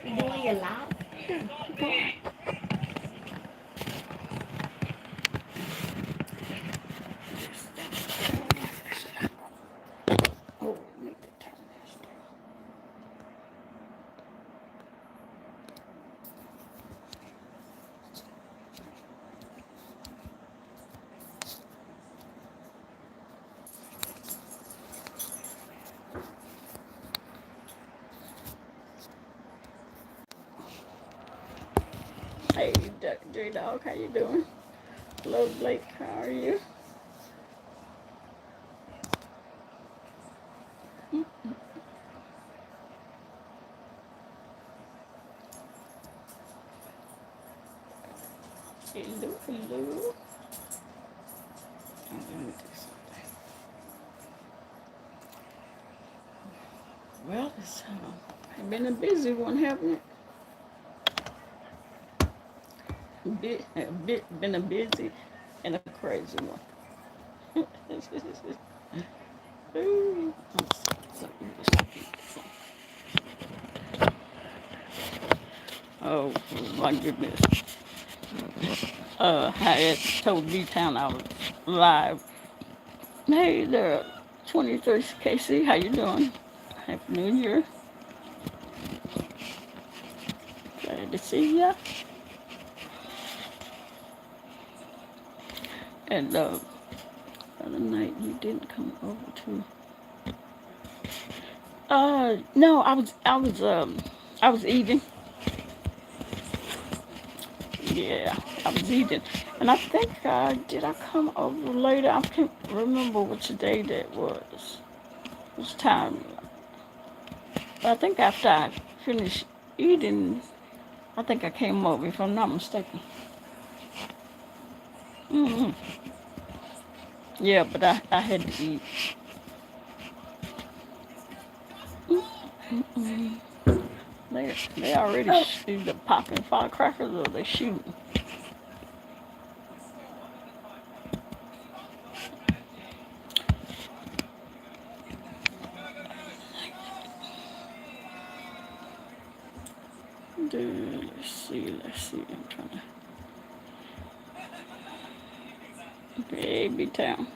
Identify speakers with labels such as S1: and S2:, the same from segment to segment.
S1: You doing your live?
S2: Yeah, keep going. This thing. Oh, need to turn this down. Hey, J-Dog, how you doing? Hello, Blake, how are you? Hello, hello. I'm gonna do something. Well, it's been a busy one, haven't it? Been a busy and a crazy one. Ooh, oh my goodness. I had told B-Town I was live. Hey there, 23 KC, how you doing? Happy New Year. Glad to see ya. And the other night you didn't come over to. No, I was eating. Yeah, I was eating, and I think did I come over later? I can't remember which day that was. It was time. But I think after I finished eating, I think I came over, if I'm not mistaken. Hmm. Yeah, but I had to eat. Mm-mm. They already either popping firecrackers or they shooting. Dude, let's see. I'm trying to baby town.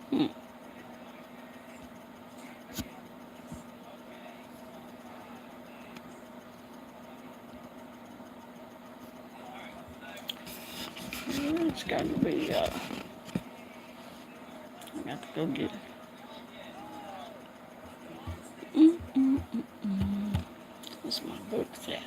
S2: Hmm. It's got to be. I got to go get it. Mm-mm-mm-mm. What's my books at?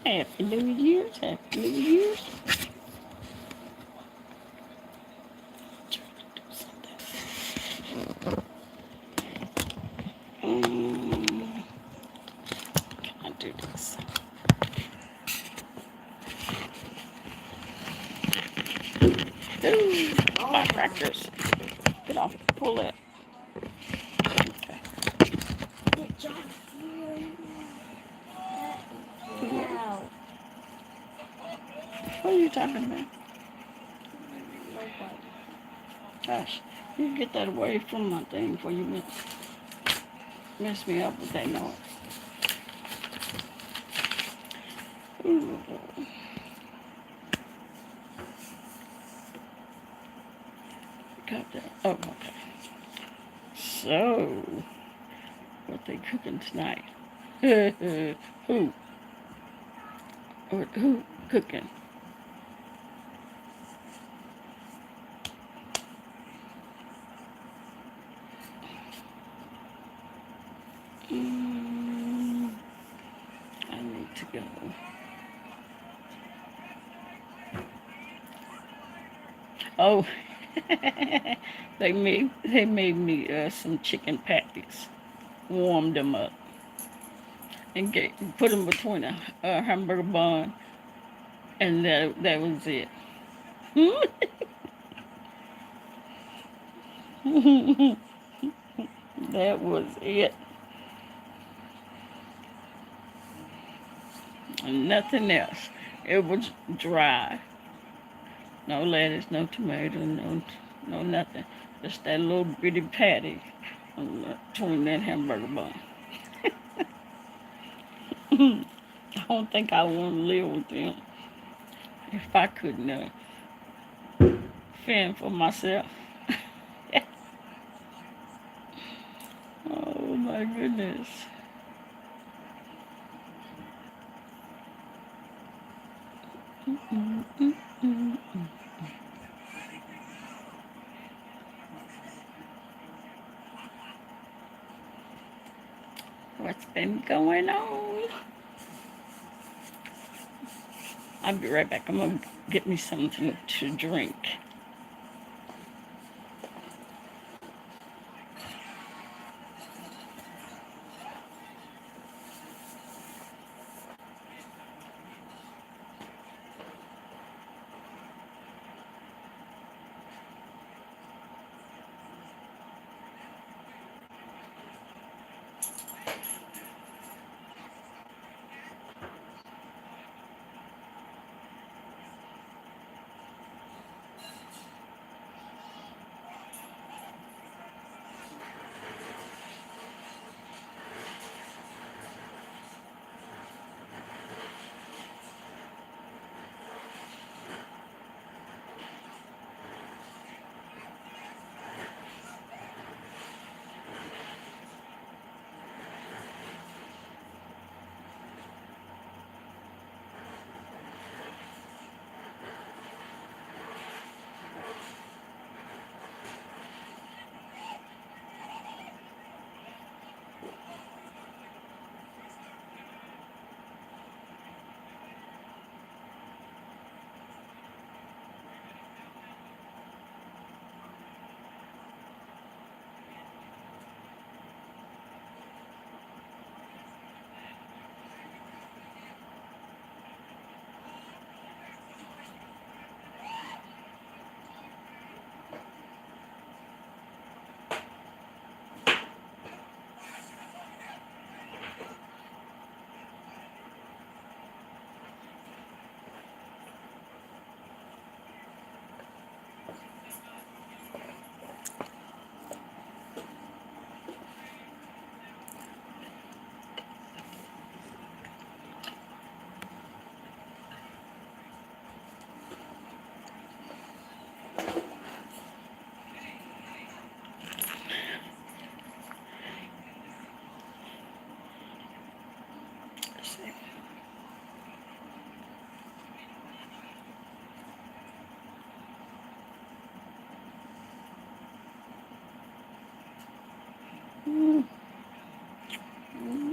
S2: Happy New Year's. Happy New Year's. Trying to do something. Can I do this? Ooh, firecrackers. Get off. Pull that. Okay.
S1: Good job.
S2: Yeah.
S1: Wow.
S2: What are you talking about?
S1: Nobody.
S2: Gosh, you get that away from my thing before you mess me up with that noise. Ooh, got that. Oh, okay. So, what they cooking tonight? Who? Who cooking? Mm, I need to go. Oh, they made me some chicken patties. Warmed them up and put them between a hamburger bun, and that was it. That was it. And nothing else. It was dry. No lettuce, no tomato, no nothing. Just that little bitty patty between that hamburger bun. I don't think I want to live with them if I couldn't fend for myself. Oh my goodness. What's been going on? I'll be right back. I'm going to get me something to drink.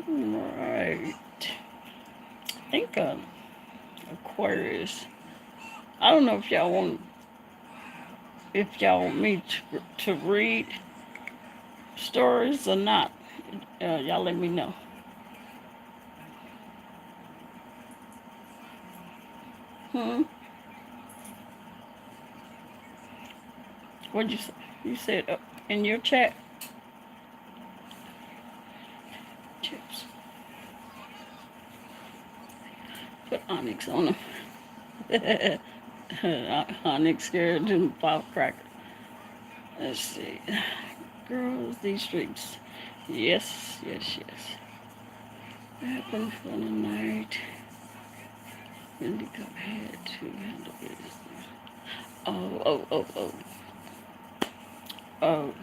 S2: Right. I think Aquarius. I don't know if y'all want me to read stories or not. Y'all let me know. Hmm. What'd you say? You said in your chat. Chips. Put onyx on them. Onyx scared and firecracker. Let's see. Girls, these streets. Yes, yes, yes. What happened for the night? Wendy Cup had to handle business. Oh. Oh.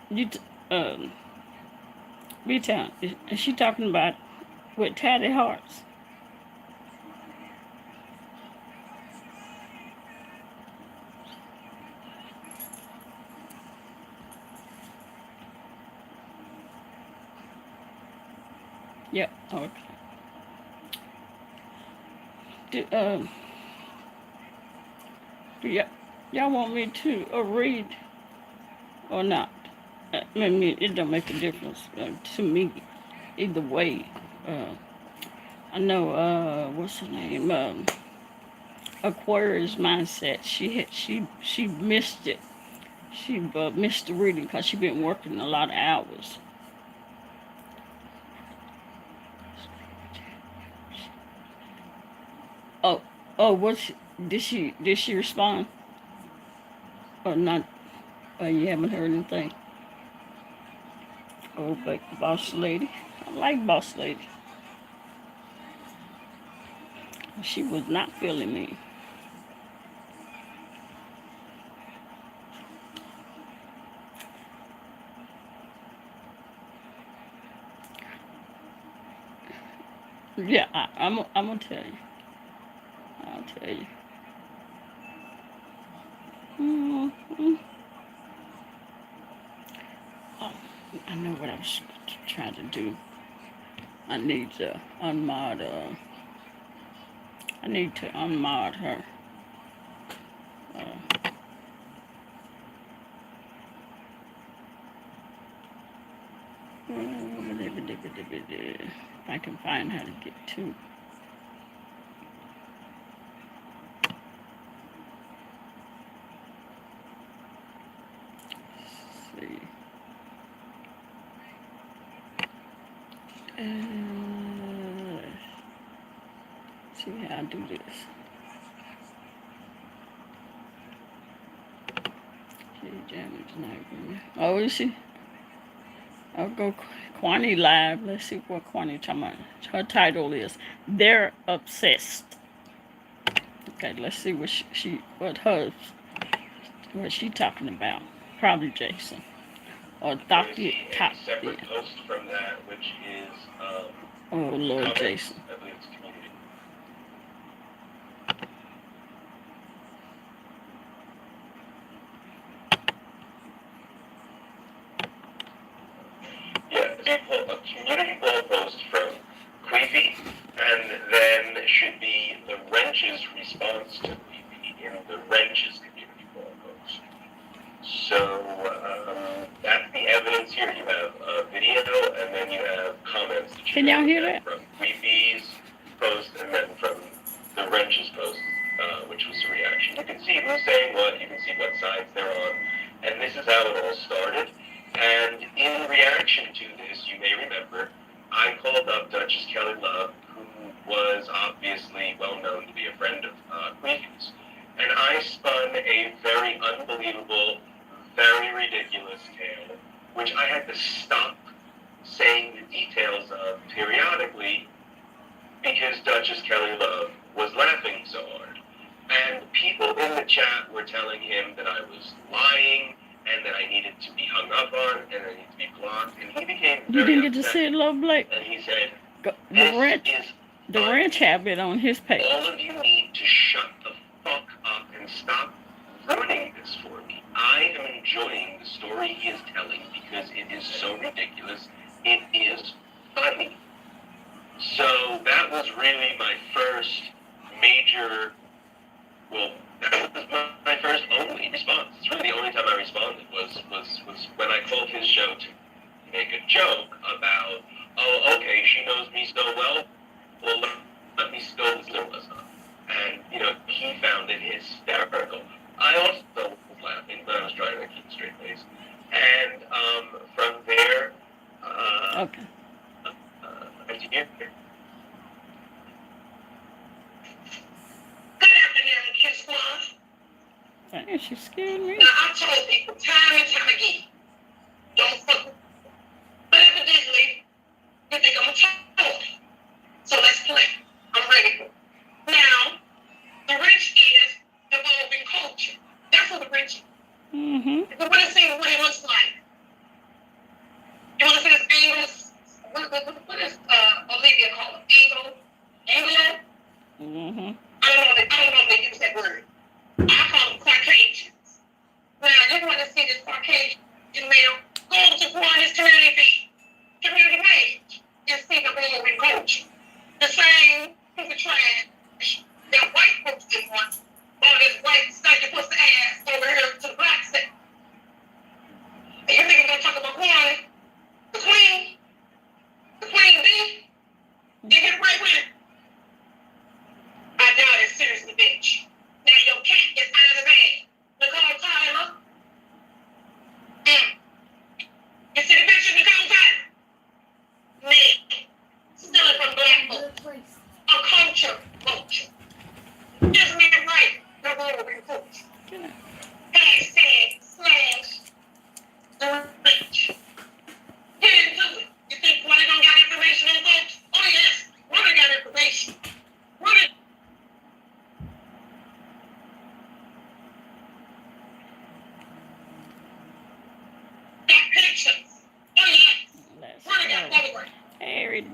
S2: You, B-Town, is she talking about with Tatty Hearts? Yep, okay. Do y'all want me to read or not? I mean, it don't make a difference to me. either way. Uh, I know. What's her name? Aquarius mindset. She missed it. She missed the reading because she been working a lot of hours. Oh, oh, did she respond or not? You haven't heard anything. Oh, but boss lady, I like boss lady. She was not feeling me. Yeah, I'm gonna tell you. I'll tell you. Mm-hmm. Oh, I know what I was trying to do. I need to unmod. I need to unmod her. Uh, if I can find how to get to. Let's see. See how I do this. Oh, is she? I'll go Kwani live. Let's see what Kwani talking about. Her title is "They're Obsessed." Okay, let's see what what she talking about. Probably Jason or Dr. Top.
S3: Separate post from that, which is
S2: oh Lord,
S3: comments.
S2: Jason.
S3: I believe it's community. Yeah, a community blog post from Queefy, and then it should be the Wrench's response to Queefy in the Wrench's community blog post. So that's the evidence here. You have a video, and then you have comments. That you
S2: Can y'all hear that?
S3: From Queefy's post, and then from the Wrench's post, which was a reaction. You can see who's saying what. You can see what sides they're on, and this is how it all started. And in reaction to this, you may remember, I called up Duchess Kelly Love, who was obviously well known to be a friend of Queefy's. And I spun a very unbelievable, very ridiculous tale, which I had to stop saying the details of periodically because Duchess Kelly Love was laughing so hard. And people in the chat were telling him that I was lying and that I needed to be hung up on and I needed to be blocked. And he became very
S2: You didn't get to
S3: upset.
S2: see it, Love Blake?
S3: And he said,
S2: the ranch have it on his page.
S3: all of you need to shut the fuck up and stop ruining this for me. I am enjoying the story he is telling because it is so ridiculous. It is funny. So that was really my first major, well, that was my first only response. It's really the only time I responded was when I called his show to make a joke about, oh, okay, she knows me so well let me spill this little stuff. And, he found it hysterical. I also was laughing, but I was trying to keep a straight face. And from there,
S2: Okay.
S3: Continue.
S4: Good afternoon, Kiss Squad.
S2: Dang, she scared me.
S4: Now, I've told people time and time again, don't fuck with me. But evidently, you think I'm a talk. So let's play. I'm ready. Now, the wrench is evolving culture. That's what the wrench is.
S2: Mm-hmm.
S4: If you want to see what it looks like, you want to see this angle? What is Olivia called it? Anglo?
S2: Mm-hmm.
S4: I don't know if they use that word. I call them Caucasians. Now, you want to see this Caucasian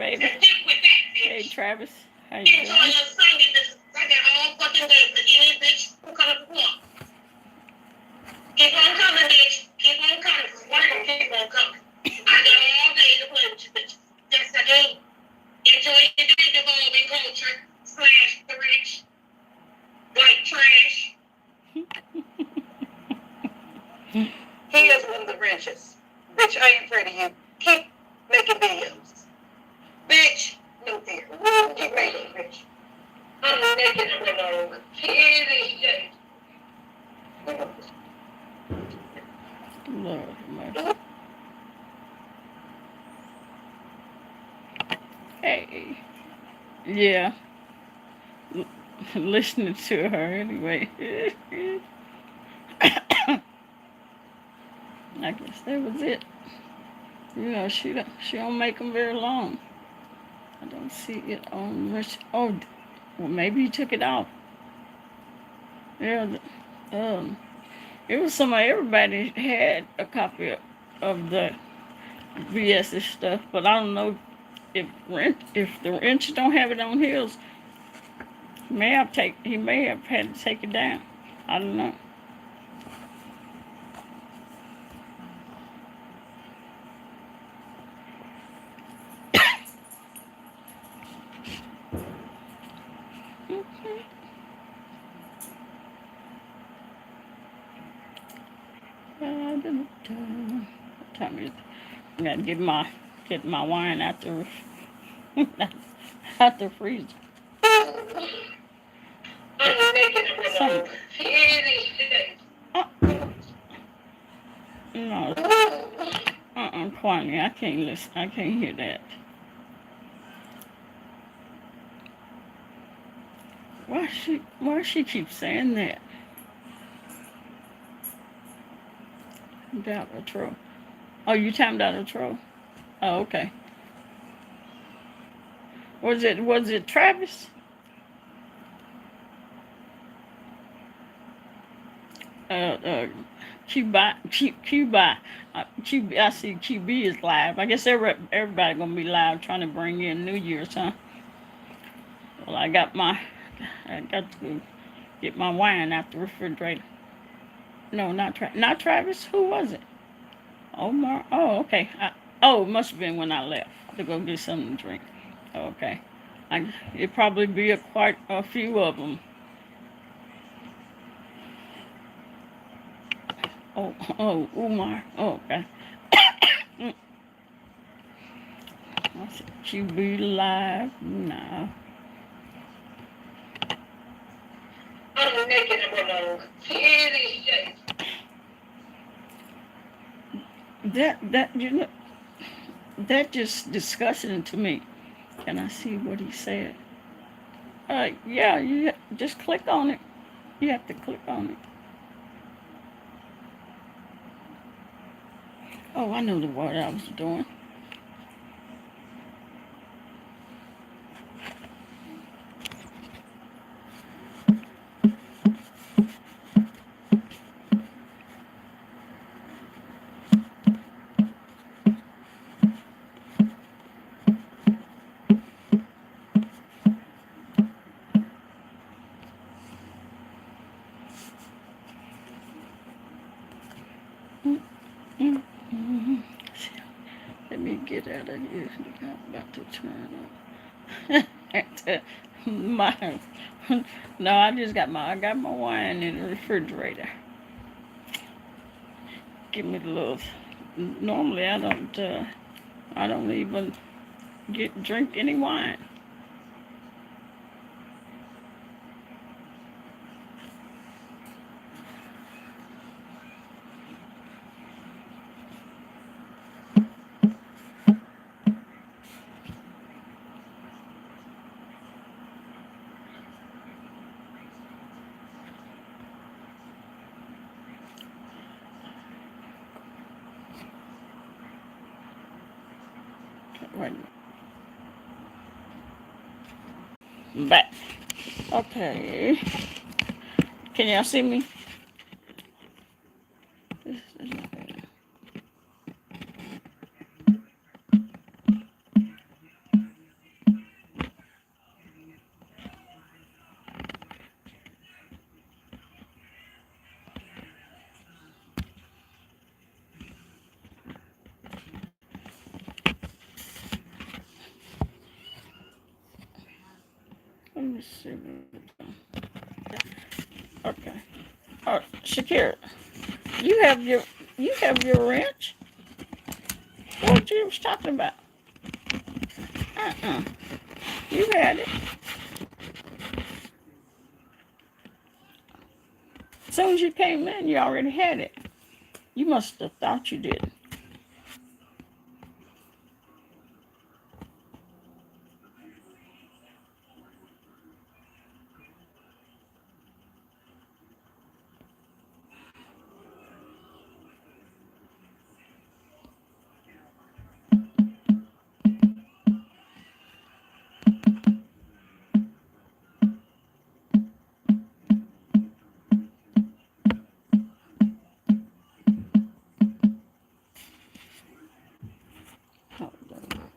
S2: baby.
S4: Just stick with that,
S2: Hey,
S4: bitch.
S2: Travis. How you
S4: Enjoy
S2: doing?
S4: your Sunday, bitch. I got all fucking day for any bitch who comes to work. Keep on coming, bitch. Keep on coming. Why don't keep on coming? I got all day to play with you, bitch. Yes, I do. Enjoy your day, devolving culture / threats, white trash. He is one of the richest. Bitch, I ain't afraid of you. Keep making videos. Bitch, no fear. Keep making it, bitch. I'm naked and alone. Any day.
S2: Lord, mercy. Hey. Yeah. Listening to her anyway. I guess that was it. You know, she don't make them very long. I don't see it on Rich. Oh, well, maybe he took it off. Yeah, it was everybody had a copy of the VS stuff, but I don't know if the wrench don't have it on his. He may have had to take it down. I don't know. What time is it? I gotta get my wine out the out the freezer. Some, no, Kwame, I can't listen. I can't hear that. Why she keep saying that? Dollar True. Oh, you talking Dollar True? Oh, okay. Was it Travis? Cuba, I see QB is live. I guess everybody gonna be live trying to bring in New Year's, huh? Well, I got to get my wine out the refrigerator. No, not Travis. Who was it? Omar. Oh, okay. It must have been when I left to go get something to drink. Okay. It probably be quite a few of them. Oh, Umar. Oh, okay. I said, QB live? No.
S4: I'm naked and alone. Any day.
S2: That just disgusting to me. Can I see what he said? Yeah, you just click on it. You have to click on it. Oh, I know what I was doing. Let me get out of here. I'm about to turn on. No, I got my wine in the refrigerator. Give me the little. Normally I don't even drink any wine. Right. Back. Okay. Can y'all see me? me see. Okay. Shakira, you have your wrench. What you was talking about? Uh-uh. You had it. As soon as you came in, you already had it. You must have thought you did. Hold on.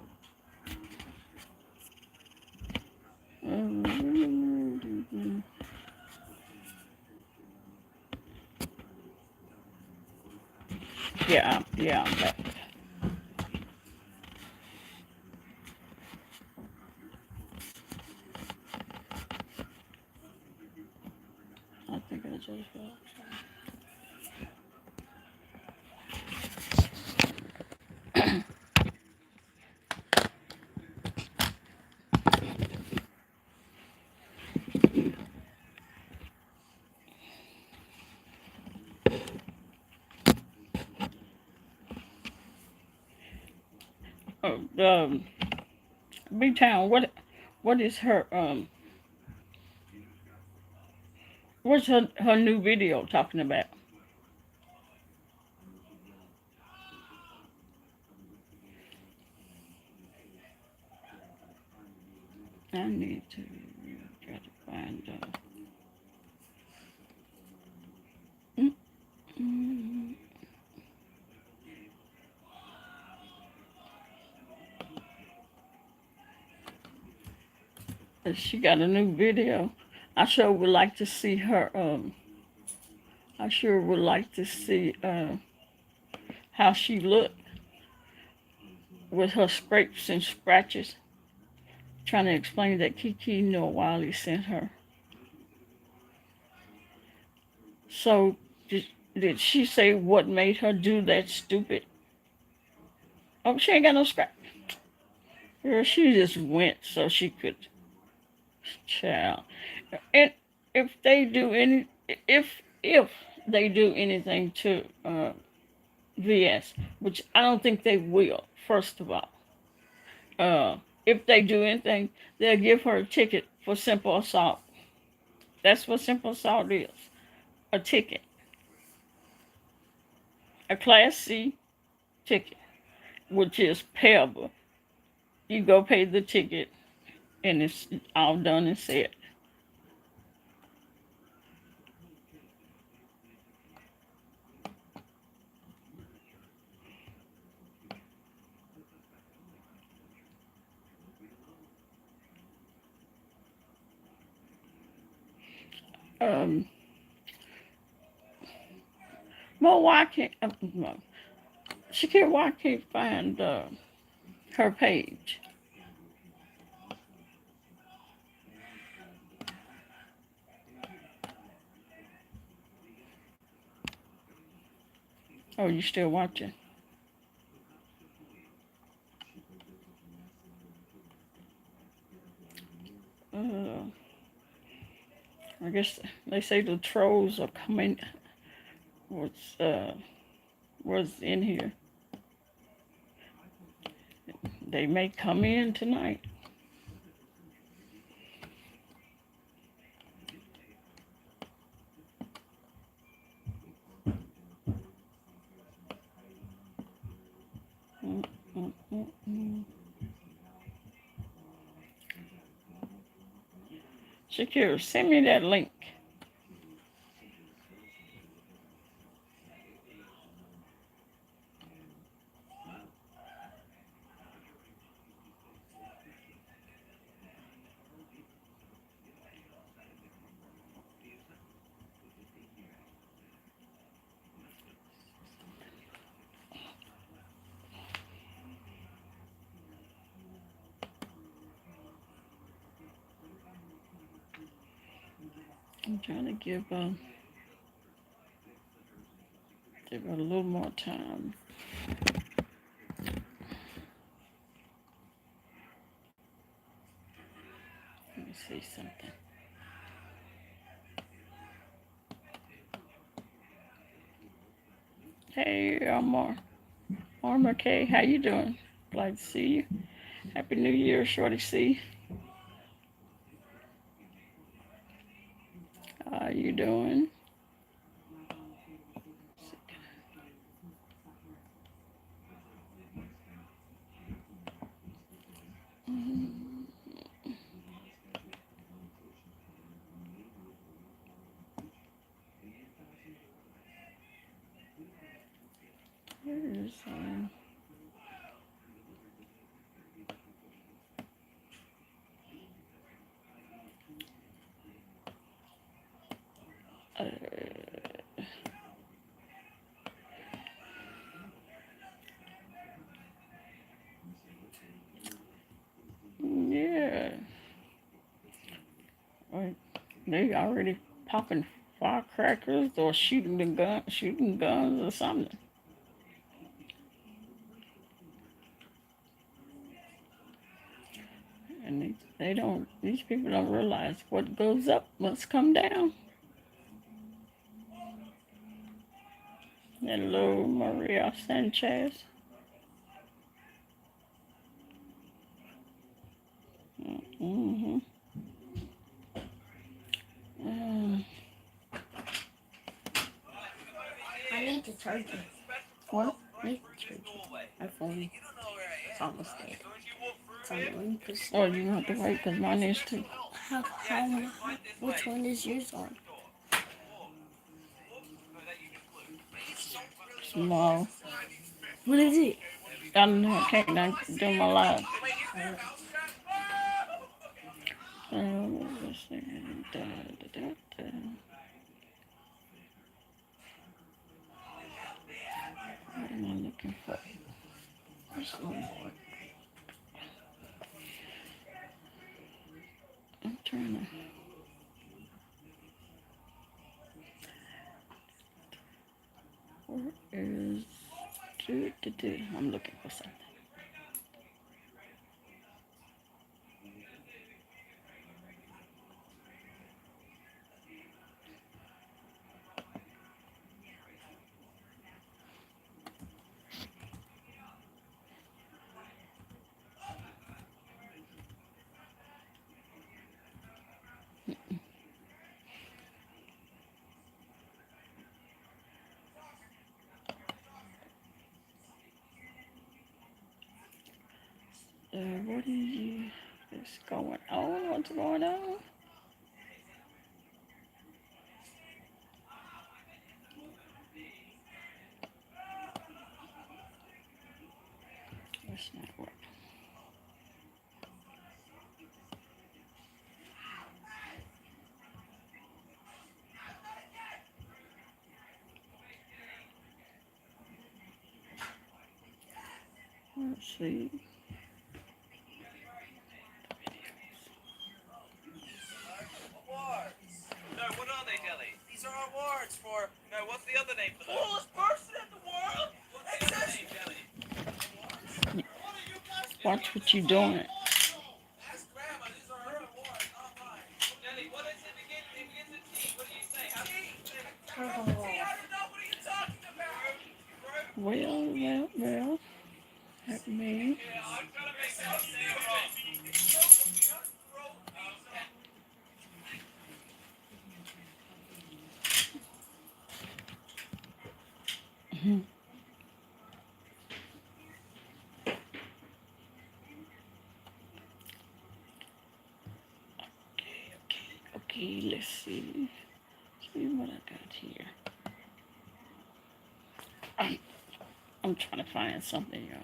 S2: Yeah, I'm back. I think I just B-Town, what is her what's her new video talking about? I need to try to find mm, mm, she got a new video. I sure would like to see her I sure would like to see how she looked with her scrapes and scratches, trying to explain that Kiki Noah Wiley sent her. So did she say what made her do that stupid? Oh, she ain't got no scratch. Girl, she just went so she could, child. And if they do any, if they do anything to VS, which I don't think they will. First of all, if they do anything, they'll give her a ticket for simple assault. That's what simple assault is. A ticket. A Class C ticket, which is payable. You go pay the ticket, and it's all done and said. Um, Mo, why can't no. Shakira? Why can't find her page? Oh, you still watching? Uh, I guess they say the trolls are coming. What's was in here? They may come in tonight. Mm, mm, mm, mm. Shakira, send me that link. I'm trying to give a little more time. Let me see something. Hey, Armor K, how you doing? Glad to see you. Happy New Year, Shorty C. How you doing? Where's uh, yeah. Right. They already popping firecrackers or shooting guns or something. And these people don't realize what goes up must come down. Hello, Maria Sanchez. Mm-hmm.
S1: I need to charge it.
S2: What?
S1: I need to charge it. My phone. It's almost dead. It's on 1%.
S2: Oh, you have to wait because mine is too.
S1: Which one is yours on?
S2: Small.
S1: What is it?
S2: I don't know. I can't do my live. Let's see. Da. What am I looking for? There's one more. I'm trying to. Where is. I'm looking for something. What is going on? What's going on? That's not working. Let's see.
S5: No, what are they, Jelly? These are awards for. No, what's the other name for them? Coolest person in the world? What's the other name, Jelly?
S2: Watch what you're doing.
S5: Ask Grandma. These are her awards, not mine. Jelly, what is it begins? It begins with T. What do you say? How do you say? T, I don't know. What are you talking about?
S2: Well. That means.
S5: Yeah, I'm trying to make that zero.
S2: Okay, let's see. See what I got here. I'm trying to find something, y'all.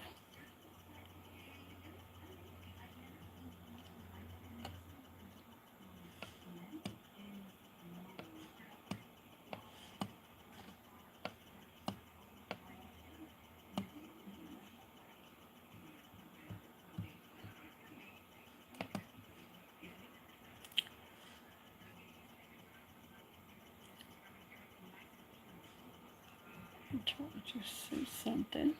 S2: trying to see something.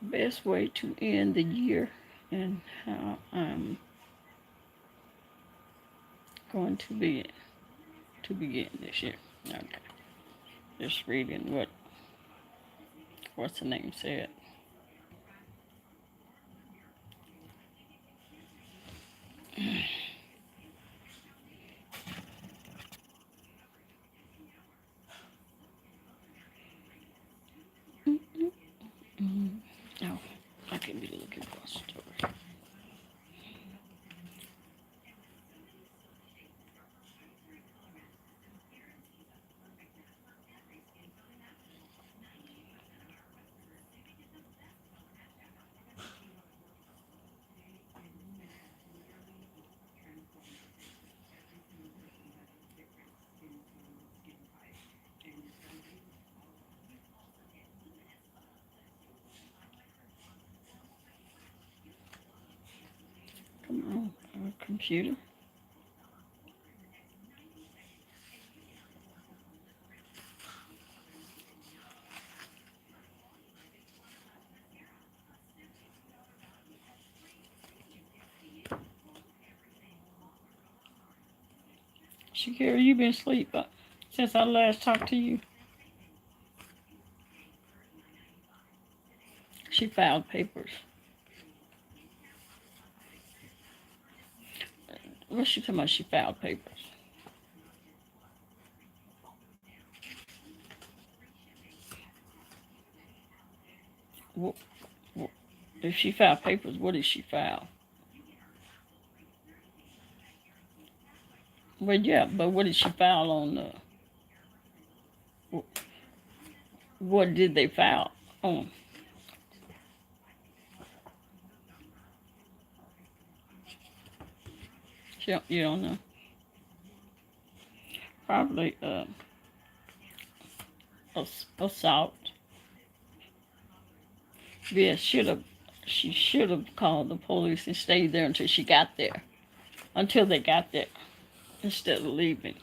S2: Best way to end the year and how I'm going to begin this year. Okay. Just reading what's the name said. Oh, I can be looking for a story. Come on, computer. Shakira, you been asleep since I last talked to you. She filed papers. What's she talking about? She filed papers. What, if she filed papers, what did she file? Well, yeah, but what did she file on what did they file on? You don't know? Probably assault. Yeah, she should have called the police and stayed there until she got there. Until they got there. Instead of leaving.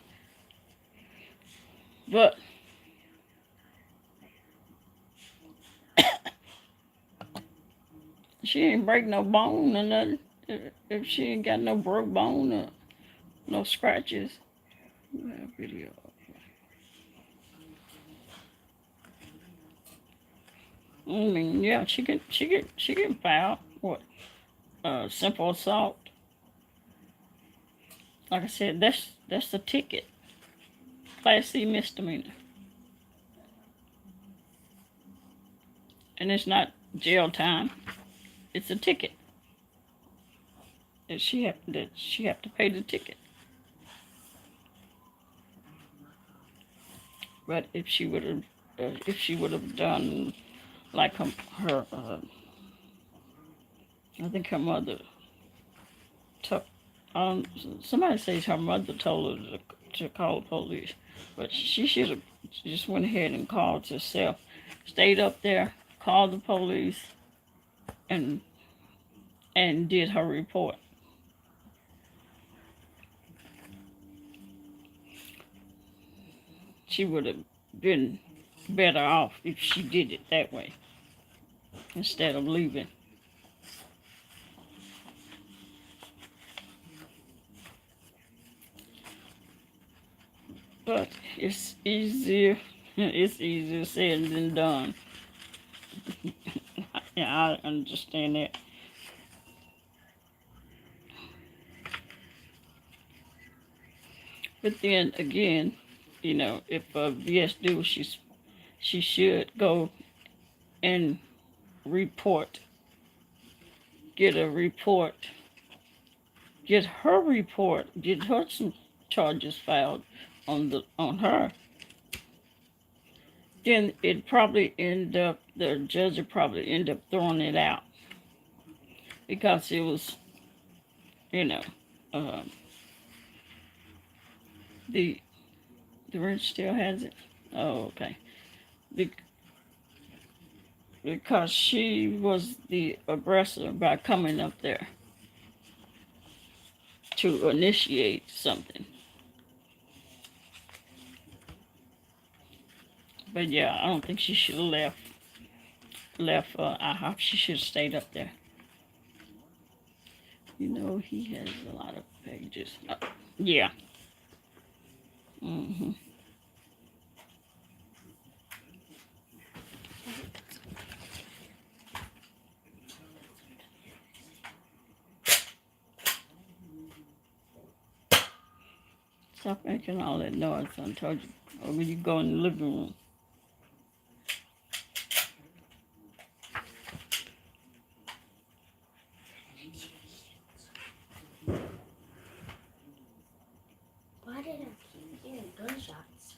S2: But she ain't break no bone or nothing. If she ain't got no broke bone or no scratches. Video. I mean, yeah, she can file what? Simple assault. Like I said, that's the ticket. Class C misdemeanor. And it's not jail time. It's a ticket. That she have to pay the ticket. But if she would have done like her I think her mother took somebody says her mother told her to call the police, but she should have just went ahead and called herself, stayed up there, called the police, and did her report. She would have been better off if she did it that way instead of leaving. But it's easier said than done. Yeah, I understand that. But then again, if VS do, she should go and report, get her report, get her some charges filed on her. Then it probably the judge would probably end up throwing it out because it was, the wrench still has it. Oh, okay. because she was the aggressor by coming up there to initiate something. But yeah, I don't think she should have left IHOP. She should have stayed up there. You know, he has a lot of pages. Yeah. Mm-hmm. Stop making all that noise. I told you. Or when you go in the living room.
S1: Why did I keep hearing gunshots?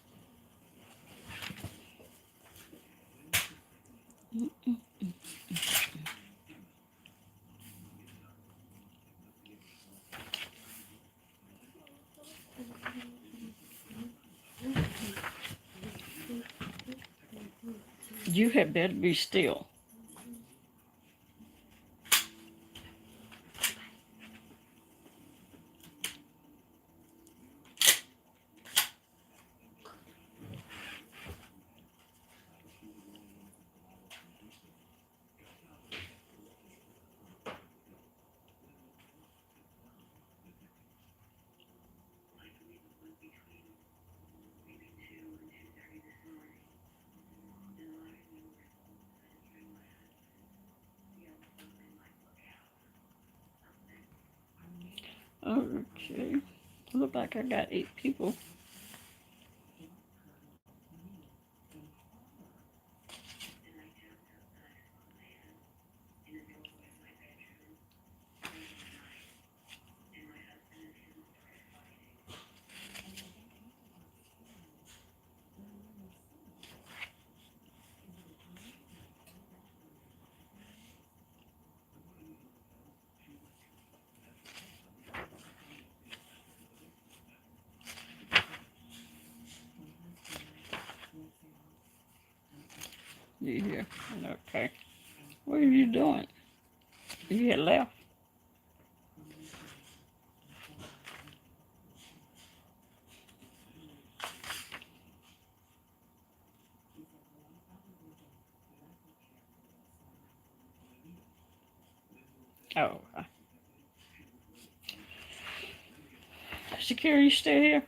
S2: You had better be still. Okay. Look like I got 8 people. You here? Okay. What are you doing? You had left. Oh. Security still here?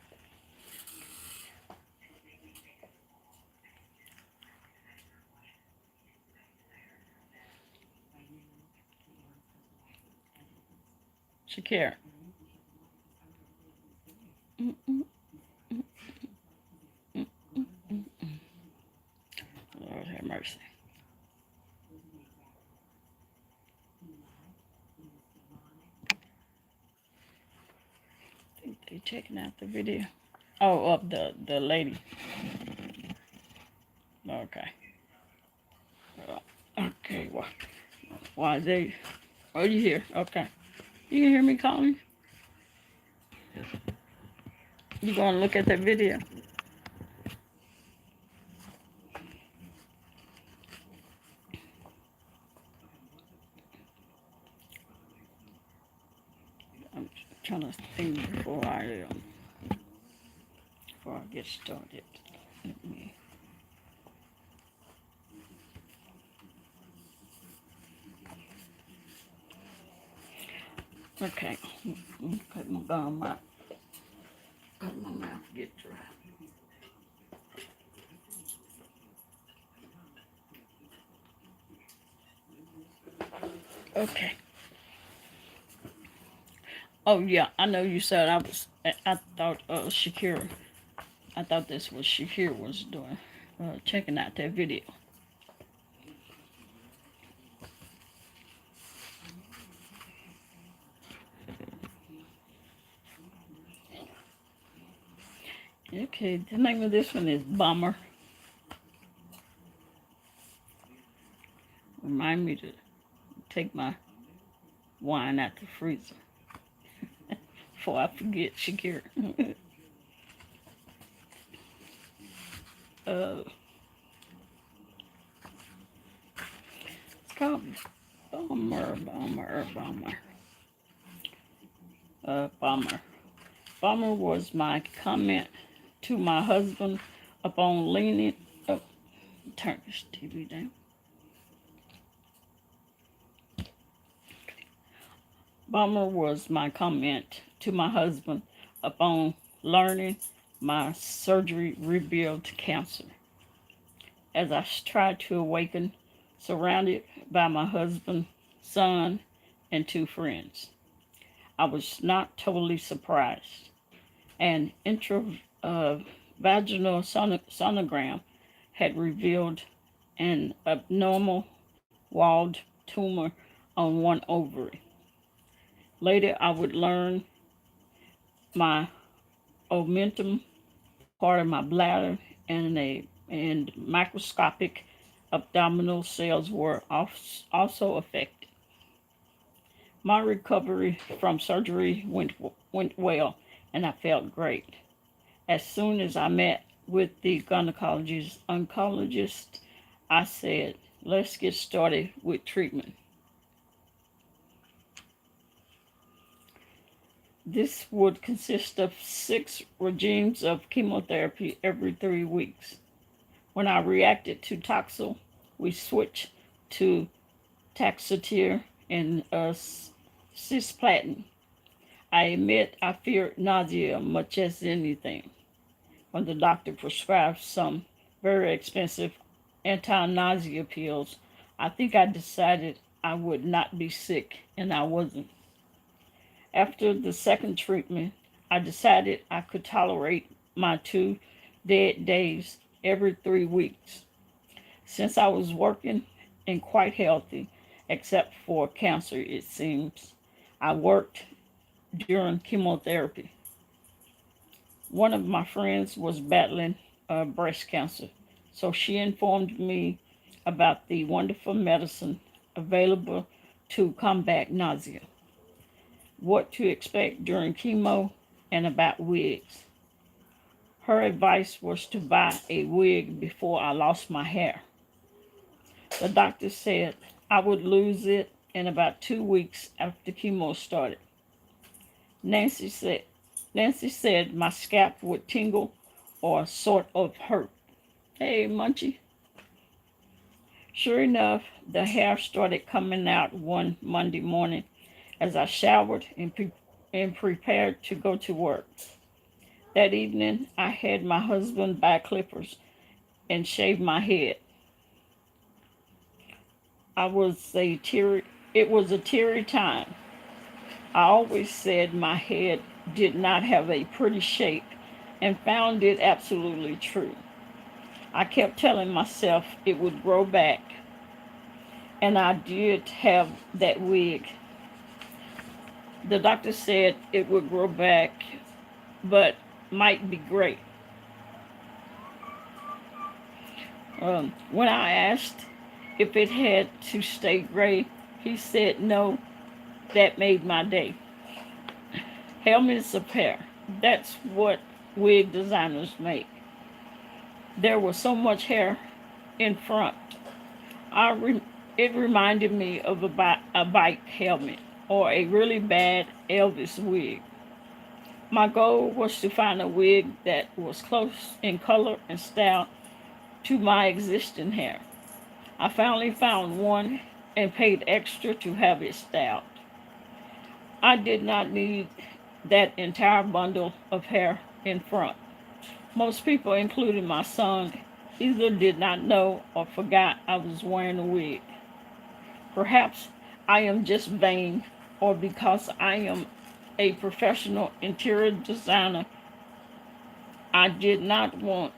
S2: Secure. Lord have mercy. I think they checking out the video. Oh, of the lady. Okay. Okay. Why they? Oh, you here? Okay. You can hear me calling? You gonna look at that video? I'm trying to think before I get started. Let me. Okay. Cut my gum out. Cut my mouth get dry. Okay. Oh yeah, I know you said I thought Shakira. I thought this was Shakira was doing, checking out that video. Okay, the name of this one is Bomber. Remind me to take my wine out the freezer before I forget Shakira. Bummer, bummer, bummer. Bummer. Bummer was my comment to my husband upon leaning up. Turn this TV down. Bummer was my comment to my husband upon learning my surgery revealed cancer. As I tried to awaken, surrounded by my husband, son, and 2 friends, I was not totally surprised. An intravaginal sonogram had revealed an abnormal walled tumor on one ovary. Later, I would learn my omentum, part of my bladder, and microscopic abdominal cells were also affected. My recovery from surgery went well, and I felt great. As soon as I met with the oncologist, I said, let's get started with treatment. This would consist of 6 regimes of chemotherapy every 3 weeks. When I reacted to Taxol, we switched to Taxotere and cisplatin. I admit I feared nausea much as anything. When the doctor prescribed some very expensive anti-nausea pills, I think I decided I would not be sick, and I wasn't. After the second treatment, I decided I could tolerate my 2 dead days every 3 weeks. Since I was working and quite healthy, except for cancer, it seems, I worked during chemotherapy. One of my friends was battling breast cancer, so she informed me about the wonderful medicine available to combat nausea, what to expect during chemo, and about wigs. Her advice was to buy a wig before I lost my hair. The doctor said I would lose it in about 2 weeks after chemo started. Nancy said my scalp would tingle or sort of hurt. Hey, Munchie. Sure enough, the hair started coming out one Monday morning as I showered and prepared to go to work. That evening, I had my husband buy clippers and shave my head. It was a teary time. I always said my head did not have a pretty shape and found it absolutely true. I kept telling myself it would grow back, and I did have that wig. The doctor said it would grow back, but might be gray. When I asked if it had to stay gray, he said no. That made my day. Helmets of hair. That's what wig designers make. There was so much hair in front. It reminded me of a bike helmet or a really bad Elvis wig. My goal was to find a wig that was close in color and style to my existing hair. I finally found one and paid extra to have it styled. I did not need that entire bundle of hair in front. Most people, including my son, either did not know or forgot I was wearing a wig. Perhaps I am just vain, or because I am a professional interior designer, I did not want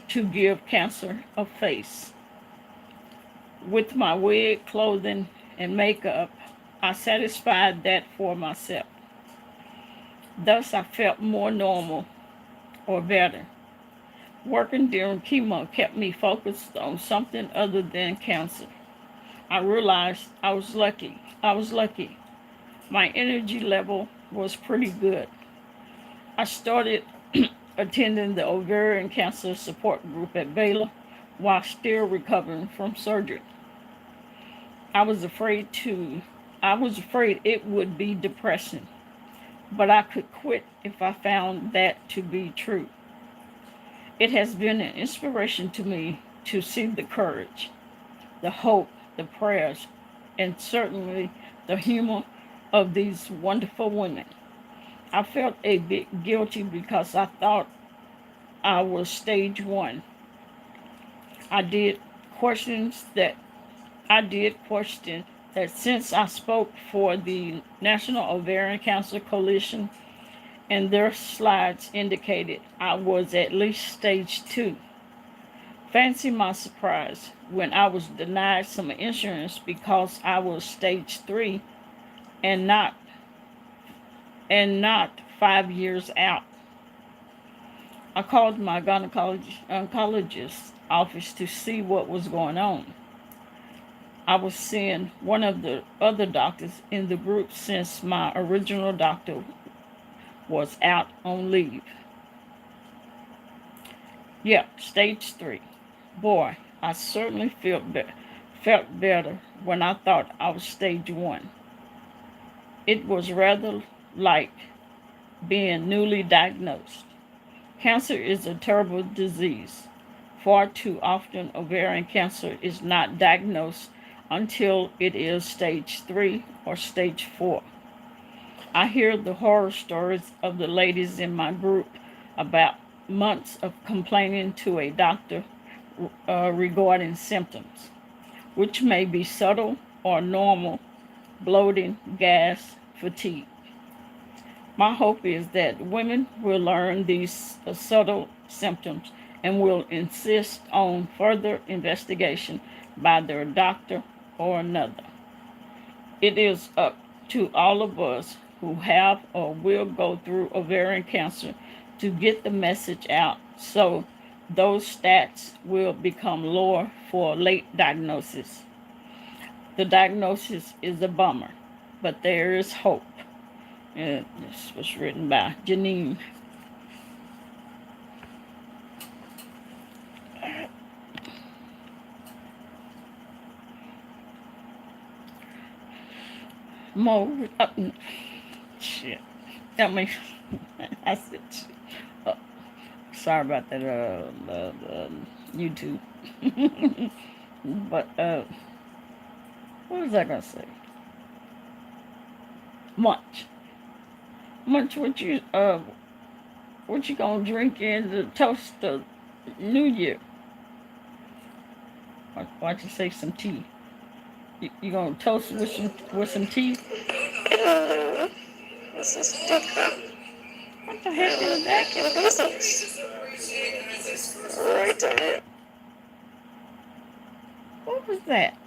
S2: to give cancer a face. With my wig, clothing, and makeup, I satisfied that for myself. Thus, I felt more normal or better. Working during chemo kept me focused on something other than cancer. I realized I was lucky. My energy level was pretty good. I started attending the ovarian cancer support group at Baylor while still recovering from surgery. I was afraid it would be depressing, but I could quit if I found that to be true. It has been an inspiration to me to see the courage, the hope, the prayers, and certainly the humor of these wonderful women. I felt a bit guilty because I thought I was stage one. I did questions that I did question that since I spoke for the National Ovarian Cancer Coalition and their slides indicated I was at least stage two. Fancy my surprise when I was denied some insurance because I was stage three and not 5 years out. I called my oncologist office to see what was going on. I was seeing one of the other doctors in the group since my original doctor was out on leave. Yeah, stage three. Boy, I certainly felt better when I thought I was stage one. It was rather like being newly diagnosed. Cancer is a terrible disease. Far too often, ovarian cancer is not diagnosed until it is stage three or stage four. I hear the horror stories of the ladies in my group about months of complaining to a doctor regarding symptoms, which may be subtle or normal: bloating, gas, fatigue. My hope is that women will learn these subtle symptoms and will insist on further investigation by their doctor or another. It is up to all of us who have or will go through ovarian cancer to get the message out so those stats will become lower for late diagnosis. The diagnosis is a bummer, but there is hope. And this was written by Janine. More shit. I mean, I said shit. Sorry about that. YouTube. But what was I gonna say? Munch. Munch, what you gonna drink in to toast the New Year? Why'd you say some tea? You gonna toast with some tea?
S4: This is different.
S2: What the heck is that?
S4: Right there.
S2: What was that?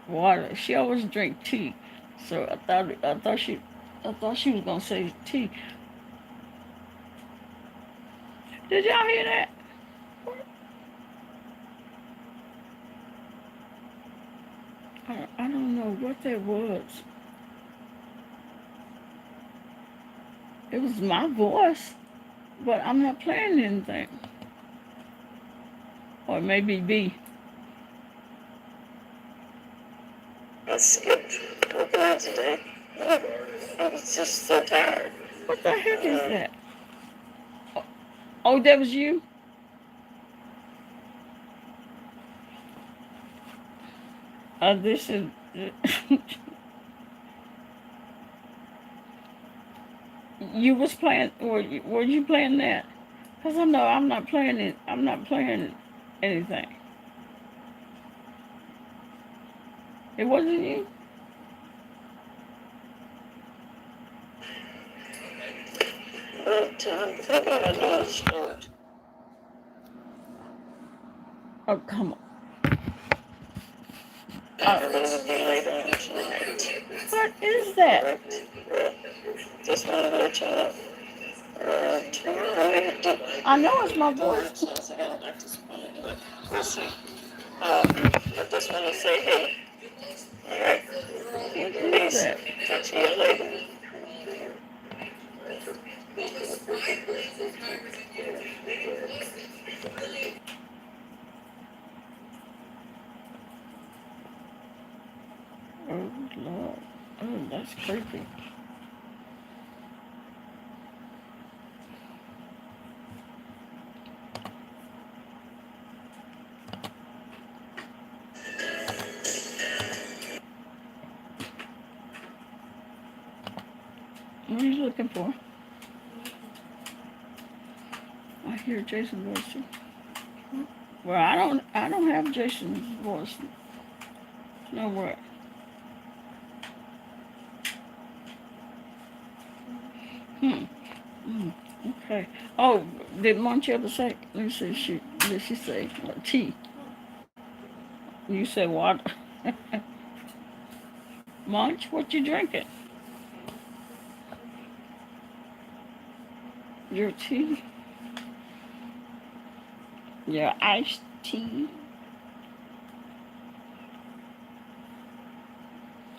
S2: Water. She always drink tea, so I thought she was gonna say tea. Did y'all hear that? I don't know what that was. It was my voice, but I'm not playing anything. Or maybe B.
S4: I skipped working out today. I was just so tired.
S2: What the heck is that? Oh, that was you? This is... You was playing... Were you playing that? Because I know I'm not playing it. I'm not playing anything. It wasn't you?
S4: But I got another story.
S2: Oh, come on. What is that?
S4: Just wanted to let you know.
S2: I know it's my voice.
S4: Listen, I just want to say hey. All right.
S2: What is that?
S4: Talk to you later.
S2: Oh, Lord. Oh, that's creepy. What are you looking for? I hear Jason's voice too. Well, I don't have Jason's voice. Nowhere. Hmm. Mm. Okay. Oh, did Monchella say? Let me see. Did she say tea? You said water. Munch, what you drinking? Your tea? Your iced tea?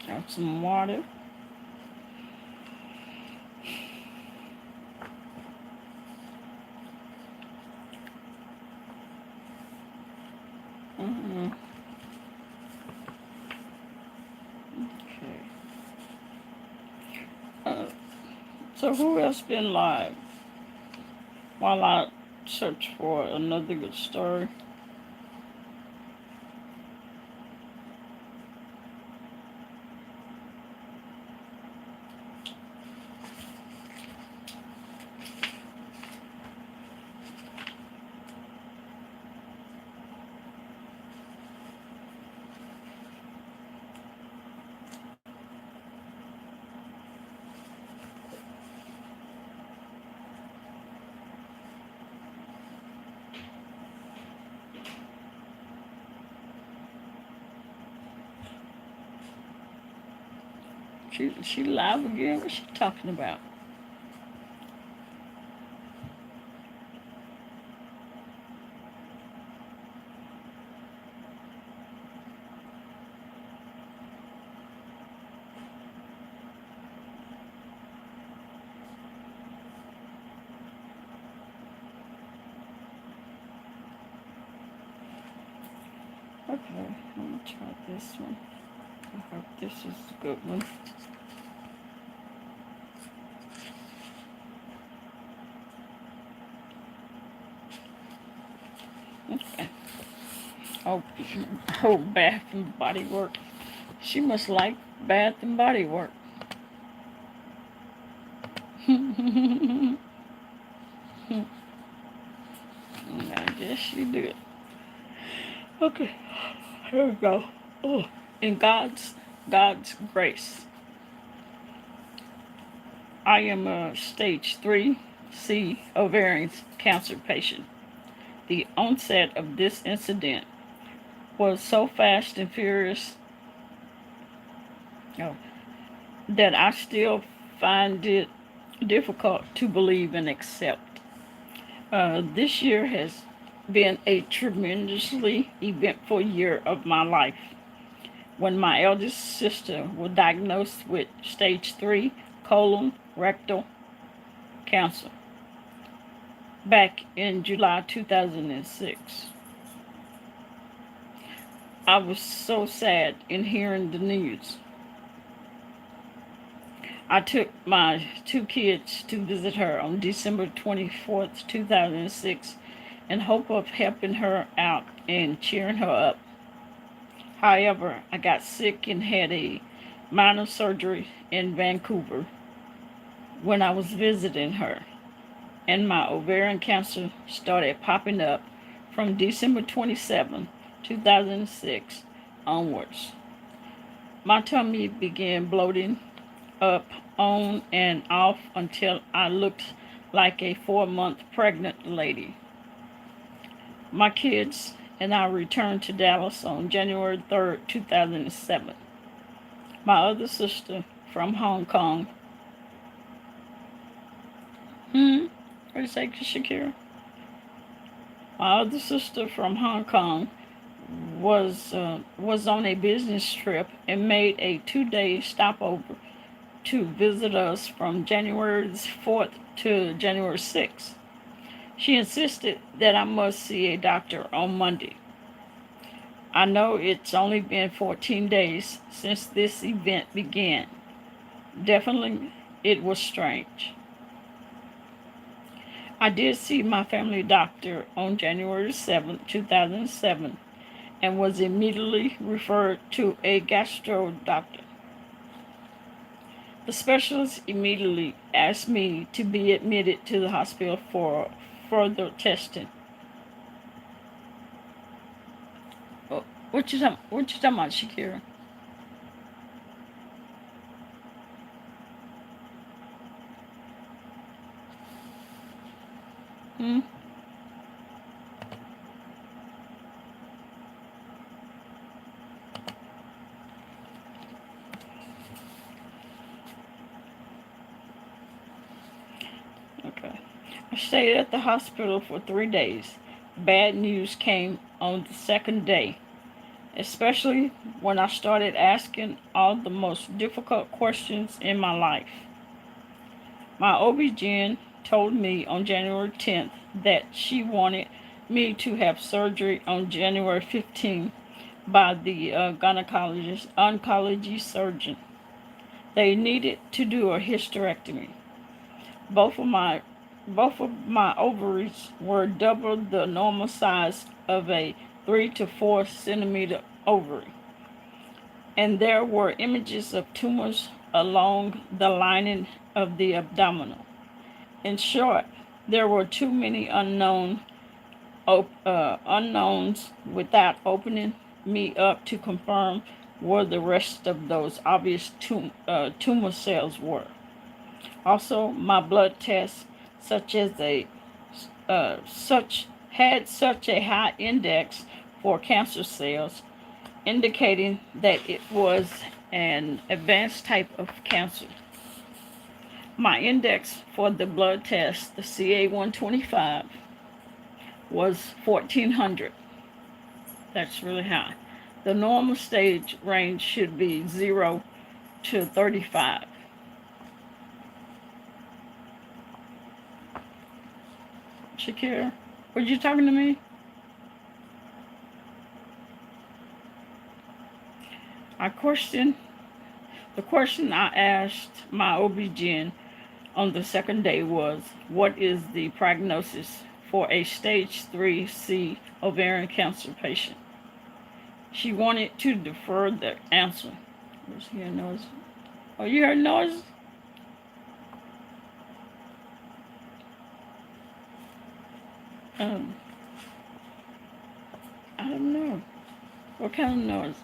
S2: Have some water. Mm-hmm. Okay. So who else been live while I search for another good story? She live again? What's she talking about? Okay, I'm gonna try this one. I hope this is a good one. Okay. Oh, oh, Bath and Body Work. She must like Bath and Body Work. I guess she did. Okay, here we go. Oh, in God's grace, I am a stage 3C ovarian cancer patient. The onset of this incident was so fast and furious that I still find it difficult to believe and accept. This year has been a tremendously eventful year of my life. When my eldest sister was diagnosed with stage 3 colon rectal cancer back in July 2006. I was so sad in hearing the news. I took my 2 kids to visit her on December 24th, 2006, in hope of helping her out and cheering her up. However, I got sick and had a minor surgery in Vancouver when I was visiting her, and my ovarian cancer started popping up from December 27, 2006 onwards. My tummy began bloating up on and off until I looked like a 4-month pregnant lady. My kids and I returned to Dallas on January 3rd, 2007. My other sister from Hong Kong. What do you say, Shakira? My other sister from Hong Kong was on a business trip and made a 2-day stopover to visit us from January 4th to January 6th. She insisted that I must see a doctor on Monday. I know it's only been 14 days since this event began. Definitely, it was strange. I did see my family doctor on January 7, 2007, and was immediately referred to a gastro doctor. The specialist immediately asked me to be admitted to the hospital for further testing. What you talking about, Shakira? Hmm? Okay. I stayed at the hospital for 3 days. Bad news came on the second day, especially when I started asking all the most difficult questions in my life. My OB-GYN told me on January 10th that she wanted me to have surgery on January 15th by the gynecologist oncology surgeon. They needed to do a hysterectomy. Both of my both of my ovaries were double the normal size of a 3 to 4 centimeter ovary, and there were images of tumors along the lining of the abdominal. In short, there were too many unknowns without opening me up to confirm where the rest of those obvious tumor cells were. Also, my blood tests, such as a such had such a high index for cancer cells, indicating that it was an advanced type of cancer. My index for the blood test, the CA-125, was 1400. That's really high. The normal stage range should be 0 to 35. Shakira, were you talking to me? I questioned The question I asked my OB-GYN on the second day was, what is the prognosis for a stage 3C ovarian cancer patient? She wanted to defer the answer. Was here noise? Oh, you heard noise? Um, I don't know. What kind of noise?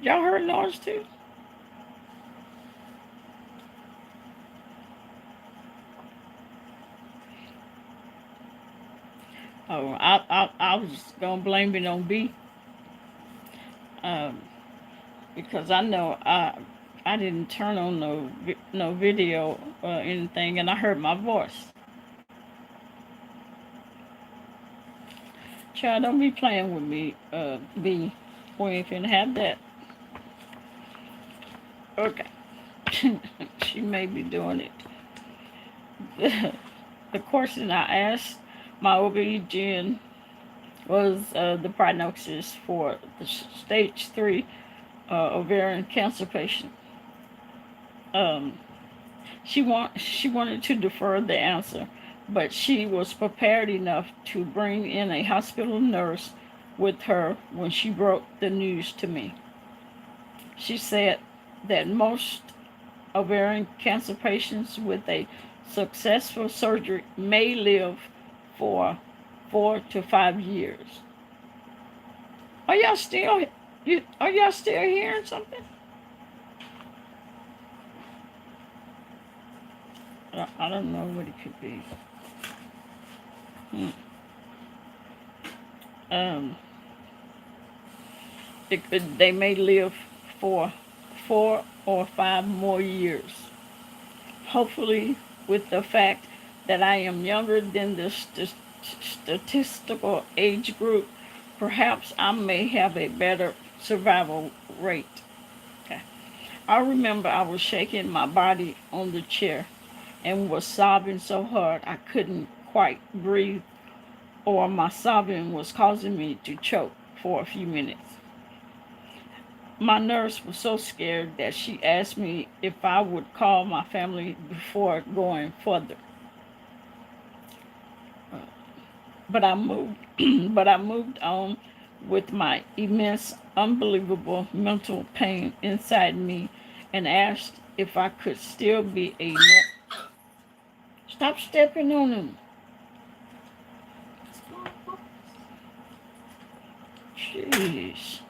S2: Y'all heard noise too? Oh, I was gonna blame it on B, um, because I know I didn't turn on no video or anything, and I heard my voice. Child, don't be playing with me, B. We ain't finna have that. Okay. She may be doing it. The question I asked my OB-GYN was the prognosis for the stage 3 ovarian cancer patient. Um, she wanted to defer the answer, but she was prepared enough to bring in a hospital nurse with her when she broke the news to me. She said that most ovarian cancer patients with a successful surgery may live for 4 to 5 years. Are y'all still hearing something? I don't know what it could be. Hmm. Um, they may live for 4 or 5 more years. Hopefully, with the fact that I am younger than the statistical age group, perhaps I may have a better survival rate. Okay. I remember I was shaking my body on the chair, and was sobbing so hard I couldn't quite breathe, or my sobbing was causing me to choke for a few minutes. My nurse was so scared that she asked me if I would call my family before going further. But I moved but I moved on with my immense, unbelievable mental pain inside me and asked if I could still be a stop stepping on him. Jeez.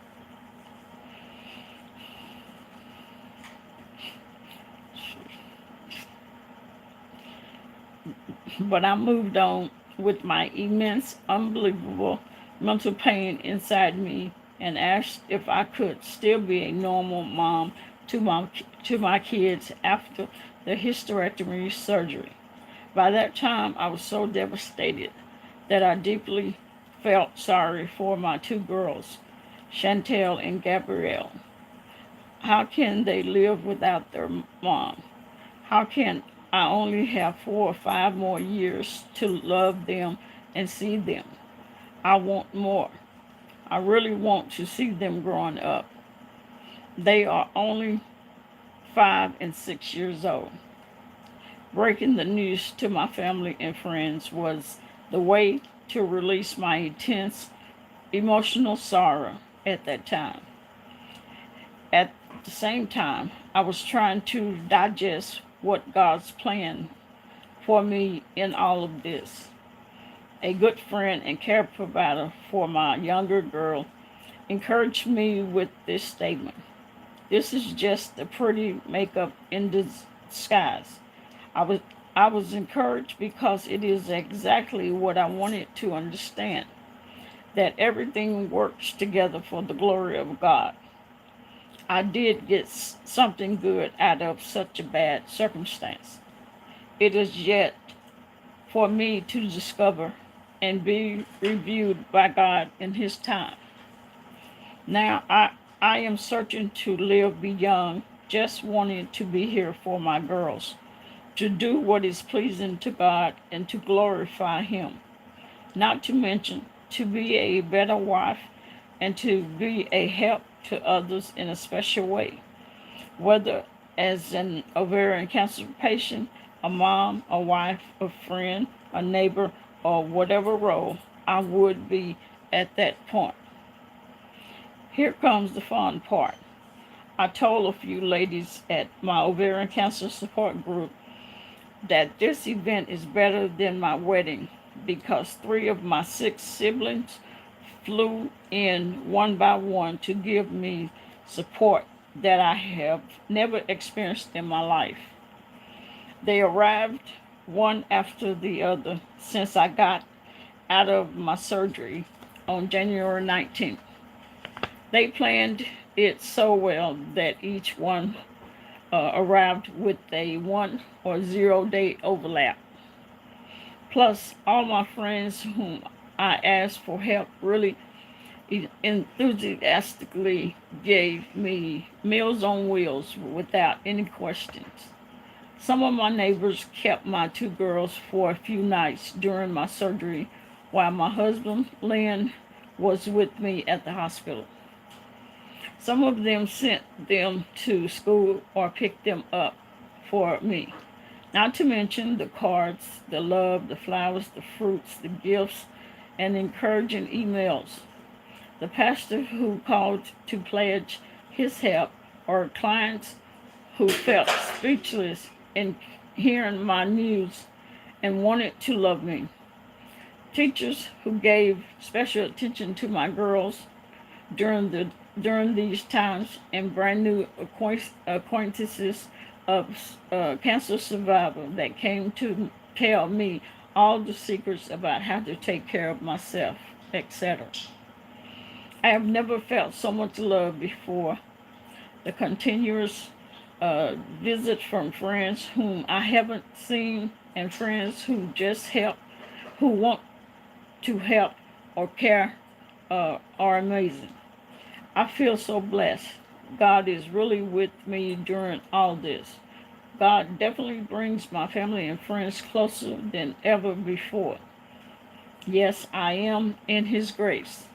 S2: But I moved on with my immense, unbelievable mental pain inside me and asked if I could still be a normal mom to my kids after the hysterectomy surgery. By that time, I was so devastated that I deeply felt sorry for my two girls, Chantel and Gabrielle. How can they live without their mom? How can I only have 4 or 5 more years to love them and see them? I want more. I really want to see them growing up. They are only 5 and 6 years old. Breaking the news to my family and friends was the way to release my intense emotional sorrow at that time. At the same time, I was trying to digest what God's plan for me in all of this. A good friend and care provider for my younger girl encouraged me with this statement. This is just a pretty makeup in disguise. I was I was encouraged because it is exactly what I wanted to understand, that everything works together for the glory of God. I did get something good out of such a bad circumstance. It is yet for me to discover and be reviewed by God in His time. Now I am searching to live beyond just wanting to be here for my girls, to do what is pleasing to God and to glorify Him. Not to mention to be a better wife and to be a help to others in a special way, whether as an ovarian cancer patient, a mom, a wife, a friend, a neighbor, or whatever role I would be at that point. Here comes the fun part. I told a few ladies at my ovarian cancer support group that this event is better than my wedding because 3 of my 6 siblings flew in one by one to give me support that I have never experienced in my life. They arrived one after the other since I got out of my surgery on January 19th. They planned it so well that each one arrived with a 1 or 0 day overlap. Plus, all my friends whom I asked for help really enthusiastically gave me Meals on Wheels without any questions. Some of my neighbors kept my two girls for a few nights during my surgery while my husband, Lynn, was with me at the hospital. Some of them sent them to school or picked them up for me. Not to mention the cards, the love, the flowers, the fruits, the gifts, and encouraging emails. The pastor who called to pledge his help, or clients who felt speechless in hearing my news and wanted to love me. Teachers who gave special attention to my girls during these times, and brand new acquaintances of cancer survivor that came to tell me all the secrets about how to take care of myself, etc. I have never felt so much love before. The continuous visit from friends whom I haven't seen and friends who just help, who want to help or care, are amazing. I feel so blessed. God is really with me during all this. God definitely brings my family and friends closer than ever before. Yes, I am in His grace.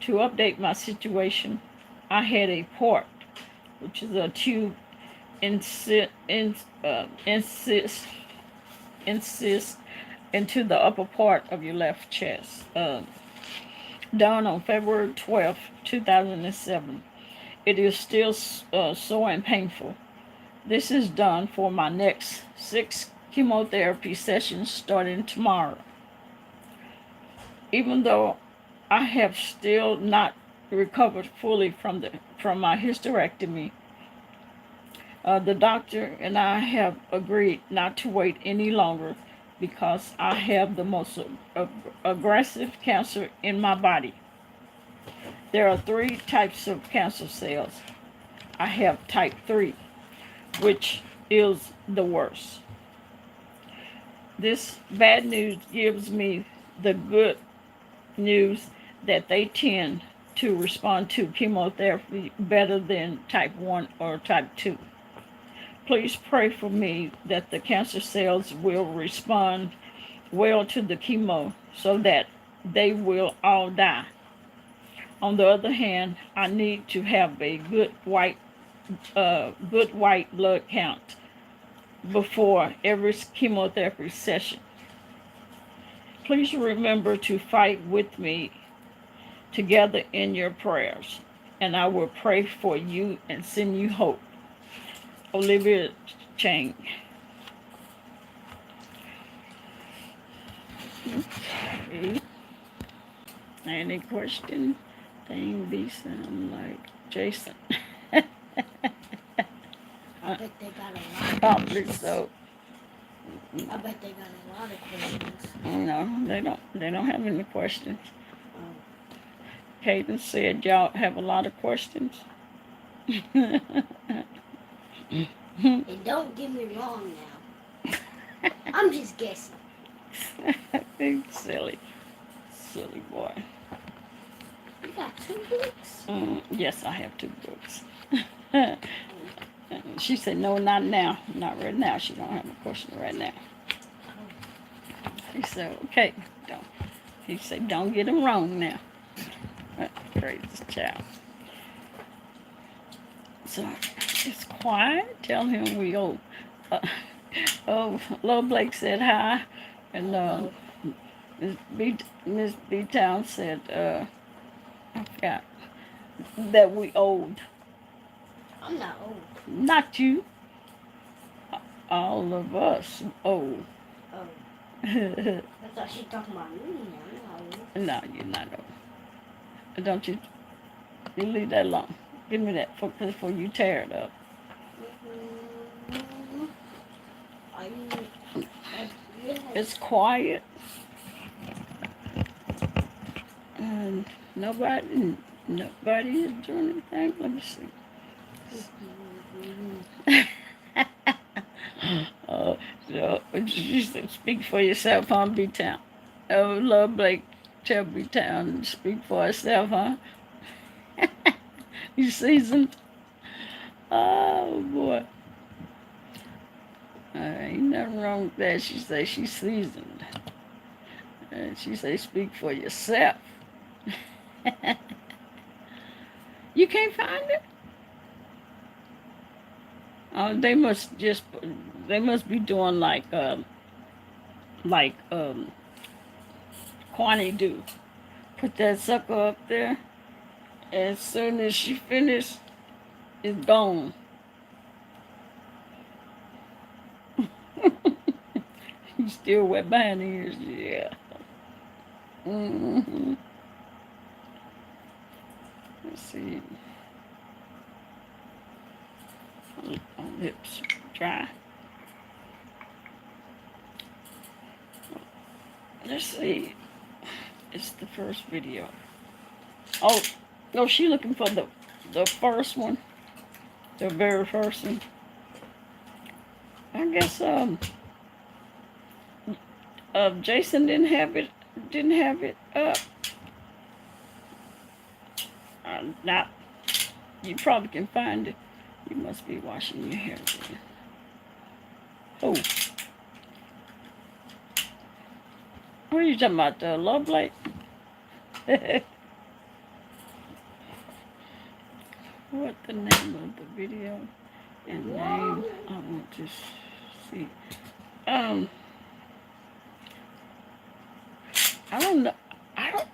S2: To update my situation, I had a port, which is a tube, insist into the upper part of your left chest. Done on February 12th, 2007. It is still sore and painful. This is done for my next 6 chemotherapy sessions starting tomorrow. Even though I have still not recovered fully from my hysterectomy, the doctor and I have agreed not to wait any longer because I have the most aggressive cancer in my body. There are 3 types of cancer cells. I have type 3, which is the worst. This bad news gives me the good news that they tend to respond to chemotherapy better than type 1 or type 2. Please pray for me that the cancer cells will respond well to the chemo so that they will all die. On the other hand, I need to have a good white blood count before every chemotherapy session. Please remember to fight with me together in your prayers, and I will pray for you and send you hope. Olivia Chang. Okay. Any question? Thing be sound like Jason.
S1: I bet they got a lot of
S2: Probably
S1: questions.
S2: so.
S1: I bet they got a lot of questions.
S2: No, they don't. They don't have any questions.
S1: Oh.
S2: Caden said y'all have a lot of questions.
S1: And don't get me wrong now. I'm just guessing.
S2: Silly boy.
S1: You got 2 books?
S2: Yes, I have 2 books. She said, no, not now. Not right now. She don't have a question right now. He said, okay. Don't. He said, don't get him wrong now. Praise the child. So it's quiet. Tell him we owe. Little Blake said hi, and Miss B Town said, I forgot that we owed.
S1: I'm not old.
S2: Not you. All of us owe.
S1: Oh. I thought she talking about me. I'm not old.
S2: No, you're not old. Don't you? You leave that alone. Give me that before you tear it up.
S1: Are you? Yes.
S2: It's quiet. And nobody is doing anything. Let me see. So you said, speak for yourself, huh, B-Town? Oh, love Blake, tell B-Town to speak for herself, huh? You seasoned? Oh, boy. Ain't nothing wrong with that. She say she's seasoned. And she say speak for yourself. You can't find it? Oh, they must be doing like Kwani do. Put that sucker up there. As soon as she finished, it's gone. He's still wet behind the ears, yeah. Mm-hmm. Let's see. Lips dry. Let's see. It's the first video. Oh, no, she looking for the first one. The very first one. I guess Jason didn't have it up. Not. You probably can find it. You must be washing your hair again. Oh, what are you talking about? The love light? What the name of the video and name? I want to see. I don't know. I don't.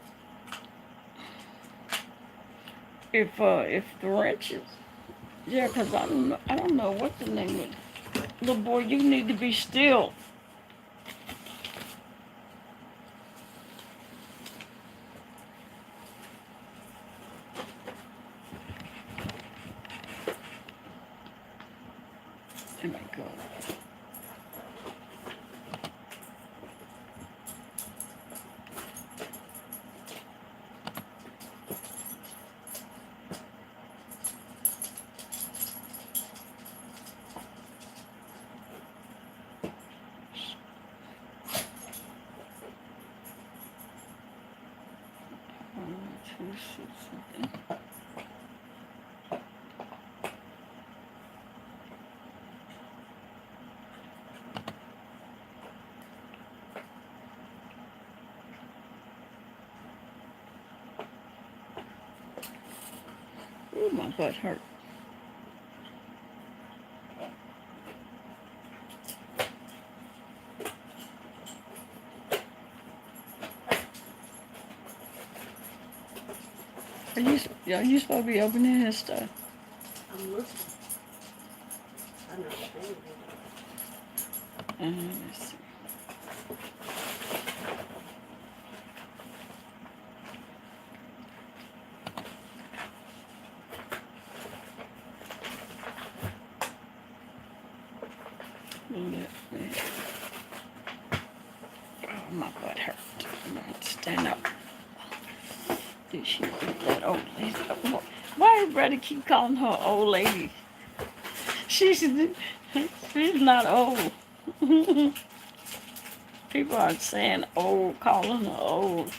S2: If the wrenches. Yeah, 'cause I don't know. I don't know what the name is. Little boy, you need to be still. Oh my God. Something. Ooh, my butt hurt. Are you supposed to be opening his stuff?
S1: I'm listening. I'm not saying
S2: Let's see. Oh, my butt hurt. I'm going to stand up. Did she get that old lady? Why everybody keep calling her old lady? She's not old. People are saying old, calling her old.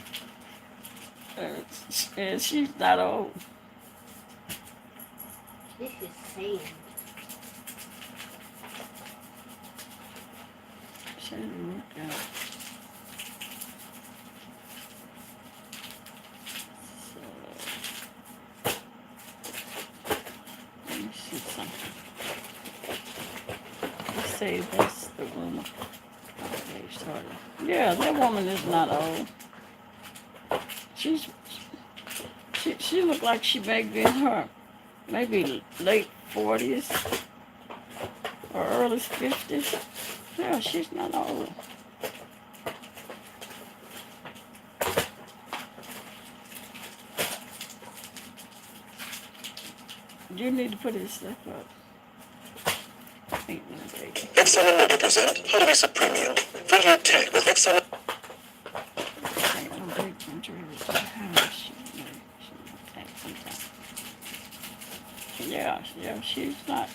S2: And she's not old.
S1: this is sand.
S2: She didn't look out. So, let me see something. Let's say that's the woman. Okay, sorry. Yeah, that woman is not old. She looked like she may be in her maybe late 40s or early 50s. Yeah, she's not old. You need to put his stuff up. Ain't no baby.
S6: Excellent will present How to Be Premium. Video 10 with excellent.
S2: Ain't no big country with the house. She might sometimes. Yeah, she's not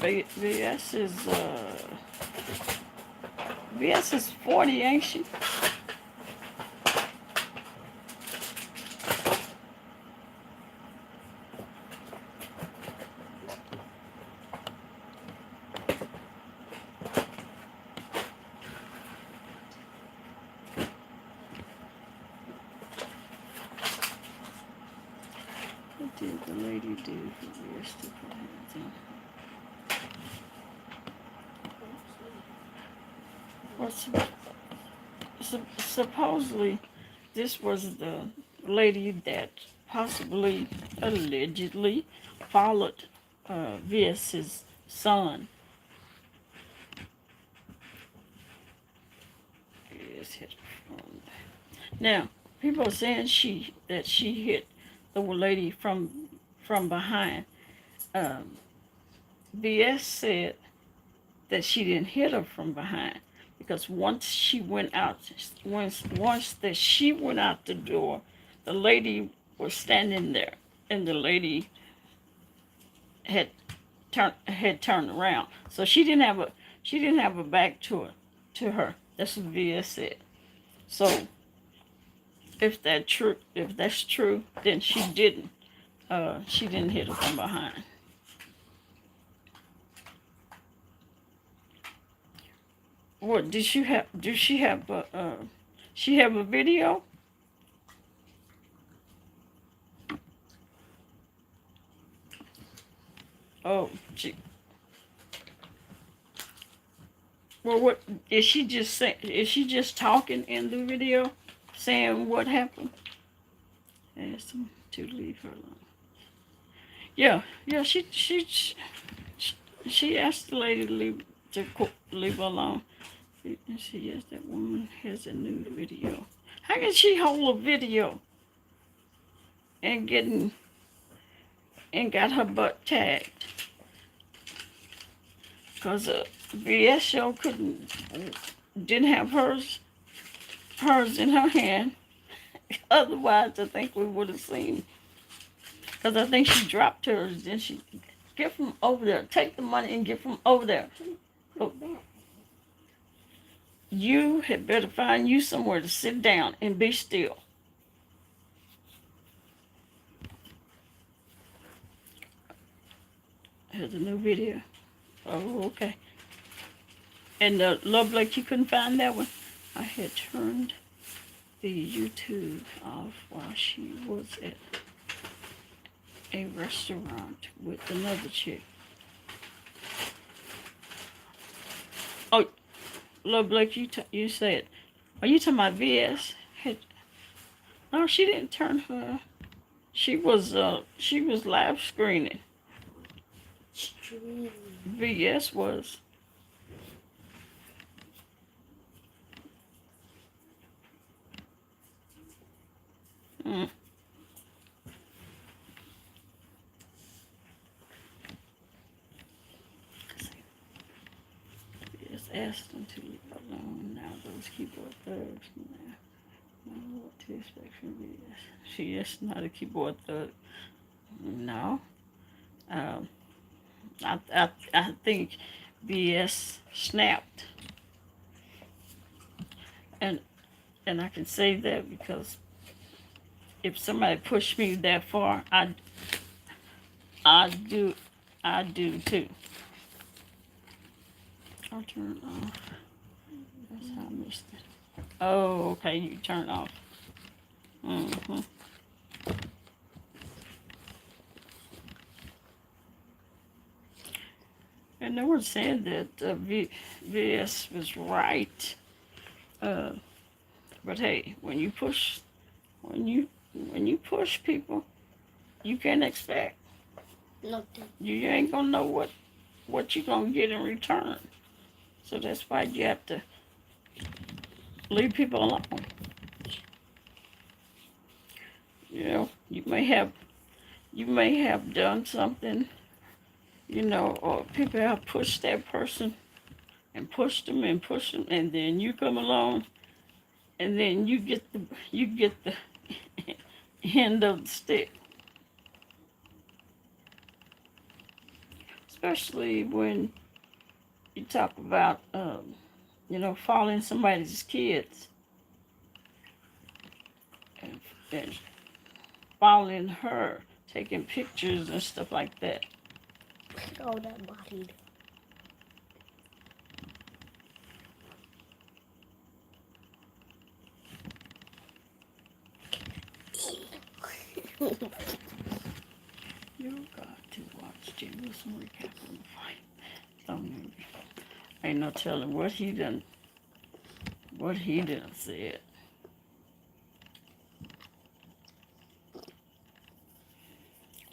S2: VS is 40, ain't she? What did the lady do for VS to put hands in? Supposedly, this was the lady that possibly, allegedly, followed VS's son. Now, people are saying that she hit the lady from behind. VS said that she didn't hit her from behind because once she went out the door, the lady was standing there, and the lady had turned around, so she didn't have a back to her. That's what VS said. So if that's true, then she didn't hit her from behind. What did she have? Do she have a? She have a video? Oh, she. Well, what is she just saying? Is she just talking in the video, saying what happened? Ask them to leave her alone. Yeah, yeah. She asked the lady to leave her alone. She yes, that woman has a new video. How can she hold a video and got her butt tagged? Cause a VS show didn't have hers in her hand. Otherwise, I think we would have seen. Cause I think she dropped hers. Then she get from over there. Take the money and get from over there. Oh, you had better find you somewhere to sit down and be still. Here's a new video. Oh, okay. And Love Blake, you couldn't find that one? I had turned the YouTube off while she was at a restaurant with another chick. Oh, Love Blake, you said, are you talking about VS? No, she didn't turn her. She was live screening. VS was. Mm. Just asked them to leave alone. Now those keyboard thugs. Now what to expect from VS? She is not a keyboard thug. No. I think VS snapped. And I can say that because if somebody pushed me that far, I do too. I'll turn it off. That's how I missed it. Oh, okay, you turn it off. Mm-hmm. And they were saying that VS was right. But hey, when you push people, you can't expect.
S1: Nothing.
S2: You ain't gonna know what you're gonna get in return. So that's why you have to leave people alone. You know, you may have done something, you know, or people have pushed that person and pushed them, and then you come along, and then you get the end of the stick. Especially when you talk about, you know, following somebody's kids and following her, taking pictures and stuff like that.
S1: Oh, that body.
S2: You got to watch Jim Wilson recap on the fight. Ain't no telling what he done said.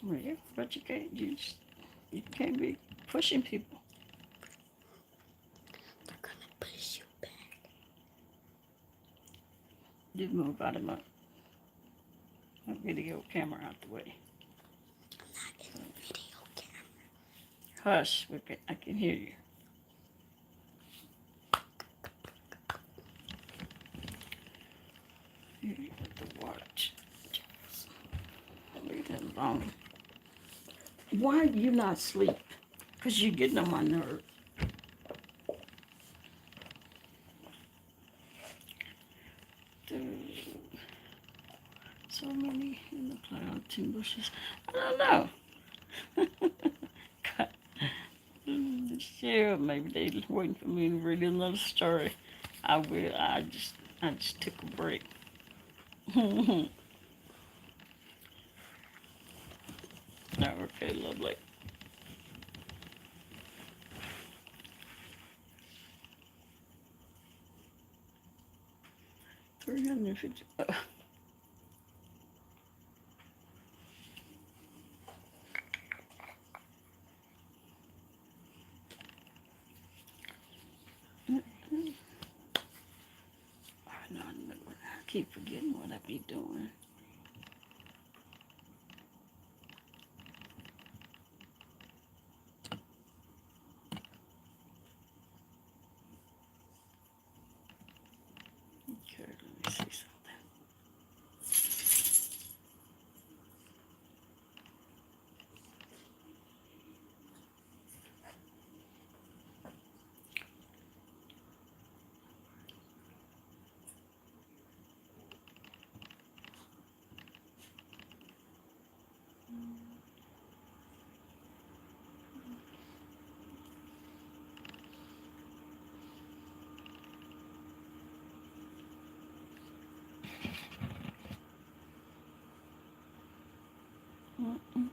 S2: Well, yeah, but you can't be pushing people.
S1: They're gonna push you back.
S2: Just move out of my video camera out the way.
S1: I'm not in the video camera.
S2: Hush, I can hear you. You have to watch. Leave that alone. Why do you not sleep? Because you're getting on my nerves. So many in the cloud, 10 bushes. I don't know. Yeah, maybe they waiting for me to read another story. I will. I just took a break. Okay, lovely. 350. No, I keep forgetting what I be doing. Okay, let me see something. Mm-mm.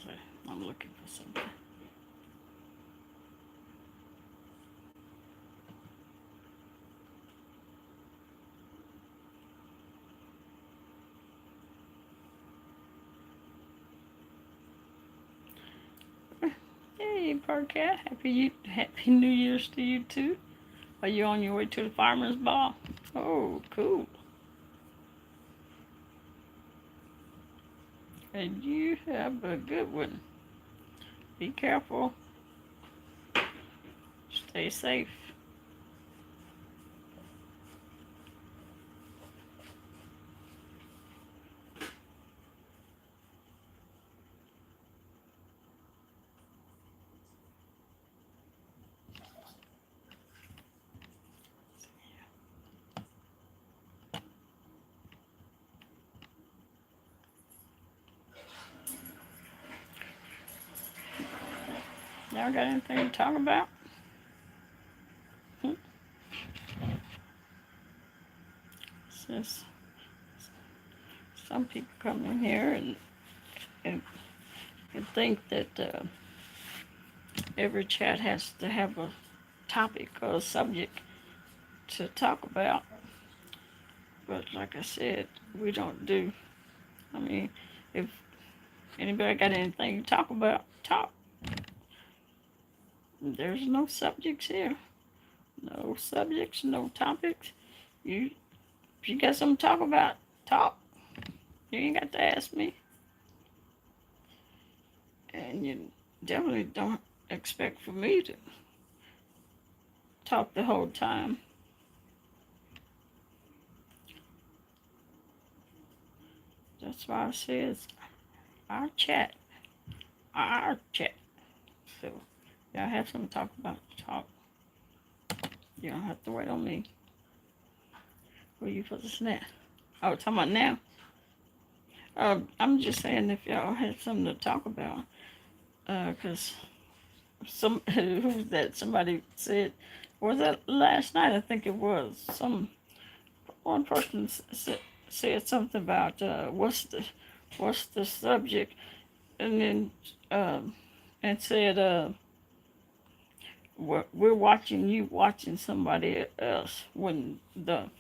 S2: Okay, I'm looking for something. Hey, Parkat, Happy New Year's to you too. Are you on your way to the farmer's ball? Oh, cool. And you have a good one. Be careful. Stay safe. Y'all got anything to talk about? Since some people come in here and, and think that every chat has to have a topic or a subject to talk about. But like I said, we don't do. I mean, if anybody got anything to talk about, talk. There's no subjects here. No subjects, no topics. If you got something to talk about, talk. You ain't got to ask me. And you definitely don't expect for me to talk the whole time. That's why I said our chat. Our chat. So, y'all have something to talk about, talk. You don't have to wait on me. Who you for the snack? Oh, talking about now? I'm just saying if y'all had something to talk about. Because who's that? Somebody said, was that last night? I think it was. One person said something about what's the subject, and then and said we're watching you watching somebody else when the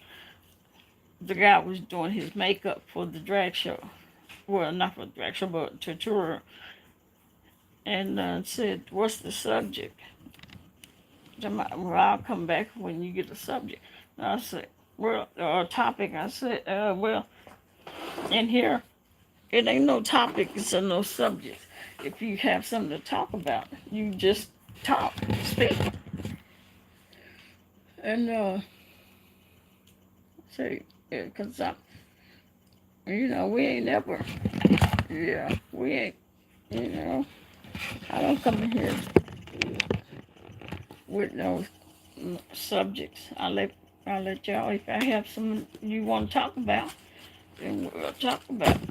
S2: guy was doing his makeup for the drag show. Well, not for the drag show, but to tour. And said, "What's the subject?" Well, I'll come back when you get a subject. And I said, "Well, or a topic." I said, "Well, in here, it ain't no topics or no subjects. If you have something to talk about, you just talk, speak." And say, because You know, we ain't never, yeah, we ain't, you know, I don't come in here with no subjects. I let y'all, if I have some you want to talk about, then we'll talk about it.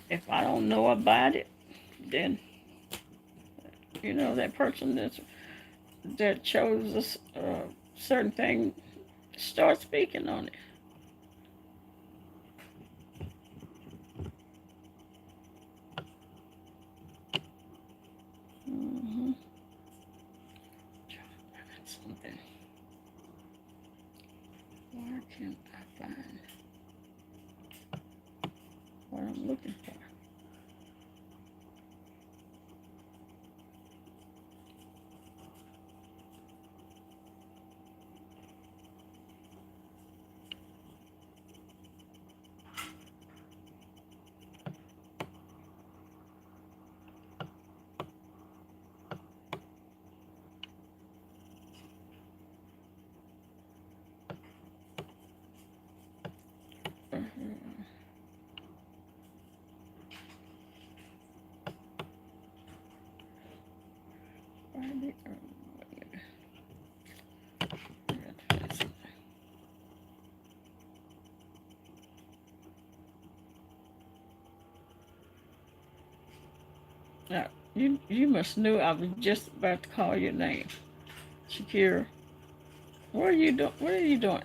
S2: If I don't know about it, then, you know, that person that chose a certain thing, start speaking on it. Mm-hmm. Something. Why can't I find what I'm looking for? Friday, now, you must knew I was just about to call your name, Shakira. What are you doing? What are you doing?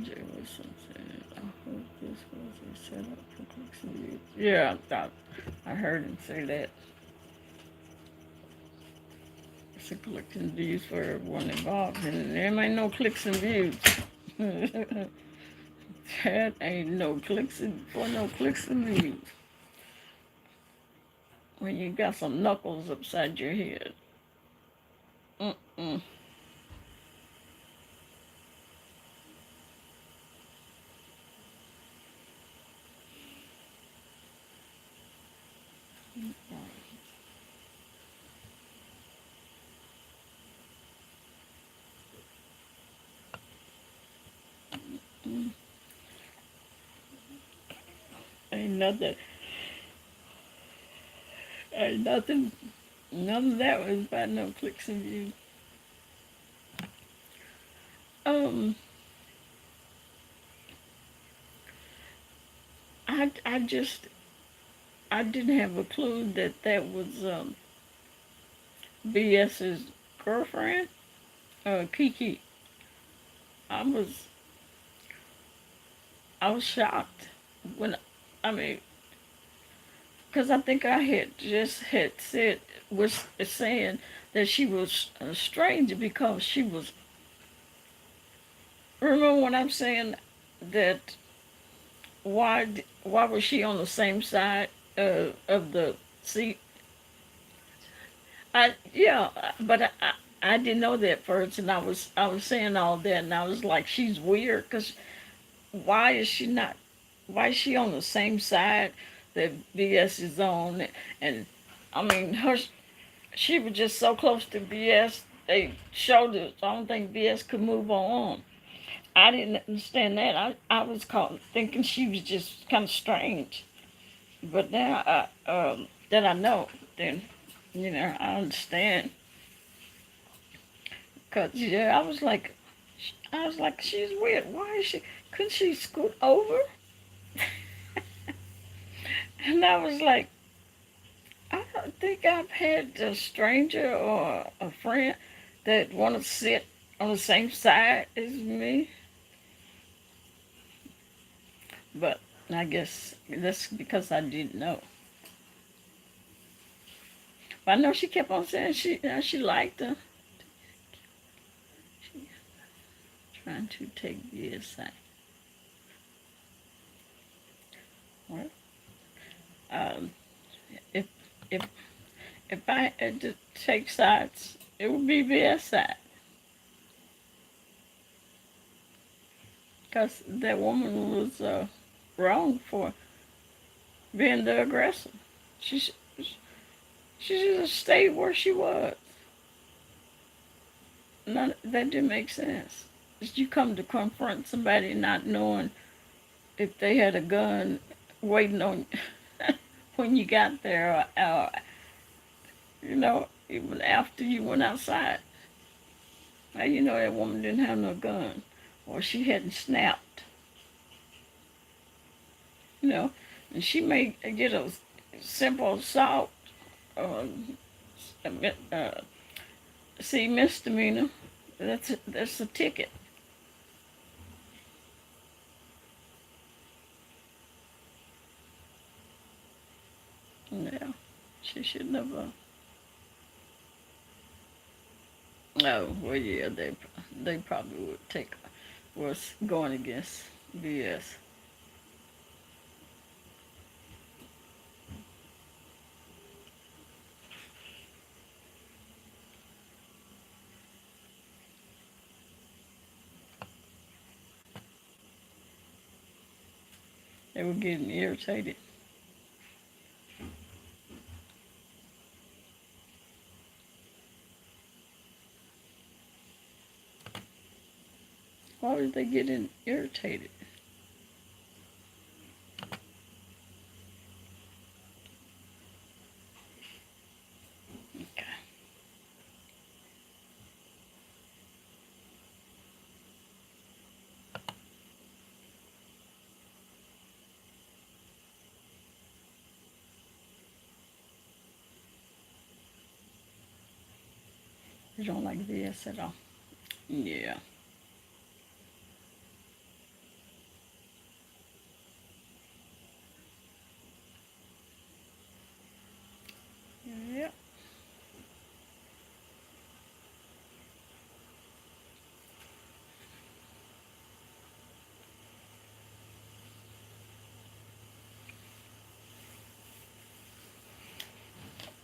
S2: Jay Wilson said, I hope this was a setup for clicks and views. Yeah, I heard him say that. It's a clicks and views for everyone involved, and there ain't no clicks and views. That ain't no clicks and views. When you got some knuckles upside your head. Mm-mm. Mm. Ain't nothing, ain't nothing, none of that was about no clicks and views. Um, I just, I didn't have a clue that that was BS's girlfriend, Kiki. I was, I was shocked when, I mean, because I think I had said was saying that she was a stranger because she was. Remember when I'm saying that why was she on the same side of the seat? But I didn't know that first, and I was saying all that, and I was like, she's weird because why is she not? Why is she on the same side that BS is on? And I mean, she was just so close to BS. They showed it. I don't think BS could move on. I didn't understand that. I was caught thinking she was just kind of strange. But now that I know, then, I understand. Cause yeah, I was like, she's weird. Why is she? Couldn't she scoot over? And I was like, I don't think I've had a stranger or a friend that want to sit on the same side as me. But I guess that's because I didn't know. But I know she kept on saying she liked her. She trying to take BSI. Well, um, if if if I had to take sides, it would be BSI. Because that woman was wrong for being the aggressor. She she should have stayed where she was. None, that didn't make sense. You come to confront somebody not knowing if they had a gun waiting on you when you got there, or even after you went outside. How you know that woman didn't have no gun, or she hadn't snapped? You know, and she may get a simple assault, um, see misdemeanor. That's a ticket. Yeah, she should never. Oh well, yeah, they probably would take was going against BS. They were getting irritated. Why were they getting irritated? Okay. They don't like BS at all. Yeah. Yep.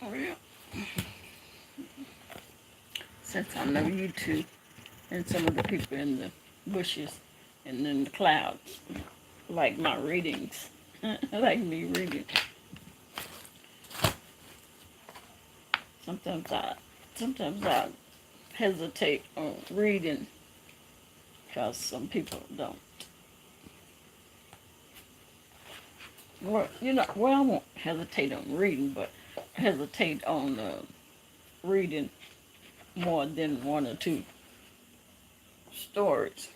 S2: Oh yeah. Since I know you two and some of the people in the bushes and in the clouds like my readings, like me reading. Sometimes I sometimes I hesitate on reading because some people don't. Well, I won't hesitate on reading, but hesitate on reading more than one or two stories.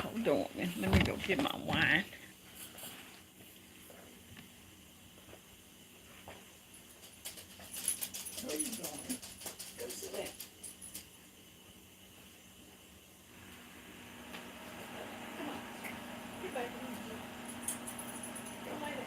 S2: Hold on, let me go get my wine. Where you going? Go sit down. Come on. Get back in here. Go lay down.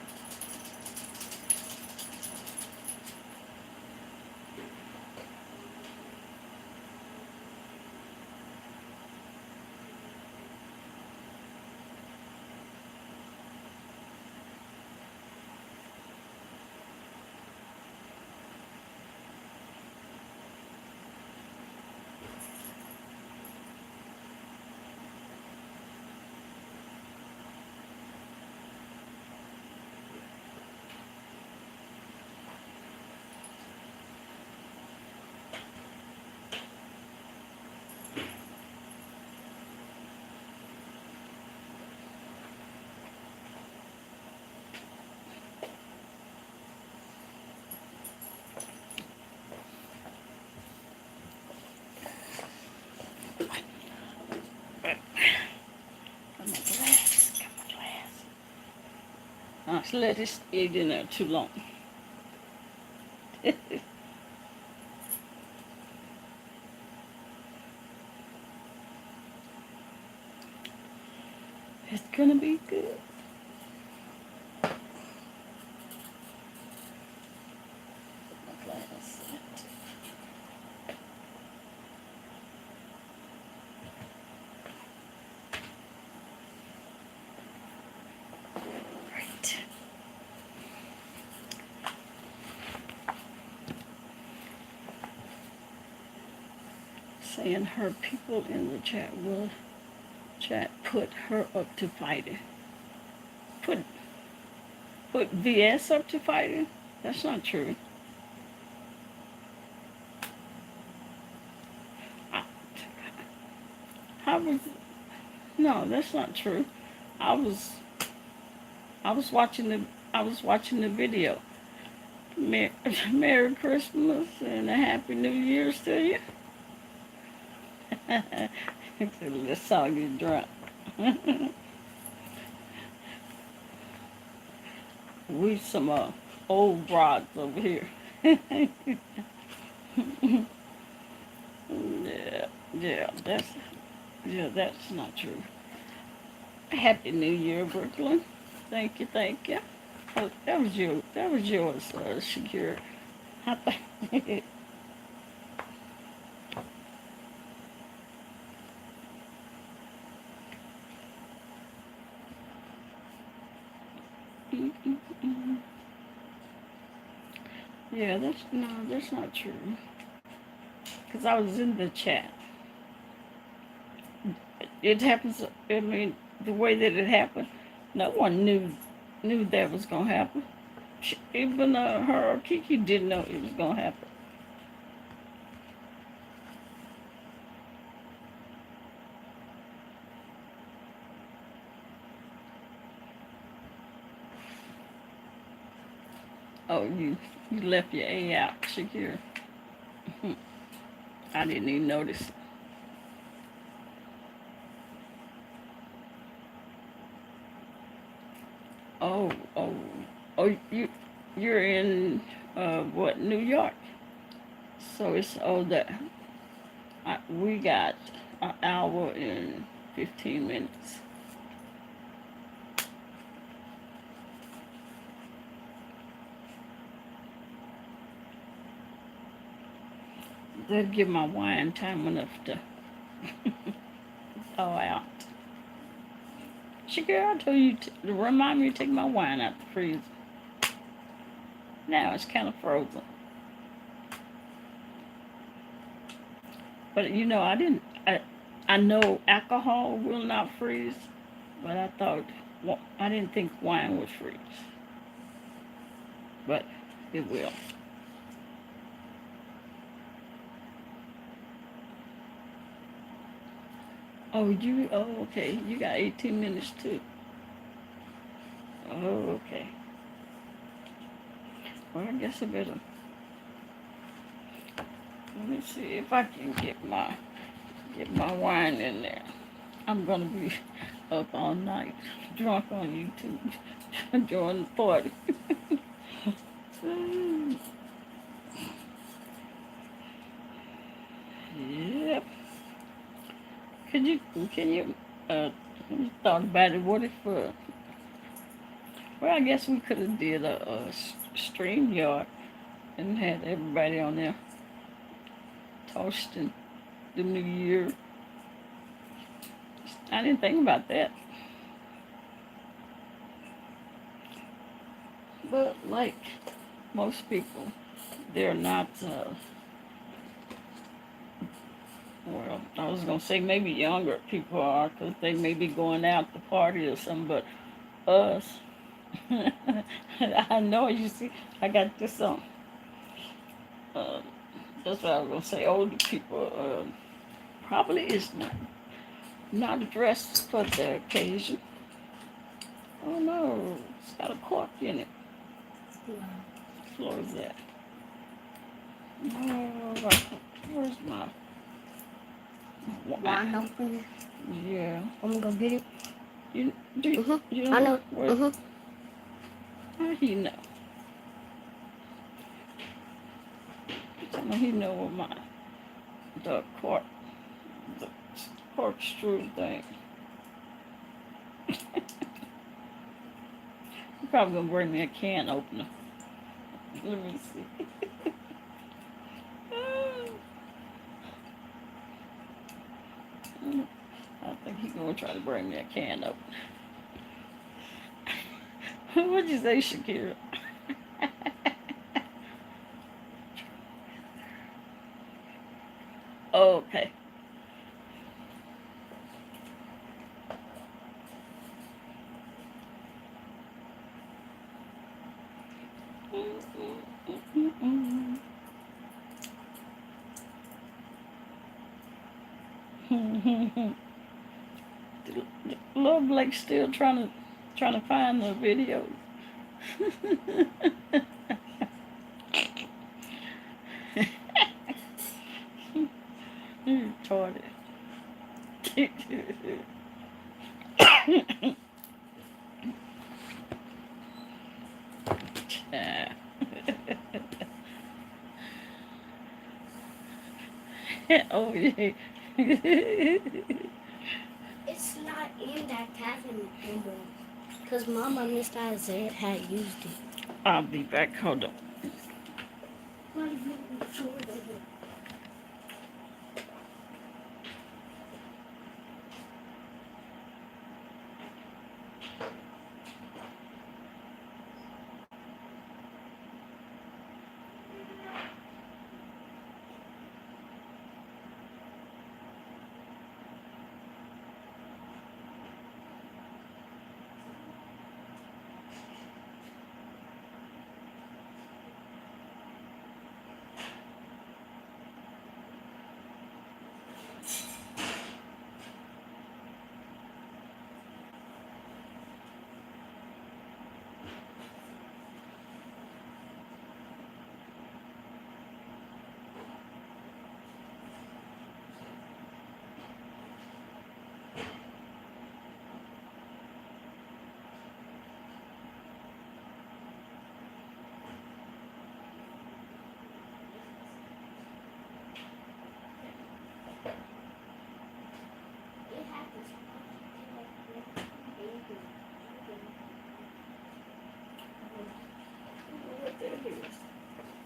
S2: I let it stay in there too long. It's gonna be good. My glass. Right. Saying her people in the chat will put her up to fighting. Put VS up to fighting? That's not true. I, how was no, that's not true. I was watching the video. Merry Christmas and a Happy New Year's to you. Let's all get drunk. We some old broads over here. That's not true. Happy New Year, Brooklyn. Thank you. Oh, that was yours, Shakira. Yeah, that's not true. Because I was in the chat. It happens. I mean, the way that it happened, no one knew that was gonna happen. Even her or Kiki didn't know it was gonna happen. Oh, you left your A out, Shakira. I didn't even notice. Oh, oh, oh! You're in what, New York? So it's that we got an hour and 15 minutes. That'd give my wine time enough to thaw out. Sugar, I told you to remind me to take my wine out the freezer. Now it's kind of frozen. But you know, I know alcohol will not freeze, but I didn't think wine would freeze. But it will. Oh, okay. You got 18 minutes too. Oh, okay. Well, I guess I better. Let me see if I can get my wine in there. I'm gonna be up all night, drunk on YouTube, enjoying the party. Yep. Can you thought about it? What if well, I guess we could have did a StreamYard and had everybody on there toasting the new year. I didn't think about that. But like most people, they're not, well, I was going to say maybe younger people are because they may be going out to party or something, but us, I know, you see, I got this on. That's what I was going to say. Older people probably is not dressed for the occasion. Oh no, it's got a cork in it. What floor is that? Oh, where's my
S1: wine open?
S2: Yeah.
S1: I'm gonna go get it.
S2: You do.
S1: Mm-hmm.
S2: You
S1: I know.
S2: Where,
S1: Mm-hmm.
S2: How he know? Tell me he know what the corkscrew thing. He probably gonna bring me a can opener. Let me see. I think he's gonna try to bring me a can opener. What'd you say, Shakira? Okay. Little Blake's still trying to find the video. You retarded. Oh yeah.
S1: It's not in that cabinet anymore. Because Mama and Mr. Isaiah had used it.
S2: I'll be back. Hold on.
S1: Not even sure they did.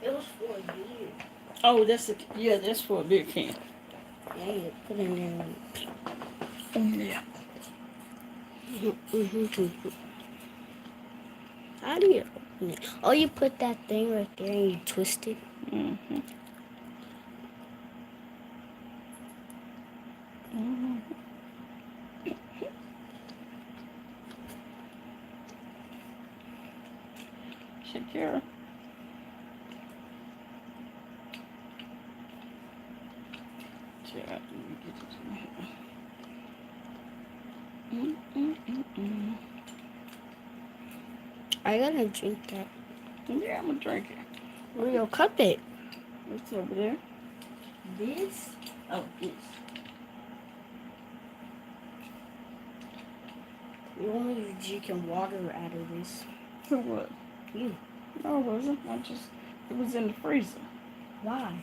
S1: It was for a beer.
S2: Oh, that's for a beer can.
S1: Yeah, you put it in
S2: Yeah.
S1: How do you open it? Oh, you put that thing right there and you twist it.
S2: Mm-hmm. Mm-hmm. Shakira. Let me get it in here.
S1: I gotta drink that.
S2: Yeah, I'm gonna drink it.
S1: Where your cup it?
S2: What's over there?
S1: This?
S2: Oh, yes.
S1: You only drinking water out of this.
S2: For what?
S1: You.
S2: No, it wasn't. It was in the freezer.
S1: Why?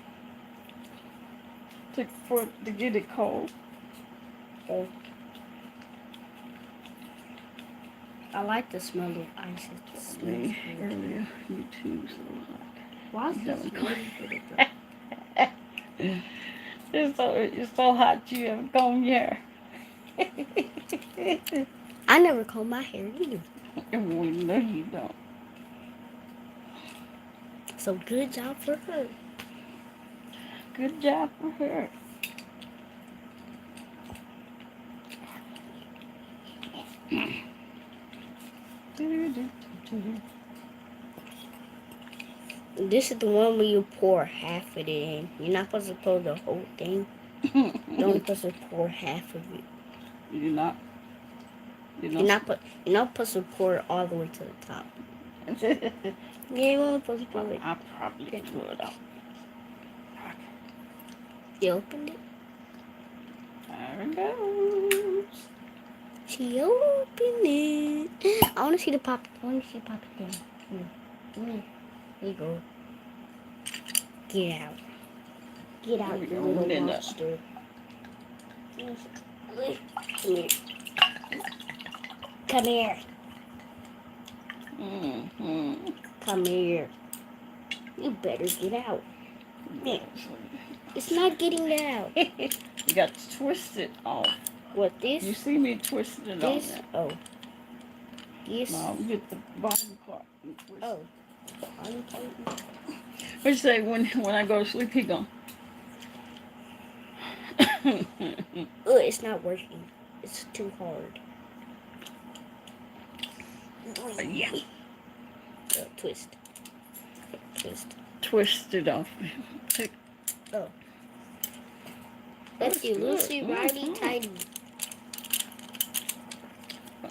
S2: To get it cold.
S1: Oh. I like the smell of ice. It smells
S2: Me
S1: good.
S2: earlier, you too, so
S1: Why is
S2: That
S1: this
S2: was
S1: ready for the drink?
S2: it's so hot you haven't combed your hair.
S1: I never comb my hair either.
S2: And we know you don't.
S1: So good job for her.
S2: Good job for her.
S1: This is the one where you pour half of it in. You're not supposed to pour the whole thing. You're only supposed to pour half of it.
S2: You're not.
S1: You're not supposed to pour it all the way to the top. Yeah, you're only supposed to pour it.
S2: I probably blew it out.
S1: You opened it?
S2: There it goes.
S1: She opened it. I want to see the pop. I want to see pop again. There you go. Get out. Get out, you
S2: Oh,
S1: little
S2: Linda.
S1: monster. Come here. Come here.
S2: Mm-hmm.
S1: Come here. You better get out. It's not getting out.
S2: You got to twist it off.
S1: What,
S2: You
S1: this?
S2: see me twisting it off
S1: This?
S2: now.
S1: Oh. This?
S2: Now get the bottom part. And twist
S1: Oh.
S2: it. What you say when I go to sleep, he go.
S1: Oh, it's not working. It's too hard.
S2: Yeah.
S1: Twist. Twist.
S2: Twist it off. Take.
S1: Oh. Let's see, Lucy,
S2: good.
S1: Riley,
S2: Mhm.
S1: Tiny.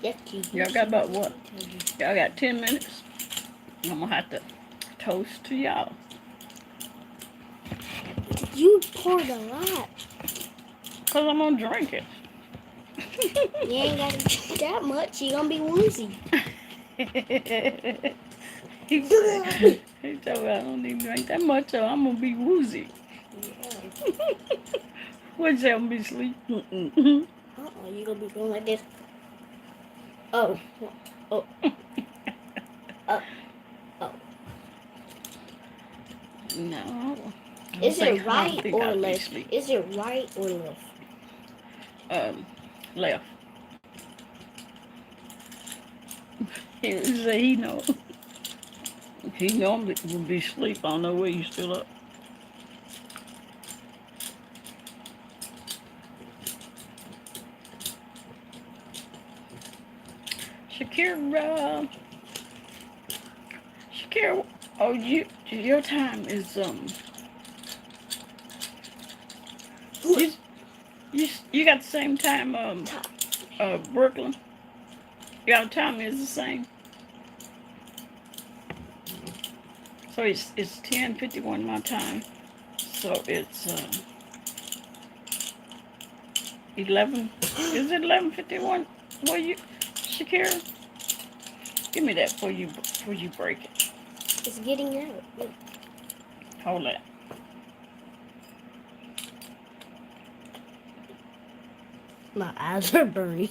S1: Yucky.
S2: Y'all got about what? Y'all got 10 minutes? I'm gonna have to toast to y'all.
S1: You poured a lot.
S2: Cause I'm gonna drink it.
S1: You ain't gotta drink that much. You're gonna be woozy.
S2: he told me I don't need to drink that much or I'm gonna be woozy. What'd you say? I'm gonna be asleep?
S1: You're gonna be going like this. Oh. Oh. Oh. Oh.
S2: No.
S1: Is
S2: I
S1: it
S2: don't
S1: right
S2: think
S1: or
S2: I'll be
S1: left?
S2: asleep.
S1: Is it right or left?
S2: Left. He say he know. He normally would be asleep. I don't know where he's still up. Shakira. Shakira. Oh, your time is you got the same time Brooklyn. Your time is the same. So it's 10:51 my time. So it's 11. Is it 11:51? Well, Shakira, give me that before you break it.
S1: It's getting out. Look.
S2: Hold that.
S1: My eyes are burning.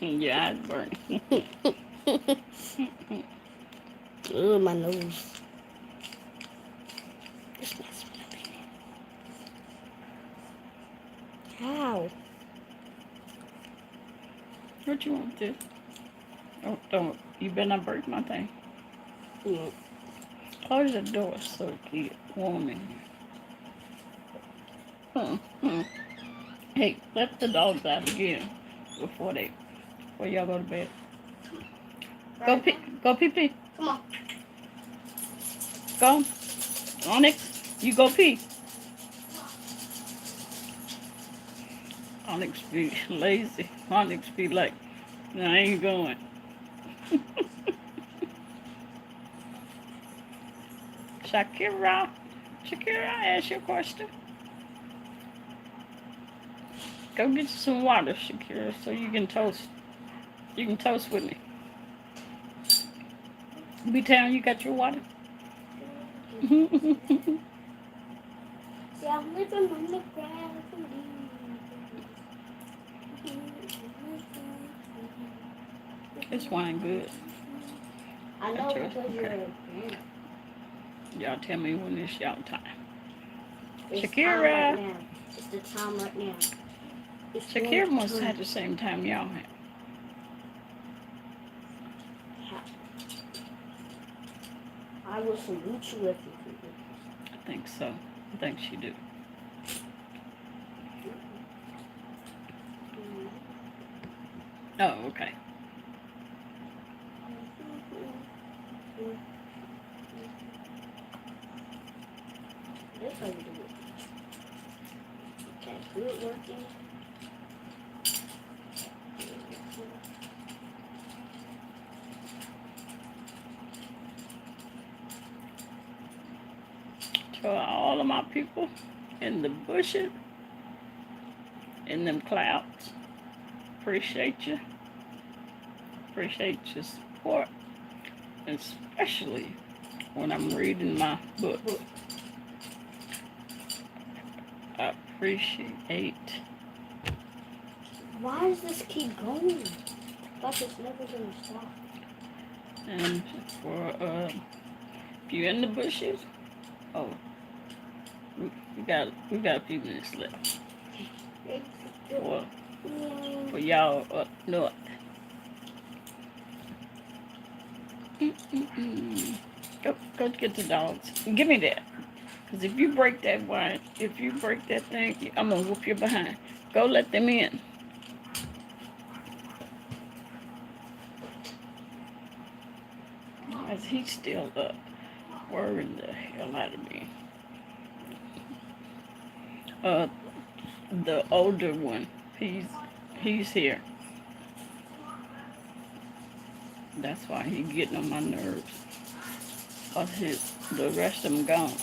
S2: Yeah, it's burning.
S1: Ugh, my nose. This must be up in it. How?
S2: What you want to? Oh, don't. You better not break my thing.
S1: Mm.
S2: Close the door so it can get warm in here. Hey, let the dogs out again before y'all go to bed. Go pee. Go pee pee.
S1: Come on.
S2: Go. Onyx, you go pee. Onyx be lazy. Onyx be like, no, I ain't going. Shakira, ask your question. Go get you some water, Shakira, so you can toast. You can toast with me. B-Town, you got your water?
S1: See, I'm living on the ground.
S2: This wine good.
S1: I know
S2: That's yours?
S1: because you're
S2: Okay.
S1: a
S2: Y'all tell me when it's y'all time.
S1: It's
S2: Shakira.
S1: time right now. It's the time right now. It's
S2: Shakira
S1: one
S2: must
S1: time.
S2: have the same time y'all have.
S1: I will salute you if you can do
S2: I think so. I think she do. Oh, okay.
S1: That's how you do it. Okay, good working.
S2: To all of my people in the bushes, in them clouds, appreciate you. Appreciate your support. especially when I'm reading my book. I appreciate.
S1: Why does this keep going? Like it's never gonna stop.
S2: And for if you're in the bushes, oh, we got a few minutes left. For y'all up north. Go get the dogs. Give me that. Because if you break that wine, if you break that thing, I'm going to whoop your behind. Go let them in. Why is he still up? Worrying the hell out of me. The older one, he's here. That's why he's getting on my nerves. Cause the rest of them gone.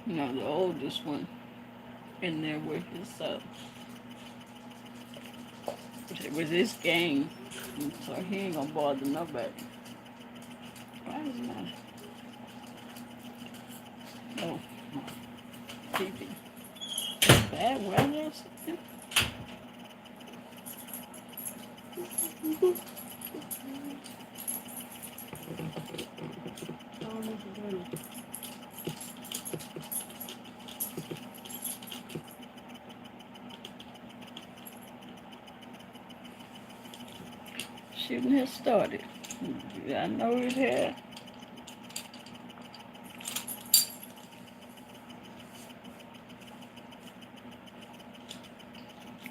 S2: No, the oldest one in there with his gang, so he ain't gonna bother nobody. Why is my TV bad weather or something? Shooting has started. I know it had.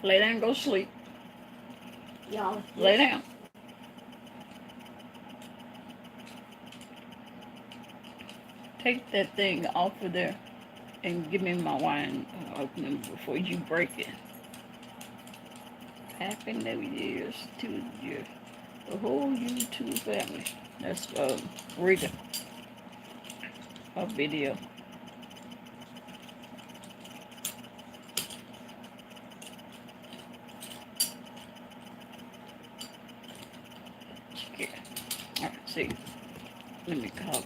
S2: Lay down and go sleep.
S1: Y'all.
S2: Lay down. Take that thing off of there and give me my wine opening before you break it. Happy New Year's to you, the whole YouTube family. That's Rita. A video. Yeah. All right, see. Let me call.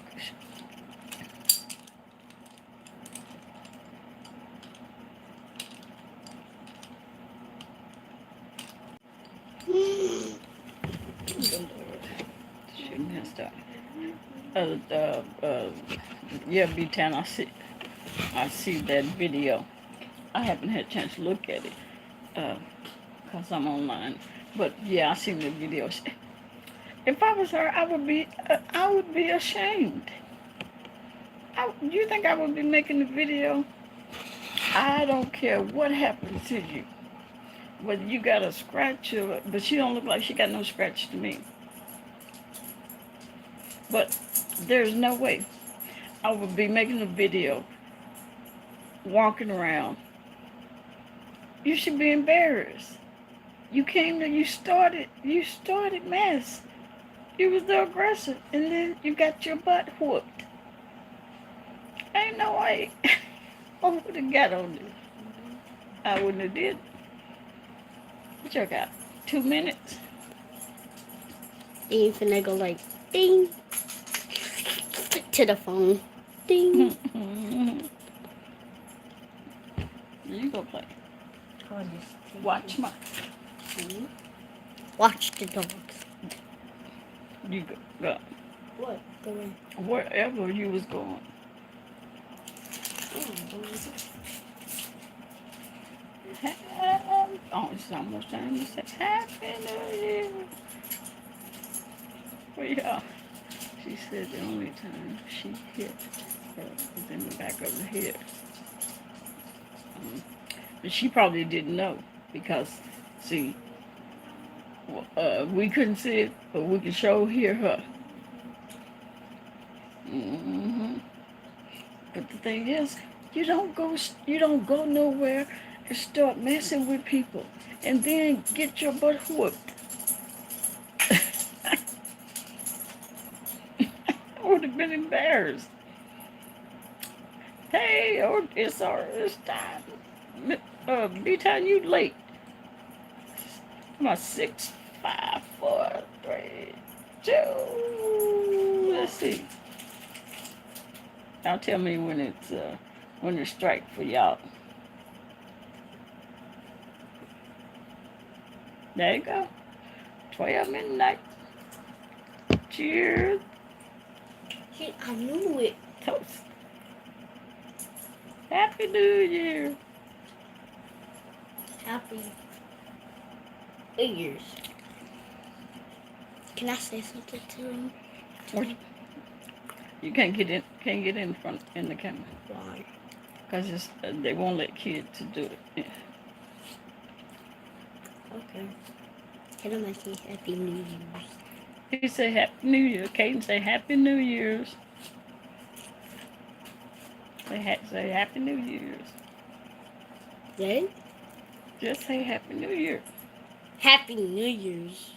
S2: Shouldn't have started. Yeah, B-Town, I see that video. I haven't had a chance to look at it, cause I'm online. But yeah, I seen the video. If I was her, I would be ashamed. You think I would be making the video? I don't care what happens to you. Whether you got a scratch or, but she don't look like she got no scratch to me. But there's no way I would be making a video, walking around. You should be embarrassed. You started mess. You was the aggressor, and then you got your butt whooped. Ain't no way I would have got on this. I wouldn't have did. What you got? 2 minutes?
S1: You finna go like ding to the phone. Ding.
S2: You go play. Watch my.
S1: Watch the dogs.
S2: You go.
S1: What? Going?
S2: Wherever you was going. Oh, it's almost time to say Happy New Year. Well, yeah. She said the only time she hit her was in the back of the head. But she probably didn't know because, see, we couldn't see it, but we could hear her. But the thing is, you don't go nowhere and start messing with people and then get your butt whooped. I would have been embarrassed. Hey, or it's time. B-Town, you late. Come on, 6, 5, 4, 3, 2. Let's see. Now tell me when it's strike for y'all. There you go. 12 midnight. Cheers.
S1: Shit, I knew it.
S2: Toast. Happy New Year.
S1: Happy New Year's. Can I say something to him?
S2: You can't get in front in the camera
S1: Why?
S2: because they won't let kids to do it. Yeah.
S1: Okay. Can I say Happy New Year's?
S2: He say Happy New Year. Caden say Happy New Year's. Say Happy New Year's.
S1: Then?
S2: Just say Happy New Year.
S1: Happy New Year's.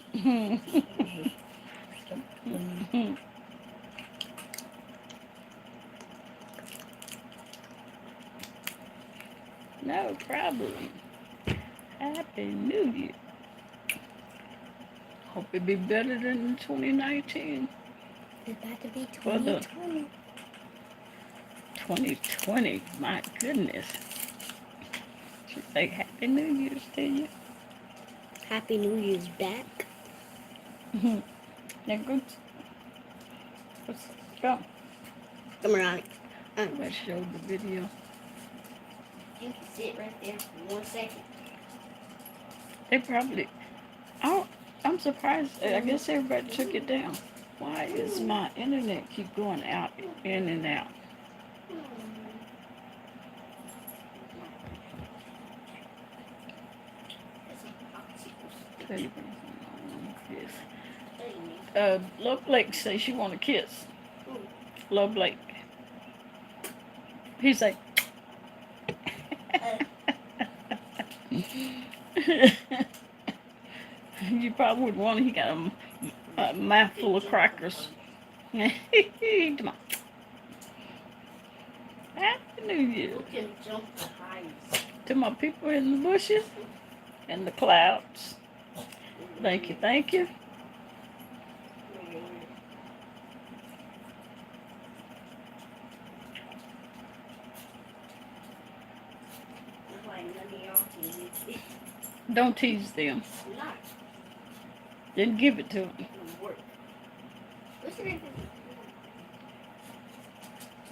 S2: No problem. Happy New Year. Hope it be better than 2019.
S1: It's about to be
S2: Well done.
S1: 2020.
S2: 2020, my goodness. Should say Happy New Year's to you.
S1: Happy New Year's back.
S2: Now go. Let's go.
S1: Come around.
S2: Let's show the video.
S1: You can sit right there for 1 second.
S2: They probably. I'm surprised. I guess everybody took it down. Why is my internet keep going out, in and out? Love Blake say she want a kiss. Love Blake. He's like. You probably would want. He got a mouthful of crackers. Come on. Happy New Year
S1: You can jump the heights.
S2: to my people in the bushes and the clouds. Thank you, thank you. Don't tease them.
S1: Not
S2: Then give it to them.
S1: work. What's your name?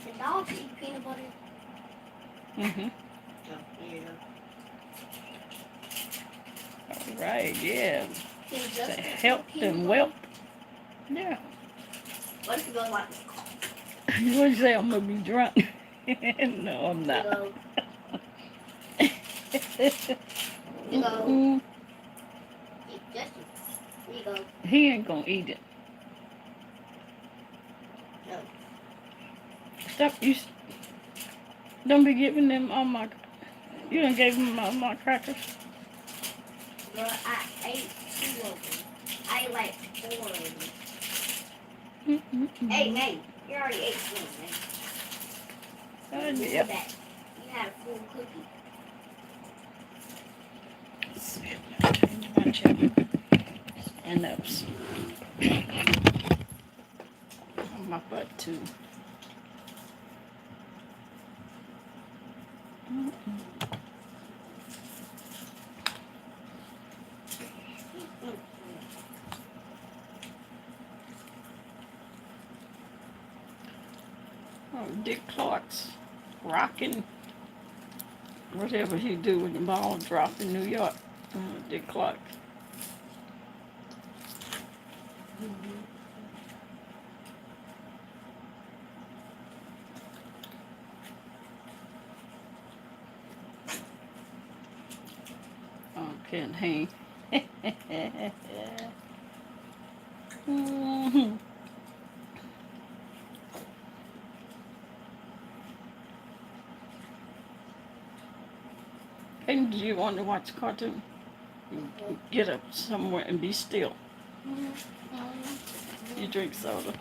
S1: The dogs eat peanut butter.
S2: Mm-hmm.
S1: Oh, yeah.
S2: All right, yeah.
S1: Can
S2: To
S1: just
S2: help
S1: peanut
S2: them
S1: butter?
S2: well. Yeah.
S1: What if you go like
S2: You would say I'm gonna be drunk? No, I'm not.
S1: You go.
S2: Mm,
S1: Eat Justin. Here you go.
S2: he ain't gonna eat it.
S1: No.
S2: Stop! Don't be giving them all my. You done gave them all my crackers.
S1: Girl, I ate 2 of them. I ate like 4 of them. Hey, May, you already ate 1, man. You
S2: Yep.
S1: that. You had a full cookie.
S2: Watch out. And ups. On my butt too. Oh, Dick Clark's rocking. Whatever he do when the ball drop in New York. Dick Clark. Oh, can't hang. Mhm. And do you want to watch a cartoon? You get up somewhere and be still. You drink soda.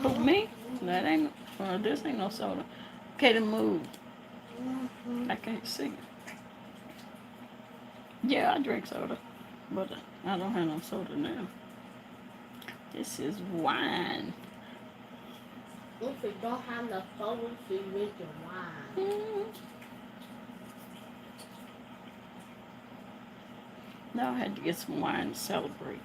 S2: Who, me? That ain't. This ain't no soda. Kaden, move. I can't see it. Yeah, I drink soda, but I don't have no soda now. This is wine.
S1: If you don't have the soda, you drink your wine.
S2: Now I had to get some wine to celebrate.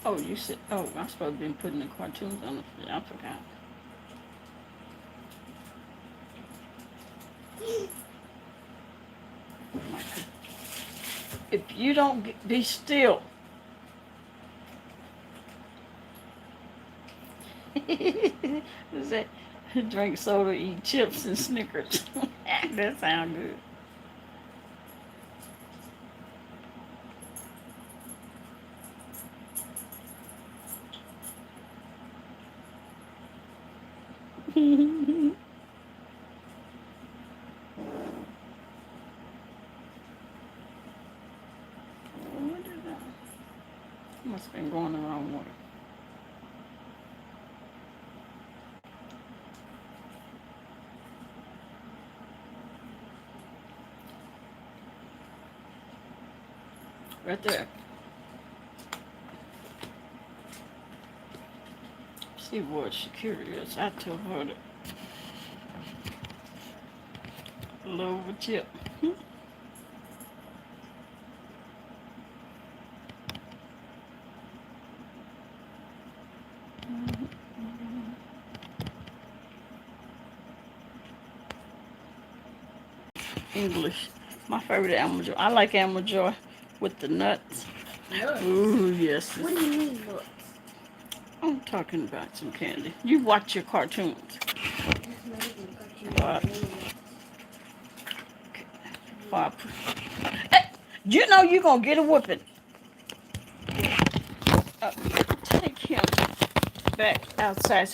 S2: Oh, you said, oh, I'm supposed to be putting the cartoons on the, I forgot. If you don't be still. Is that drink soda, eat chips and Snickers? That sounds good. What did I must have been going the wrong way. Right there. See what Shakira is. I told her to lower chip. English. My favorite Almond Joy. I like Almond Joy with the nuts.
S1: Nuts?
S2: Ooh, yes.
S1: What do you mean nuts?
S2: I'm talking about some candy. You watch your cartoons. What? Pop. Hey, you know you're going to get a whooping. Take him back outside.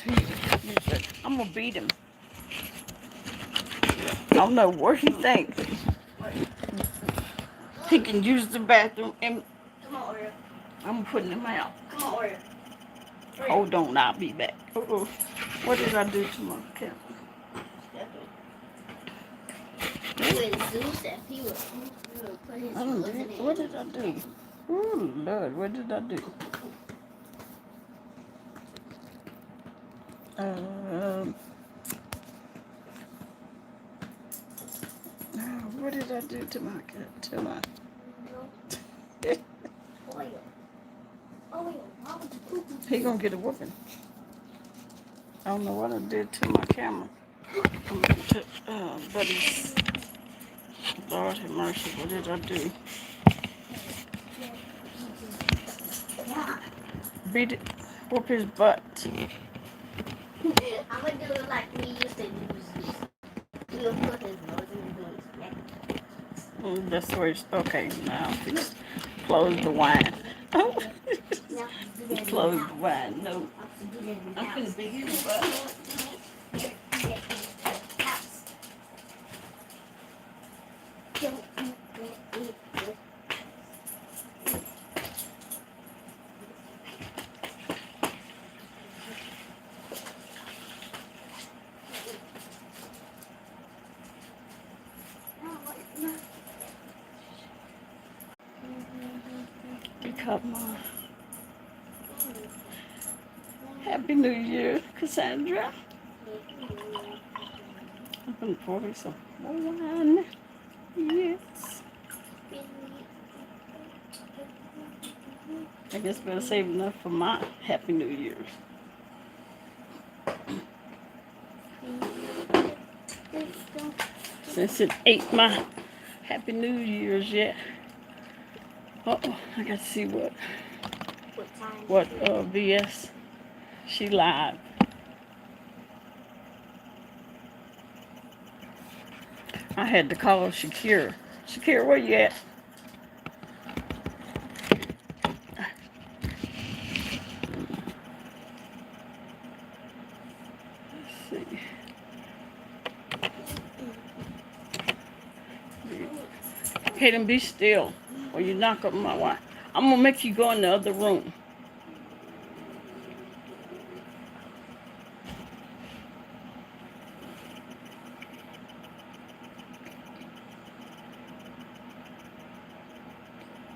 S2: I'm going to beat him. I don't know where he thinks he can use the bathroom. And
S1: Come on, Oreo.
S2: I'm putting him out.
S1: Come on, Oreo.
S2: Hold on, I'll be back. Uh-oh. What did I do to my cat?
S1: Zeus, if he would put his nose in it.
S2: What did I do? Oh, Lord, what did I do? What did I do to my cat? To my...
S1: Oreo. Oreo, why would you poop?
S2: He gonna get a whooping. I don't know what I did to my camera. Buddy's... Lord have mercy, what did I do? Beat it, whoop his butt.
S1: I'm gonna do it like we used to use this. We'll put his nose in his neck.
S2: That's where it's, okay, now fix, close the wine. Oh, close the wine, no. I'm gonna beat his butt. Come on. Happy New Year, Cassandra. I'm gonna pour me some more wine. Yes. I guess better save enough for my Happy New Year. Since it ain't my Happy New Year's yet. Uh-oh, I got to see what VS, she live. I had to call Shakira. Shakira, where you at? Let's see. Kaden, be still. Or you knock up my wife. I'm gonna make you go in the other room.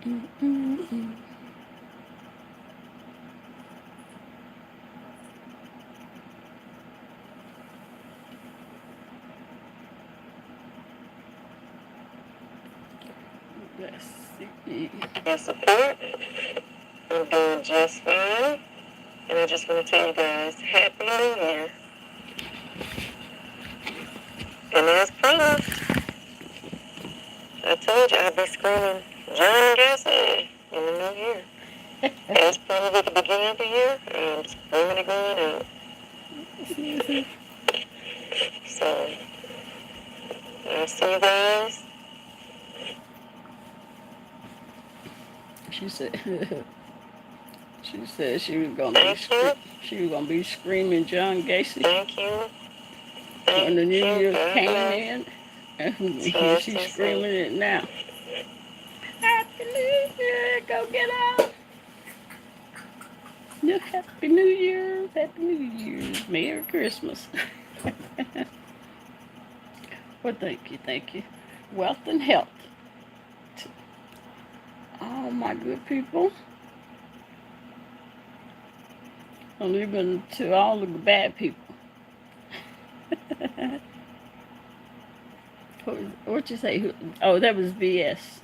S2: Mm-mm-mm. Let's see.
S4: Your support. I'm doing just fine. And I just want to tell you guys, Happy New Year. And as promised, I told you I'd be screaming John Gassie in the new year. As promised at the beginning of the year, I'm screaming it going out. So, I'll see you guys.
S2: She said. She said she was gonna be screaming John Gacy
S4: Thank you.
S2: when the New Year
S4: God
S2: came
S4: bless.
S2: in, and
S4: Yes,
S2: she's
S4: yes,
S2: screaming it now. Happy New Year, go get out! Happy New Year, Happy New Year, Merry Christmas. Well, thank you. Wealth and health to all my good people, and even to all the bad people. What'd you say? Oh, that was BS.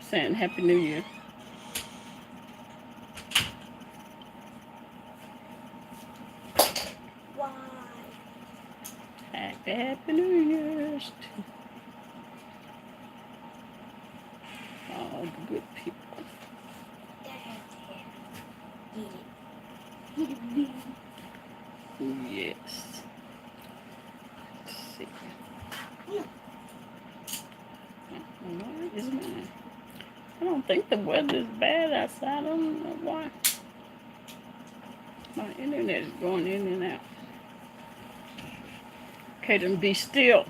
S2: Saying Happy New Year.
S1: Why?
S2: Happy New Year's to all the good people. Yes. Let's see. Where is mine? I don't think the weather's bad outside. I don't know why. My internet is going in and out. Okay, then be still.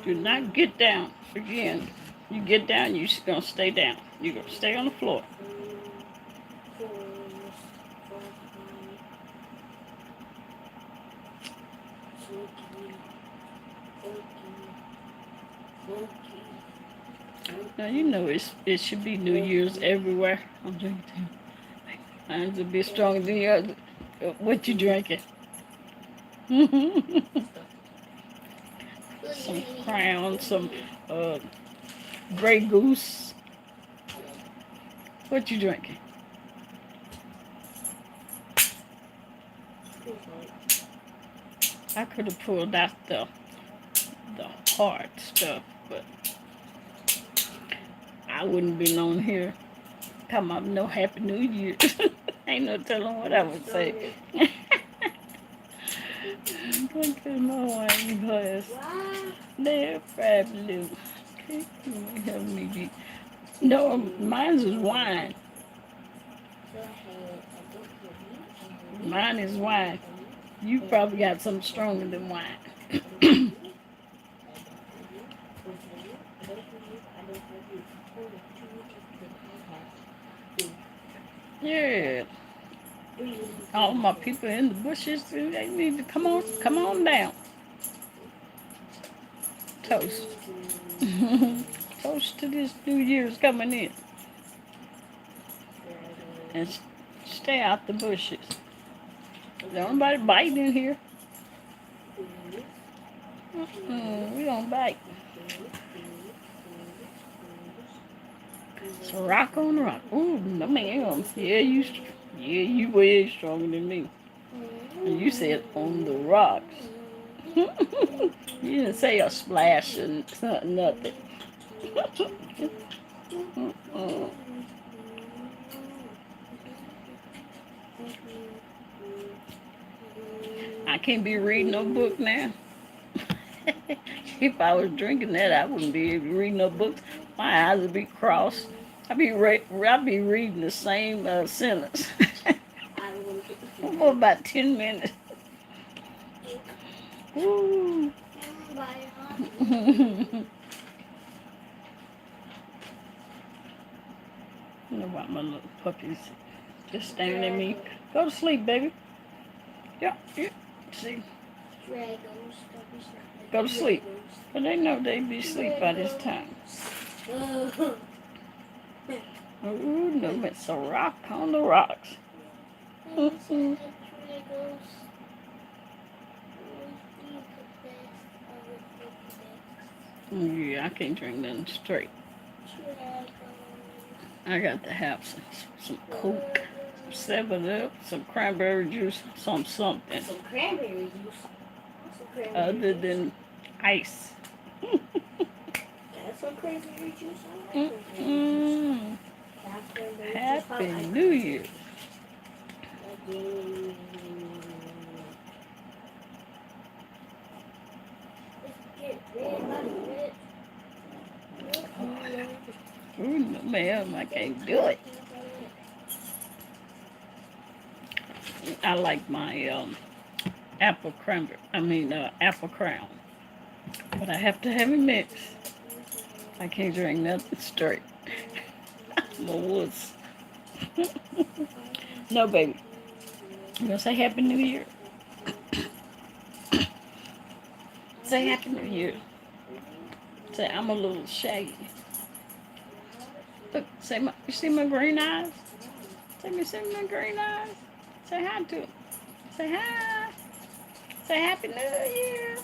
S2: Do not get down. Again, you get down, you're just going to stay down. You're going to stay on the floor. Now, you know it should be New Year's everywhere. I'm drinking too. Mine's a bit stronger than yours. What you drinking? Some Crown, some Grey Goose. What you drinking? I could have pulled out the hard stuff, but I wouldn't be on here. Come up, no Happy New Year. Ain't no telling what I would say. Drinking my wine glass. They're fabulous. Okay, let me have me. No, mine's is wine. Mine is wine. You probably got something stronger than wine. Yeah. All my people in the bushes, they need to come on down. Toast. Toast to this New Year's coming in. And stay out the bushes. There's nobody biting in here. We don't bite. It's rock on rock. Ooh, no man. Yeah, you way stronger than me. And you said on the rocks. You didn't say a splash and nothing. I can't be reading no book now. If I was drinking that, I wouldn't be able to read no books. My eyes would be crossed. I'd be reading the same sentence for about 10 minutes. Ooh. You know why my little puppy's just staring at me. Go to sleep, baby. Yeah, yeah. See,
S1: Dragons.
S2: go to sleep. But they know they be asleep by this time. Ooh, no, it's a rock on the rocks. Mm-mm. Yeah, I can't drink nothing straight. I got to have some Coke, some 7-Up, some cranberry juice, something.
S1: Some cranberry juice. Some cranberry
S2: Other
S1: juice.
S2: than ice.
S1: That's some cranberry juice. I like cranberry juice.
S2: Mm-mm. Happy New Year. Ooh, no, ma'am, I can't do it. I like my apple cranberry. Apple crown. But I have to have it mixed. I can't drink nothing straight. I'm a wuss. No, baby. You gonna say Happy New Year? Say Happy New Year. Say I'm a little shaggy. Look, you see my green eyes? See my green eyes? Say hi to him. Say hi. Say Happy New Year.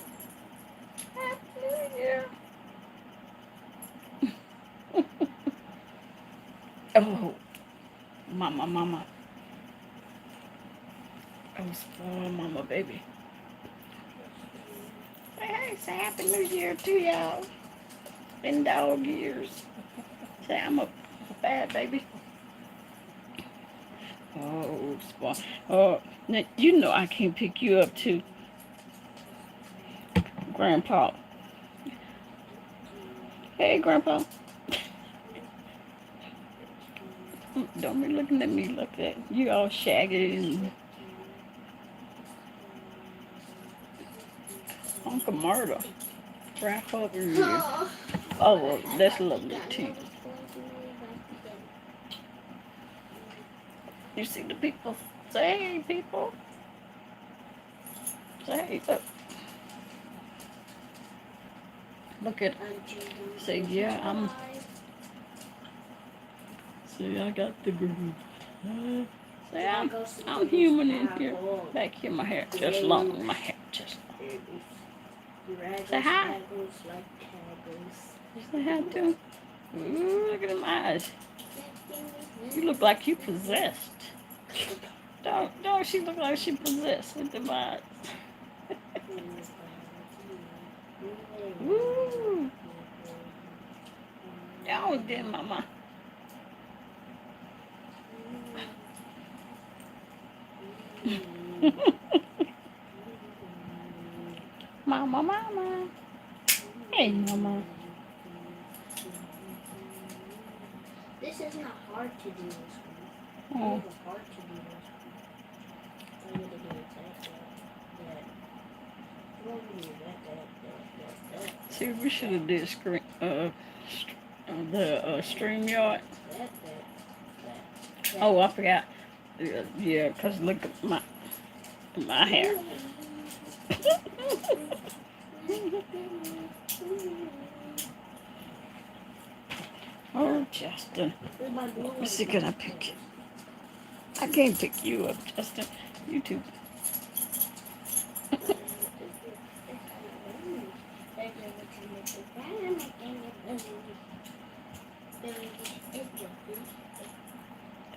S2: Happy New Year. Oh, mama. Oh, spoil mama, baby. Say Happy New Year to y'all. In dog years. Say I'm a bad baby. Oh, spoil. Oh, now, you know I can't pick you up too, Grandpa. Hey, Grandpa. Don't be looking at me like that. You all shaggy and Uncle Murder. Wrap up your ear. Oh, well, that's lovely too. You see the people? Say hey, people. Say hey, look. Look at say, yeah, see, I got the groove. Say, I'm human in here. Back here, my hair just long. My hair just long. Say hi. Say hi to him. Ooh, look at them eyes. You look like you possessed. Don't she look like she possessed with them eyes? Woo! Y'all did, mama. Mama. Hey, mama.
S1: This is not hard to do.
S2: Oh.
S1: It's hard to do this. I need to do that.
S2: See, we should have did stream yard. Oh, I forgot. Yeah, because look at my hair. Oh, Justin. Let me see, can I pick you? I can't pick you up, Justin. You too.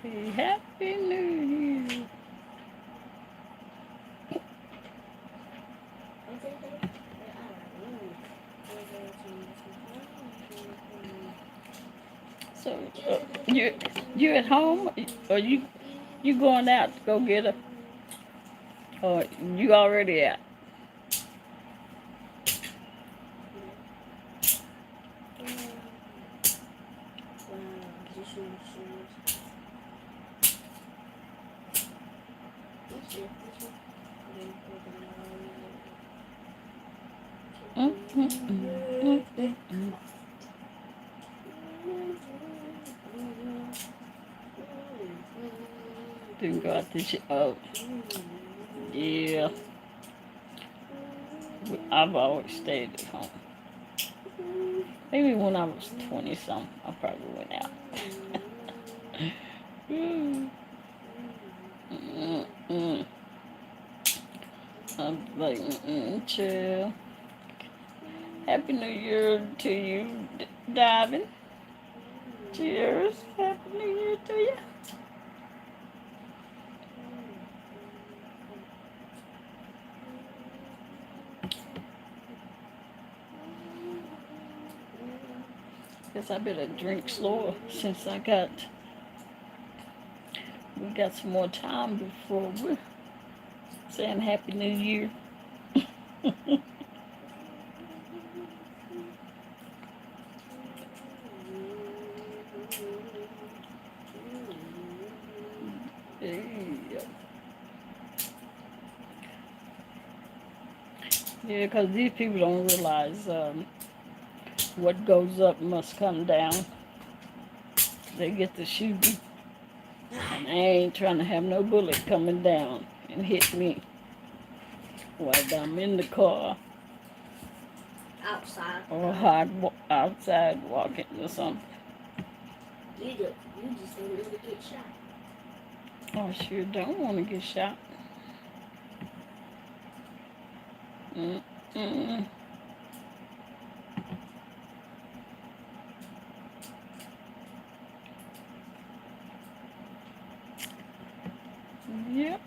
S2: Hey, Happy New Year. So, you at home, or you going out to go get her, or you already out? Didn't go out this year. Oh, yeah. I've always stayed at home. Maybe when I was 20 something, I probably went out. I'm like, chill. Happy New Year to you, Diving. Cheers. Happy New Year to you. Guess I better drink slower since we got some more time before we're saying Happy New Year. Yeah, because these people don't realize what goes up must come down. They get to shooting, and I ain't trying to have no bullet coming down and hit me while I'm in the car
S1: Outside.
S2: or outside walking or something.
S1: You just don't want to get shot.
S2: I sure don't want to get shot. Mm-mm. Yep.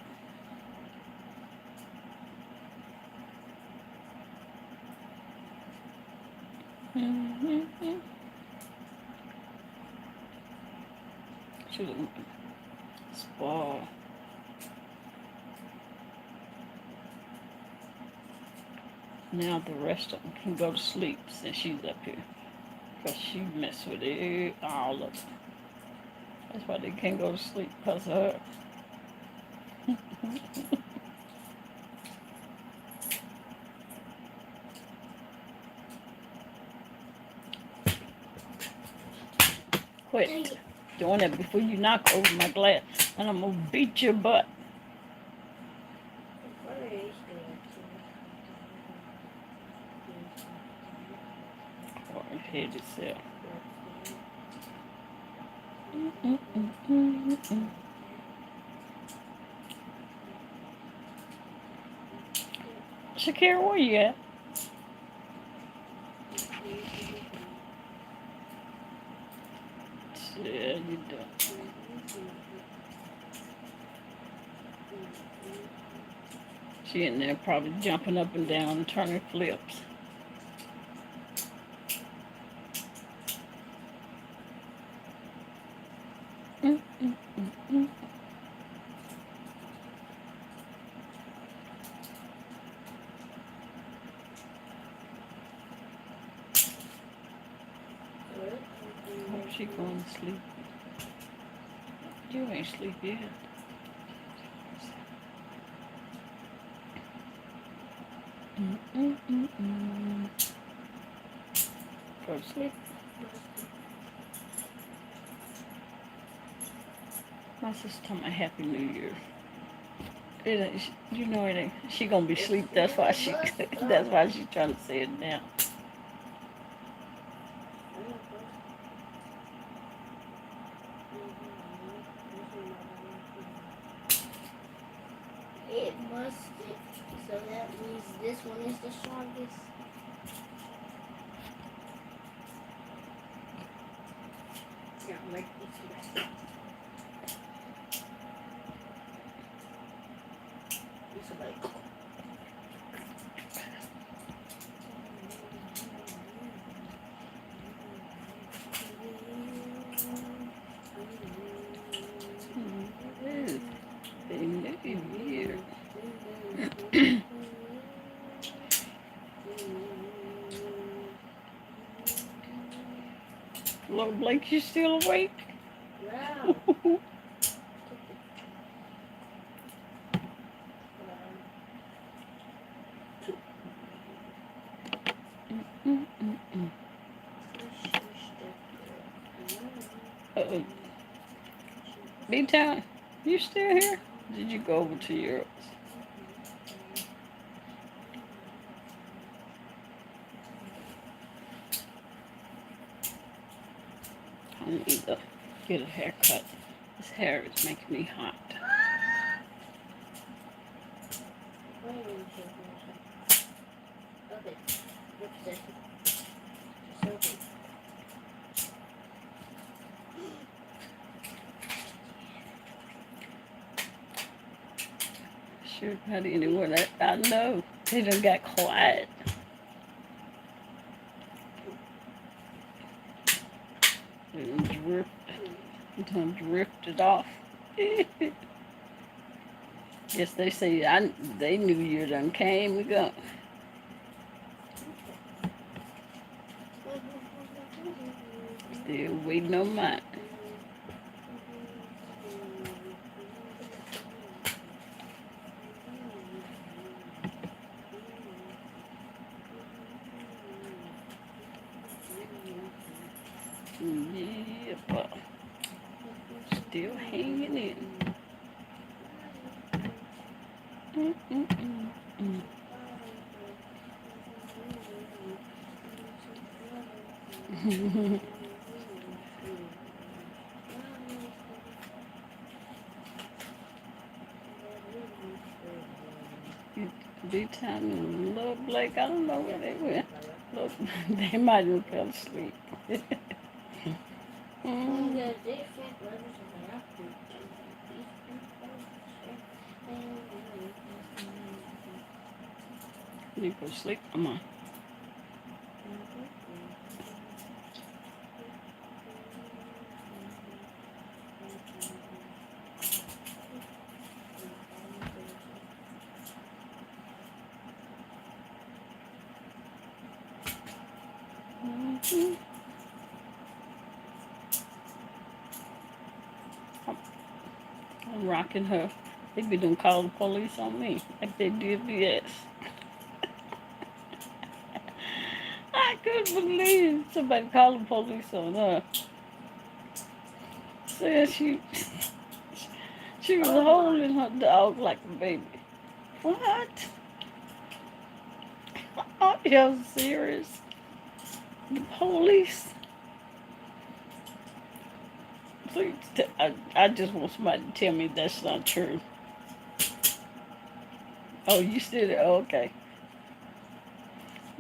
S2: Mm-hmm. Should have spa. Now the rest of them can go to sleep since she's up here. Because she messed with it, all of them. That's why they can't go to sleep, because of her. Quit doing that before you knock over my glass, and I'm going to beat your butt. Hard-headed itself. Shakira, where you at? Yeah, you do. She in there probably jumping up and down and turning flips. Hope she going to sleep. You ain't sleep yet. Go to sleep. My sister told me Happy New Year. It ain't, you know it ain't. She gonna be asleep. That's why she trying to say it now.
S1: It must. So that means this one is the strongest. Yeah, like this.
S2: Hello, Blake, you still awake?
S1: Wow.
S2: B-Town, you still here? Did you go over to yours? I need to get a haircut. This hair is making me hot.
S1: Okay. What's this? Sophie.
S2: Sure, how do you know that? I know. They done got quiet. They done drifted off. Yes, they say they knew you done came and gone. Still waiting on mine. Yeah, but still hanging in. Mm-mm-mm-mm. B-Town and Little Blake, I don't know where they went. Look, they might have fell asleep. Mm. You go sleep, come on. Mm-hmm. I'm rocking her. They be done call the police on me like they did BS. I couldn't believe somebody called the police on her. Said she was holding her dog like a baby. What? Are you serious? The police? Please, I just want somebody to tell me that's not true. Oh, you still there? Oh, okay.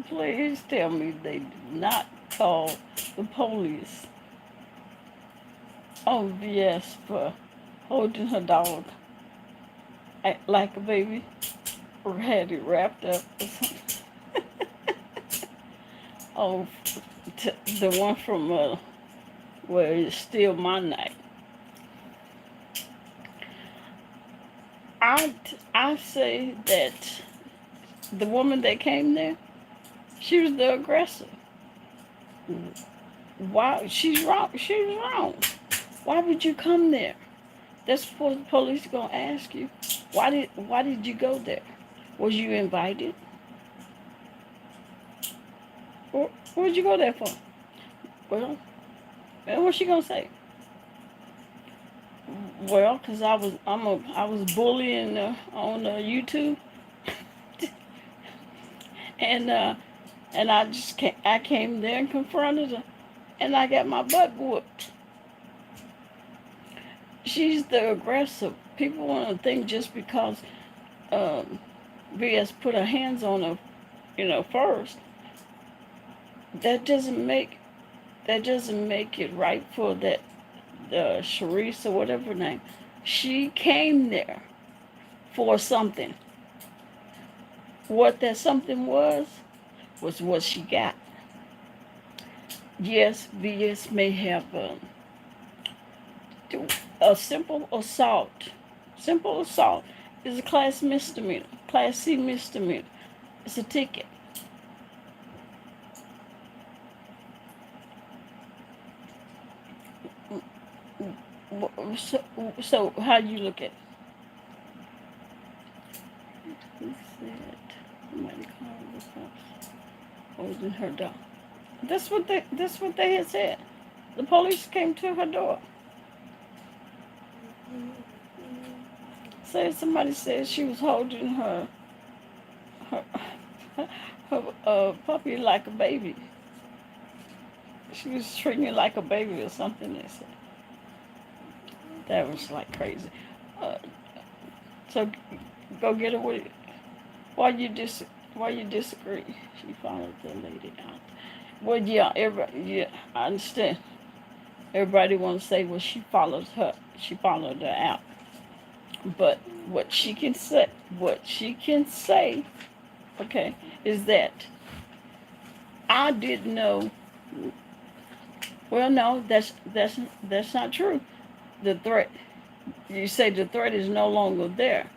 S2: Please tell me they did not call the police on VS for holding her dog like a baby or had it wrapped up or something. Oh, the one from where it's still my night. I say that the woman that came there, she was the aggressor. Why? She's wrong. She was wrong. Why would you come there? That's what the police gonna ask you. Why did you go there? Was you invited? Or what did you go there for? Well, what's she gonna say? Well, cause I was bullying on YouTube, and I came there and confronted her, and I got my butt whooped. She's the aggressor. People want to think just because VS put her hands on her, first, that doesn't make it right for that Sharice or whatever her name. She came there for something. What that something was what she got. Yes, VS may have a simple assault. Simple assault is a class misdemeanor, class C misdemeanor. It's a ticket. So how do you look at it? Who said somebody called the cops holding her dog? That's what they had said. The police came to her door. somebody said she was holding her, puppy like a baby. She was treating it like a baby or something. They said that was like crazy. Uh, so go get her with it. Why you Why you disagree? She followed the lady out. Well, yeah, everybody. Yeah, I understand. Everybody want to say, well, she followed her. She followed her out. But what she can say, okay, is that I didn't know. Well, no, that's not true. The threat. You say the threat is no longer there.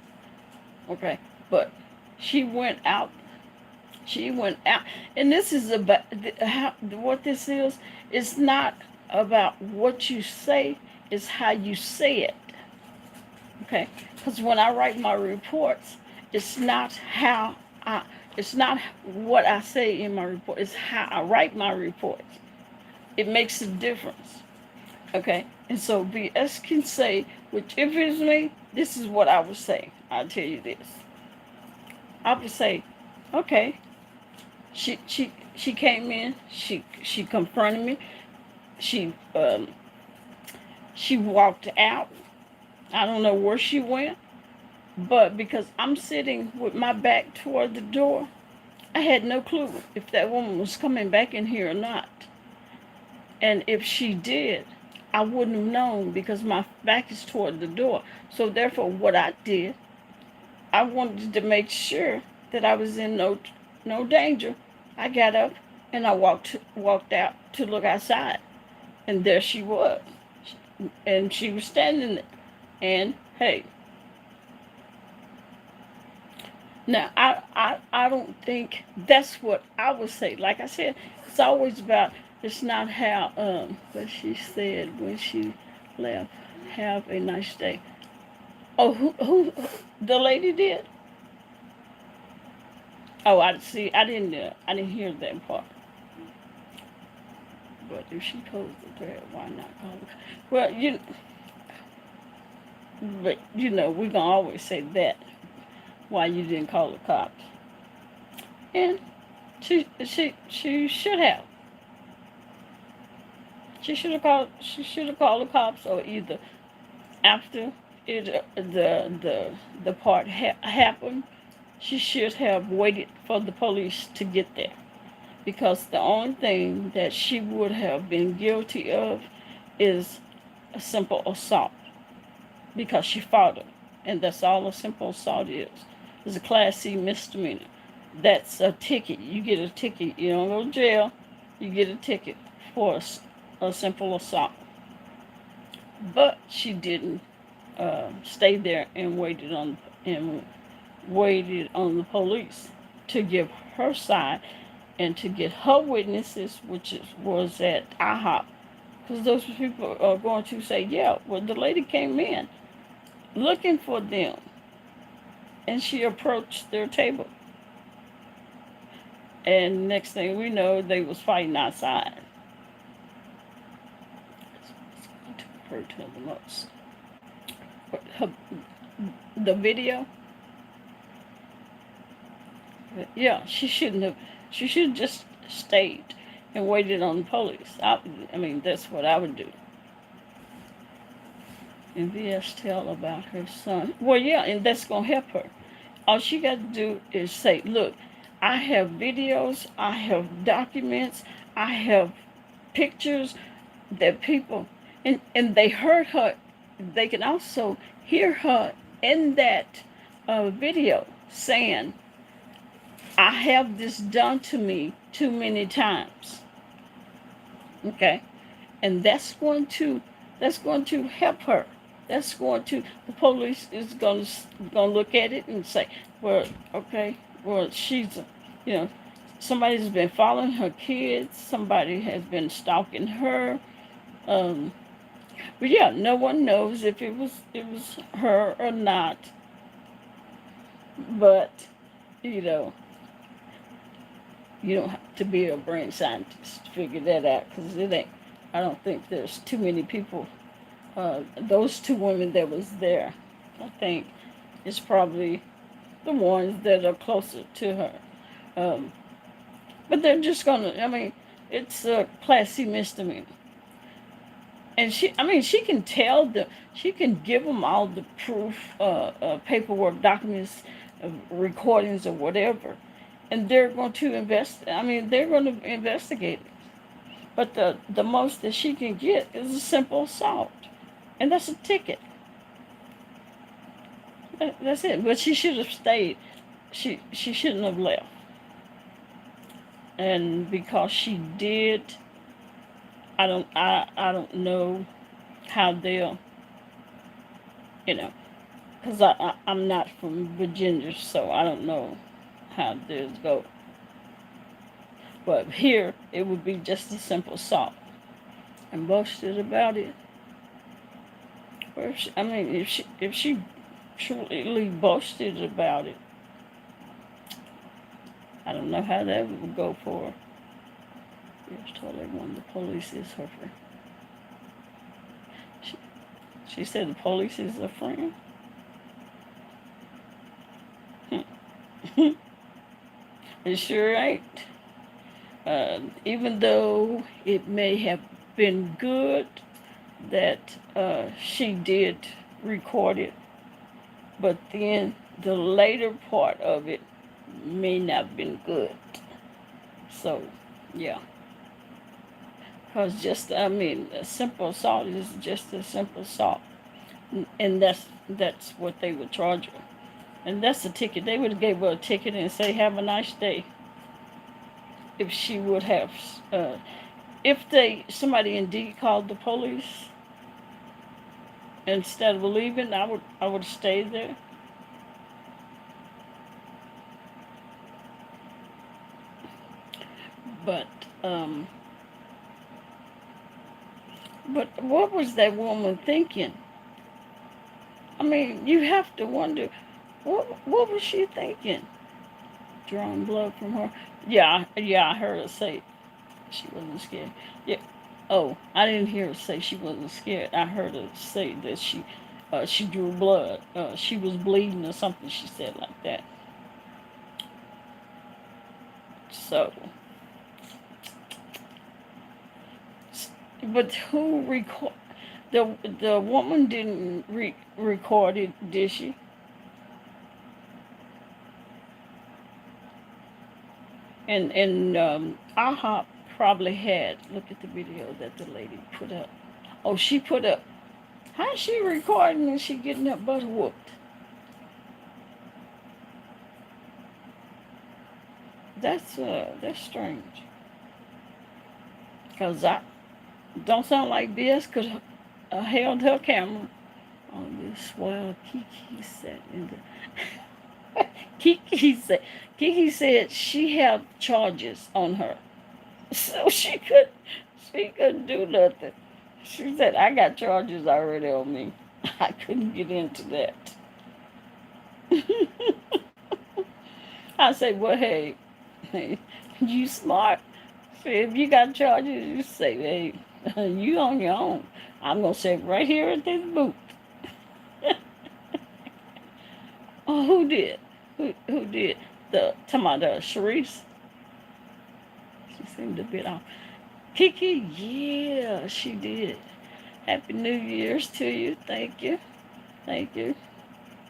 S2: Okay, but she went out. She went out, and this is about how what this is. It's not about what you say; it's how you say it. Okay, because when I write my reports, it's not how I. It's not what I say in my report. It's how I write my reports. It makes a difference. Okay, and so BS can say, which if it's me, this is what I would say. I'll tell you this. I would say, okay, she came in, she confronted me, she she walked out. I don't know where she went, but because I'm sitting with my back toward the door, I had no clue if that woman was coming back in here or not. And if she did, I wouldn't have known because my back is toward the door. So therefore, what I did, I wanted to make sure that I was in no danger. I got up and I walked out to look outside, and there she was, and she was standing there. And hey, now I don't think that's what I would say. Like I said, it's always about. It's not how what she said when she left. Have a nice day. Oh, who the lady did? Oh, I see. I didn't hear that part. But if she posed the threat, why not call her? Well, but we gonna always say that. Why you didn't call the cops? And she should have. She should have called. She should have called the cops, or either after it the part happened, she should have waited for the police to get there, because the only thing that she would have been guilty of is a simple assault, because she fought him, and that's all a simple assault is. It's a Class C misdemeanor. That's a ticket. You get a ticket. You don't go to jail. You get a ticket for a simple assault. But she didn't stay there and waited on the police to give her side and to get her witnesses, which was at IHOP, because those people are going to say, yeah, well, the lady came in looking for them, and she approached their table, and next thing we know, they was fighting outside. It's going to hurt her the most. The video, yeah, she shouldn't have. She should have just stayed and waited on the police. I mean, that's what I would do. And VS tell about her son. Well, yeah, and that's going to help her. All she got to do is say, look, I have videos, I have documents, I have pictures that people, and they heard her. They can also hear her in that video saying, I have this done to me too many times. Okay? And that's going to help her. That's going to, the police is going to look at it and say, well, okay, well, she's, somebody's been following her kids, somebody has been stalking her. But yeah, no one knows if it was her or not. But, you don't have to be a brain scientist to figure that out, because it ain't. I don't think there's too many people. Those two women that was there, I think is probably the ones that are closer to her. Um, but they're just gonna. I mean, it's a Class C misdemeanor, and she can tell them. She can give them all the proof, paperwork, documents, recordings, or whatever, and they're going to invest. I mean, they're going to investigate it. But the most that she can get is a simple assault, and that's a ticket. That's it. But she should have stayed. She shouldn't have left. And because she did, I don't know how they'll, you know, because I'm not from Virginia, so I don't know how theirs go. But here it would be just a simple assault, and boasted about it. Or if she truly boasted about it, I don't know how that would go for her. Yes, told everyone the police is her friend. She said the police is her friend. It sure ain't. Even though it may have been good that she did record it, but then the later part of it may not have been good. So, yeah. Because a simple assault is just a simple assault. And that's what they would charge her. And that's the ticket. They would have gave her a ticket and say, have a nice day. If she would have, if somebody indeed called the police, instead of leaving, I would stay there. But what was that woman thinking? I mean, you have to wonder, what was she thinking? Drawing blood from her. Yeah, I heard her say she wasn't scared. Yeah. Oh, I didn't hear her say she wasn't scared. I heard her say that she drew blood. She was bleeding or something. She said like that. So, but who record? The woman didn't record it, did she? And AHA probably had. Look at the video that the lady put up. Oh, she put up. How's she recording and she getting her butt whooped? That's strange. Cause I don't sound like BS could held her camera on this while Kiki sat in the. Kiki said she had charges on her, so she couldn't do nothing. She said, I got charges already on me. I couldn't get into that. I said, well, hey, you smart. So if you got charges, you say, hey, you on your own. I'm going to sit right here at this booth. Oh, who did? Who did? Talking about Sharice? She seemed a bit off. Kiki, yeah, she did. Happy New Year's to you. Thank you. Thank you.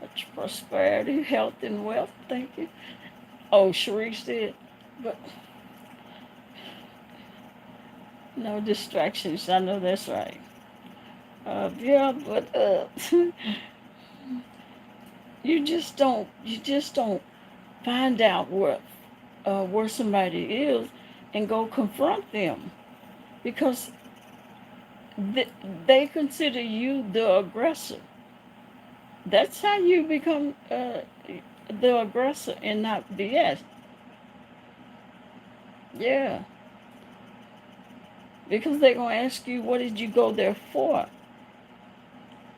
S2: Much prosperity, health, and wealth. Thank you. Oh, Sharice did. But no distractions. I know that's right. Yeah, but you just don't find out where somebody is and go confront them, because they consider you the aggressor. That's how you become the aggressor and not BS. Yeah. Because they're going to ask you, what did you go there for?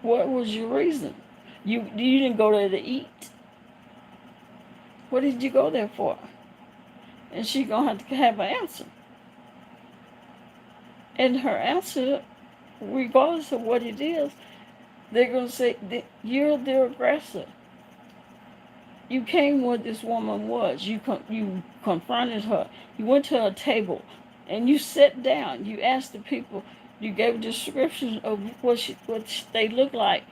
S2: What was your reason? You didn't go there to eat. What did you go there for? And she's going to have an answer. And her answer, regardless of what it is, they're going to say, you're the aggressor. you came where this woman was. You confronted her. You went to her table, and you sat down. You asked the people. You gave descriptions of what they looked like,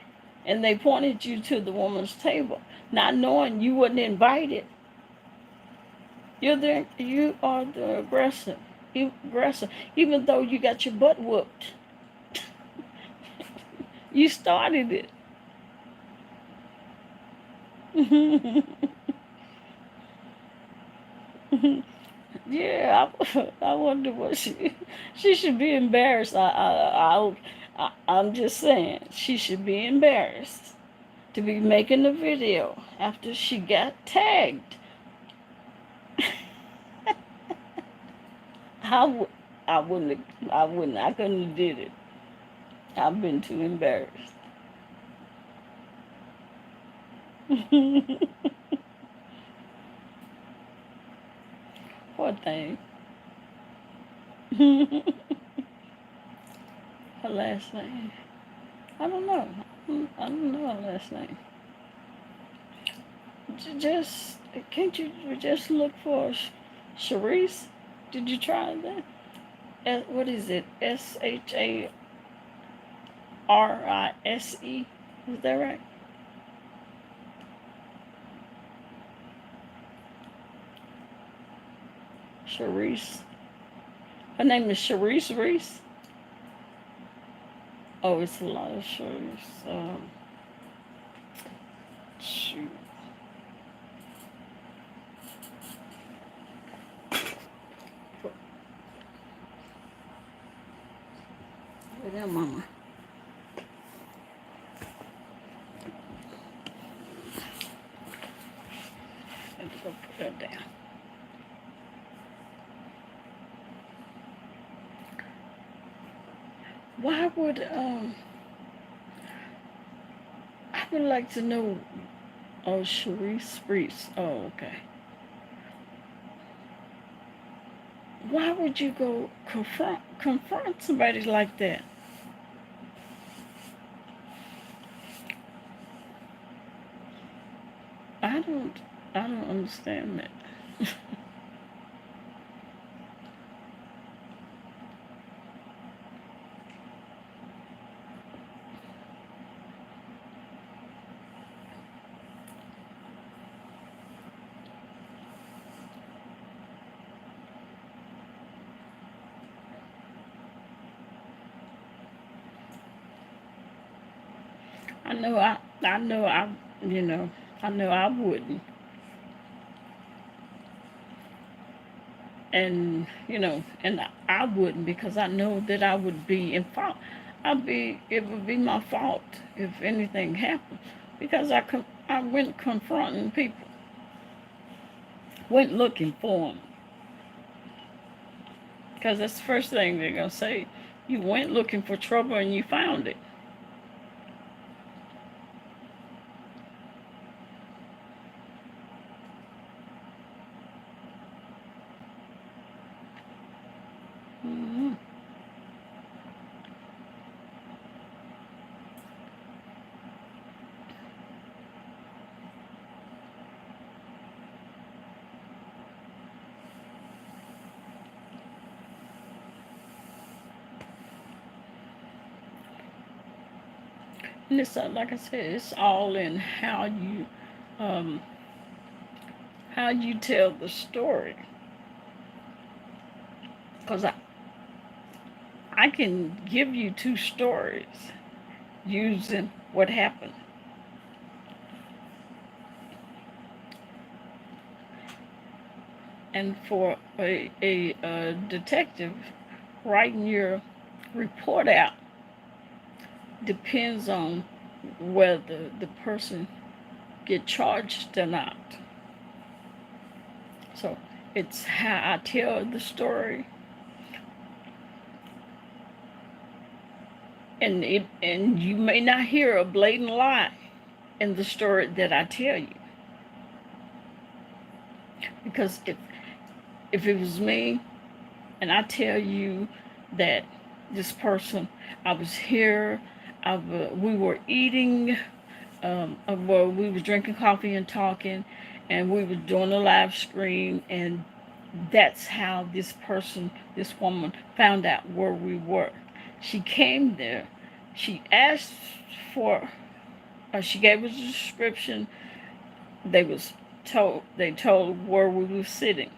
S2: and they pointed you to the woman's table, not knowing you wasn't invited. You are the aggressor. Even though you got your butt whooped. You started it. Yeah, I wonder what she should be embarrassed. I'm just saying she should be embarrassed to be making a video after she got tagged. I, w- I couldn't have did it. I've been too embarrassed. Poor thing. Her last name. I don't know. I don't know her last name. Just can't you just look for Sharice? Did you try that? What is it? Sharise? Is that right? Sharice. Her name is Sharice Reese. Oh, it's a lot of Sharice. Shoot. Wait there, Mama. Let's go put her down. Why would I would like to know. Oh, Sharice Reese. Oh, okay. Why would you go confront somebody like that? I don't I don't understand that. I know you know, I know I wouldn't. And, and I wouldn't because I know that I would be in fault. It would be my fault if anything happened because I went confronting people, went looking for them. Because that's the first thing they're going to say. You went looking for trouble and you found it. Mm-hmm. And it's like I said, it's all in um, how you tell the story. Because I can give you two stories using what happened. And for a detective writing your report out depends on whether the person get charged or not. So it's how I tell the story, and you may not hear a blatant lie in the story that I tell you, because if it was me and I tell you that this person, I was here, we were eating, well, we were drinking coffee and talking, and we were doing a live stream, and that's how this woman found out where we were. She came there. She asked for. She gave us a description. They told where we were sitting.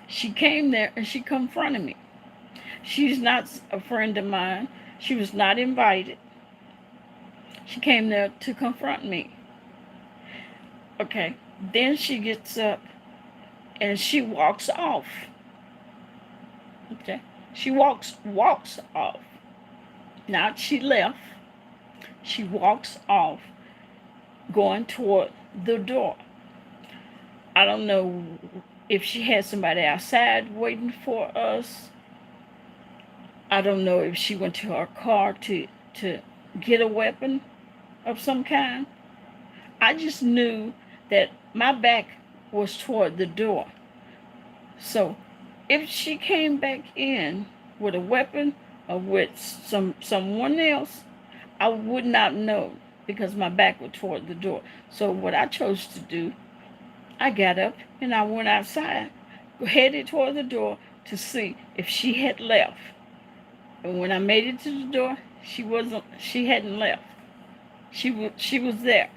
S2: She came there and she confronted me. She's not a friend of mine. She was not invited. She came there to confront me. Okay. Then she gets up and she walks off. Okay. She walks off. Not she left. She walks off going toward the door. I don't know if she had somebody outside waiting for us. I don't know if she went to her car to get a weapon of some kind. I just knew that my back was toward the door. So if she came back in with a weapon or with someone else, I would not know because my back was toward the door. So what I chose to do, I got up and I went outside, headed toward the door to see if she had left. And when I made it to the door, she hadn't left. She was there.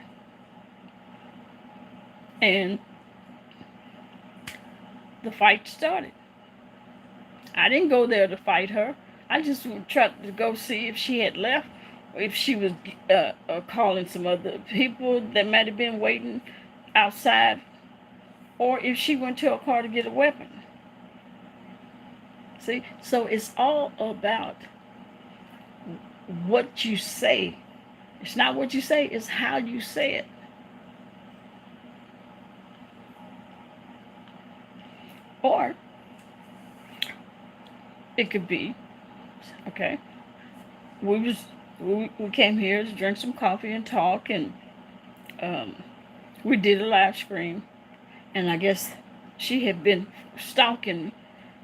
S2: And the fight started. I didn't go there to fight her. I just tried to go see if she had left, or if she was calling some other people that might have been waiting outside, or if she went to her car to get a weapon. See? So it's all about what you say. It's not what you say, it's how you say it. Or it could be, okay, we came here to drink some coffee and talk, and we did a live stream, and I guess she had been stalking me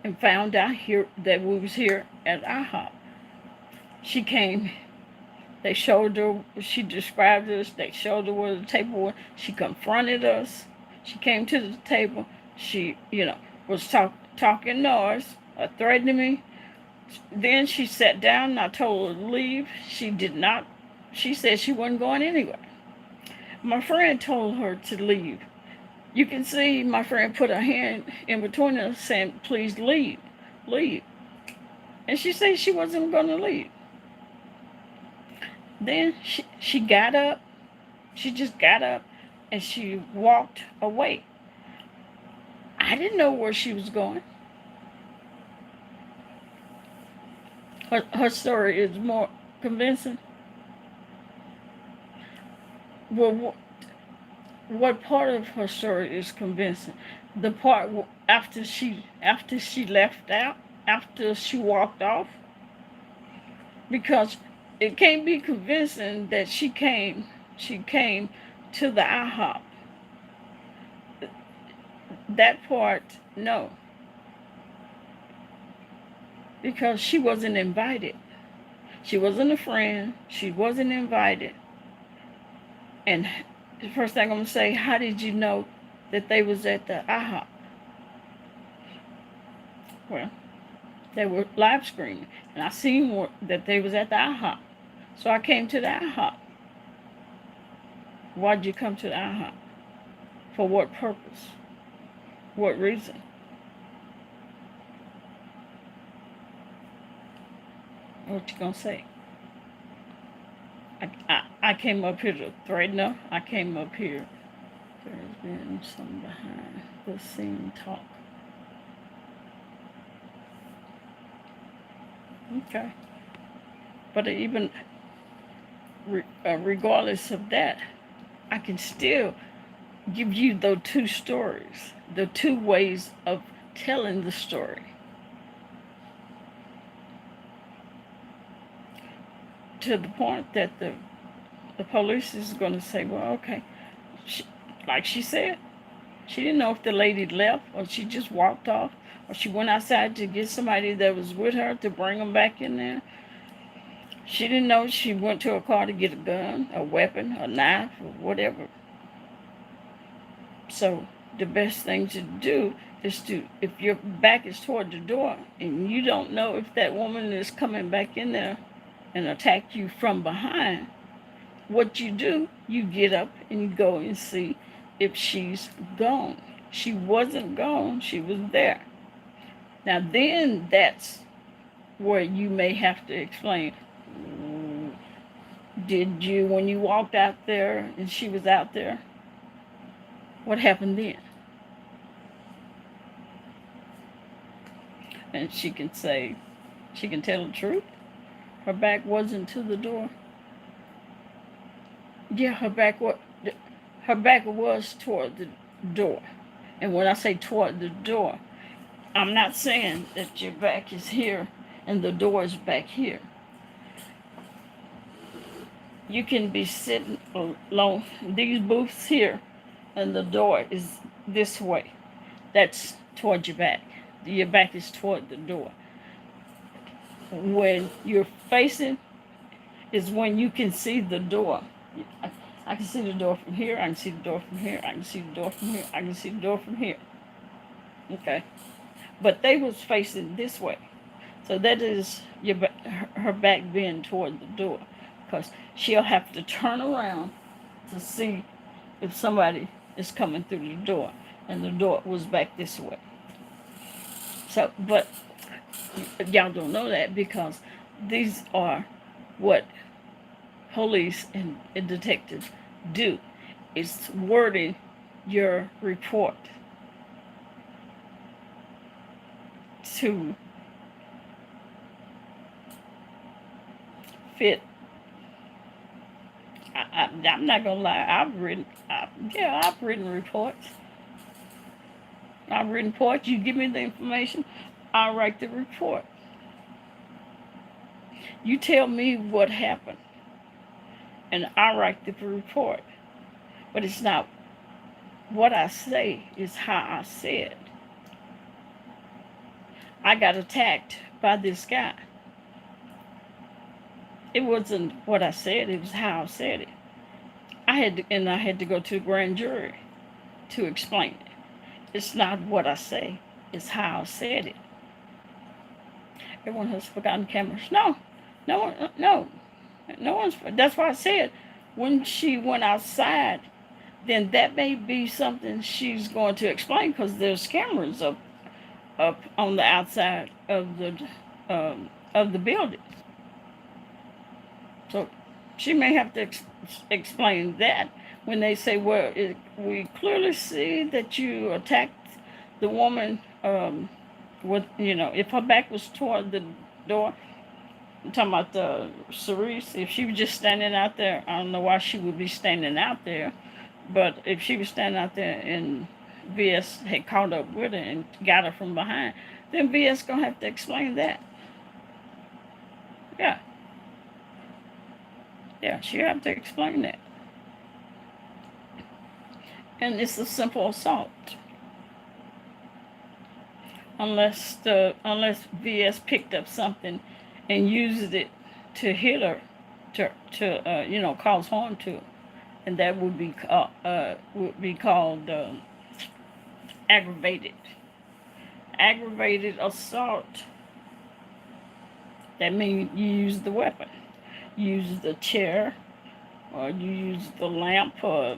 S2: and found out here that we was here at IHOP. She came, they showed her, she described us, they showed her where the table was, she confronted us, she came to the table, she, was talking noise, threatening me. Then she sat down and I told her to leave. She did not. She said she wasn't going anywhere. My friend told her to leave. You can see my friend put her hand in between us saying, please leave. And she said she wasn't going to leave. Then she got up. She just got up and she walked away. I didn't know where she was going. Her story is more convincing. Well, what part of her story is convincing? The part after she left out, after she walked off? Because it can't be convincing that she came to the IHOP. That part, no. Because she wasn't invited. She wasn't a friend. She wasn't invited. And the first thing I'm going to say, how did you know that they was at the IHOP? Well, they were live streaming. And I seen that they was at the IHOP. So I came to the IHOP. Why'd you come to the IHOP? For what purpose? What reason? What you gonna say? I came up here to threaten her. I came up here. There's been some behind the scene talk. Okay. But even regardless of that, I can still give you the two stories, the two ways of telling the story. To the point that the police is going to say, well, okay, like she said, she didn't know if the lady left or she just walked off or she went outside to get somebody that was with her to bring them back in there. She didn't know she went to her car to get a gun, a weapon, a knife, or whatever. So the best thing to do is to, if your back is toward the door and you don't know if that woman is coming back in there and attack you from behind, what you do, you get up and you go and see if she's gone. She wasn't gone, she was there. Now then that's where you may have to explain, did you, when you walked out there and she was out there, what happened then? And she can say, she can tell the truth. Her back wasn't to the door. Yeah, her back was toward the door. And when I say toward the door, I'm not saying that your back is here and the door is back here. You can be sitting along these booths here and the door is this way. That's toward your back. Your back is toward the door. When you're facing is when you can see the door. I can see the door from here, I can see the door from here, I can see the door from here, I can see the door from here. Okay. But they was facing this way. So that is her back being toward the door. Because she'll have to turn around to see if somebody is coming through the door. And the door was back this way. So, but y'all don't know that because these are what police and detectives do. It's wording your report to fit. I'm not gonna lie. I've written reports. I've written reports. You give me the information, I'll write the report. You tell me what happened, and I write the report. But it's not what I say, it's how I said. I got attacked by this guy. It wasn't what I said, it was how I said it. I had to go to the grand jury to explain it. It's not what I say, it's how I said it. Everyone has forgotten cameras. No one's. That's why I said when she went outside, then that may be something she's going to explain because there's cameras up on the outside of the building. So she may have to explain that when they say, well, we clearly see that you attacked the woman with, if her back was toward the door. I'm talking about the Cerise. If she was just standing out there, I don't know why she would be standing out there. But if she was standing out there and VS had caught up with her and got her from behind, then VS gonna have to explain that. Yeah, she have to explain that. And it's a simple assault. Unless VS picked up something and used it to hit her, to cause harm to her, and that would be called aggravated assault. That means you use the weapon, you use the chair, or you use the lamp or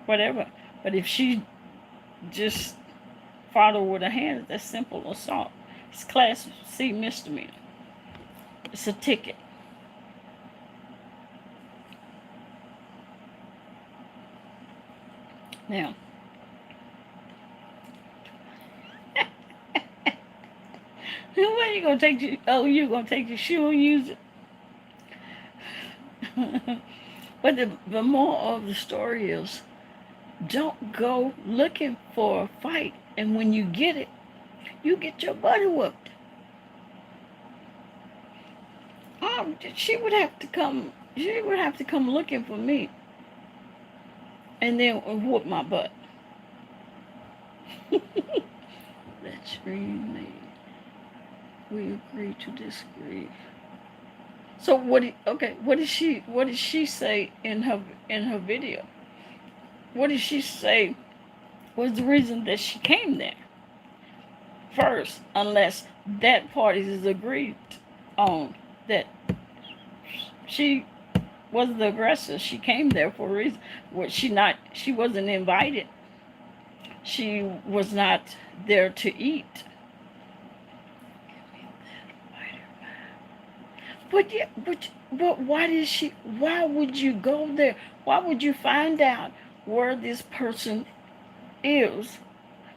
S2: whatever. But if she just fought her with her hands, that's simple assault. It's class C misdemeanor. It's a ticket. Now, where you gonna take you're gonna take your shoe and use it. But the moral of the story is, don't go looking for a fight, and when you get it, you get your butt whooped. She would have to come looking for me, and then whoop my butt. Let's rename. We agree to disagree. So what did she say in her video? What did she say was the reason that she came there first, unless that party is agreed on that she was the aggressor. She came there for a reason. Was she not? She wasn't invited. She was not there to eat. But yeah, but why did she? Why would you go there? Why would you find out where this person is,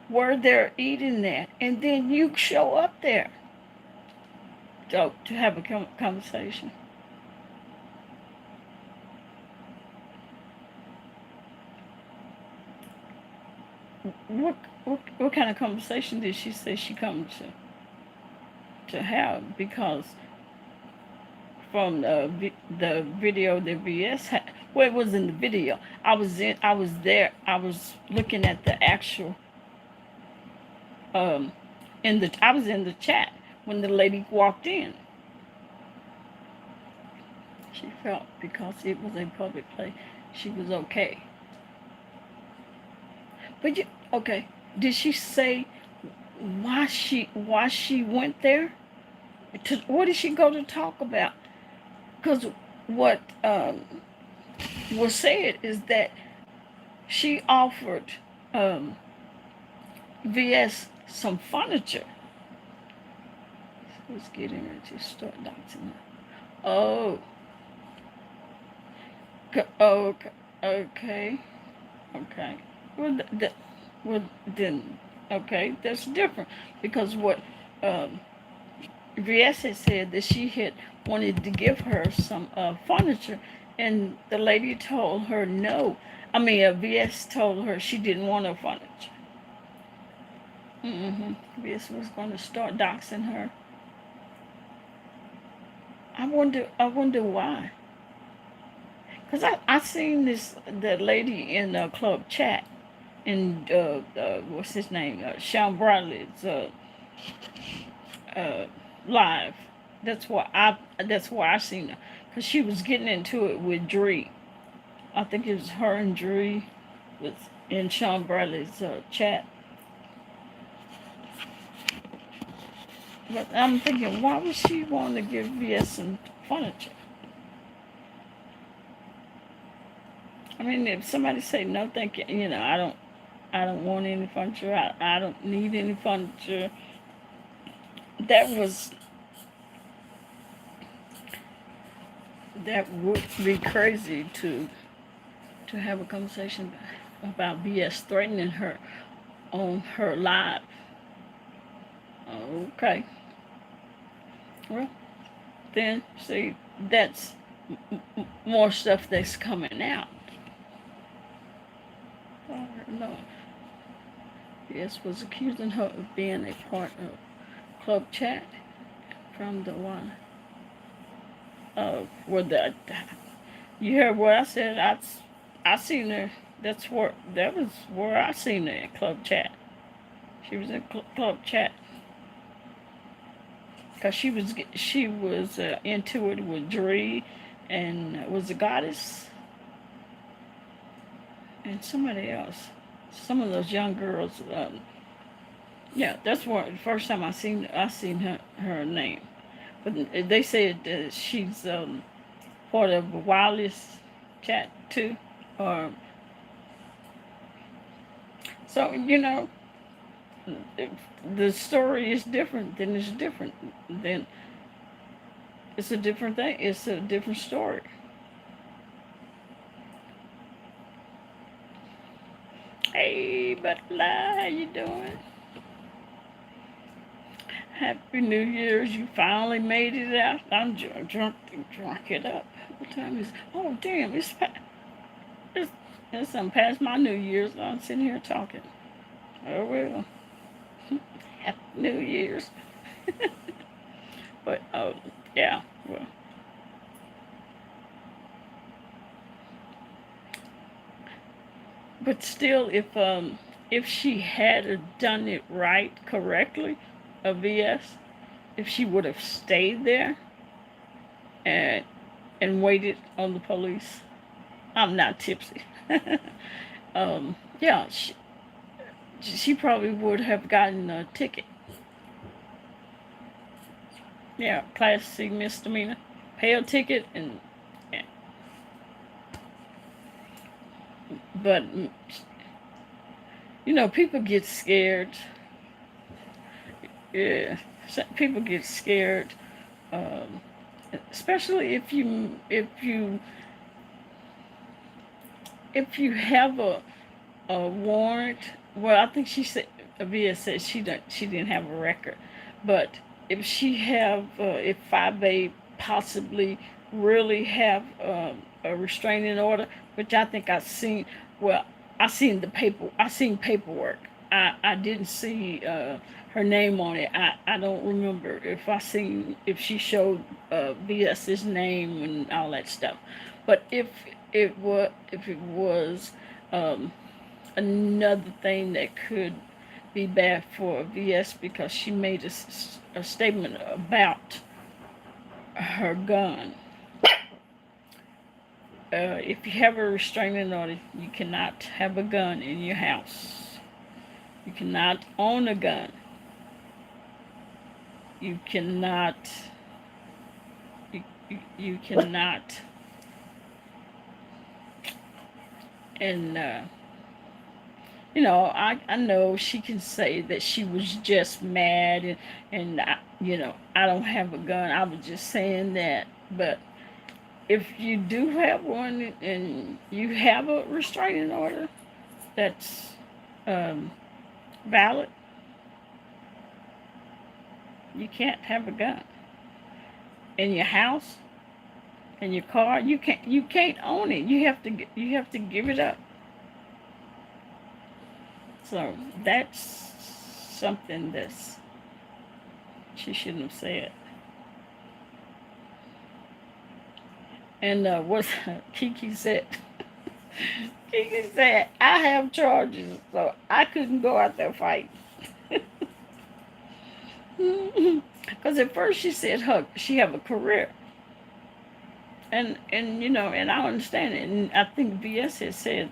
S2: where they're eating there, and then you show up there to have a conversation? What kind of conversation did she say she come to have? Because from the video that VS had, well, it was in the video. I was there. I was looking at the actual I was in the chat when the lady walked in. She felt because it was a public place, she was okay. But okay, did she say why she went there? What did she go to talk about? Because what was said is that she offered VS some furniture. Who's getting ready to start doxing her? Oh. Okay. Well, then, okay, that's different. Because what VS had said that she had wanted to give her some furniture, and the lady told her no. I mean, VS told her she didn't want her furniture. VS was going to start doxing her. I wonder why. Because I seen the lady in the club chat, in what's his name, Sean Bradley's live. That's why I seen her, because she was getting into it with Dree. I think it was her and Dree was in Sean Bradley's chat. But I'm thinking, why would she want to give VS some furniture? I mean, if somebody say no, thank you, I don't want any furniture. I don't need any furniture. That would be crazy to have a conversation about BS threatening her on her live. Okay. Well, then see, that's more stuff that's coming out. No. Yes, was accusing her of being a part of club chat from the one. You heard what I said? I seen her. That was where I seen her in club chat. She was in club chat. Cause she was into it with Dree, and was a goddess, and somebody else. Some of those young girls. Yeah, that's where the first time I seen her name. But they said she's part of Wildest chat too, or so if the story is different, then it's different. Then it's a different thing. It's a different story. Hey, Butterfly, how you doing? Happy New Year's. You finally made it out. I'm drunk it up. What time is it? Oh, damn. It's past my New Year's. I'm sitting here talking. Oh, well. Happy New Year's. But, yeah, well. But still, if she had done it right, correctly, a VS, if she would have stayed there and waited on the police. I'm not tipsy. Yeah, she probably would have gotten a ticket. Yeah, Class C misdemeanor. Pay a ticket and. Yeah. But people get scared. Yeah, people get scared, um, especially if you have a warrant. Well, I think she said Avia said she didn't have a record, but if 5A possibly really have a restraining order, which I think I've seen. Well, I seen paperwork. I didn't see her name on it. I don't remember if she showed VS's name and all that stuff. But if it was um, another thing that could be bad for VS because she made a statement about her gun. If you have a restraining order, you cannot have a gun in your house. You cannot own a gun. You cannot. You cannot. And I know she can say that she was just mad and I don't have a gun. I was just saying that, but if you do have one and you have a restraining order that's valid, you can't have a gun in your house, in your car. You can't own it. You have to give it up. So that's something that's she shouldn't have said. And what Kiki said, Kiki said, I have charges, so I couldn't go out there fighting. Because at first she said she have a career. And I understand it. And I think VS had said,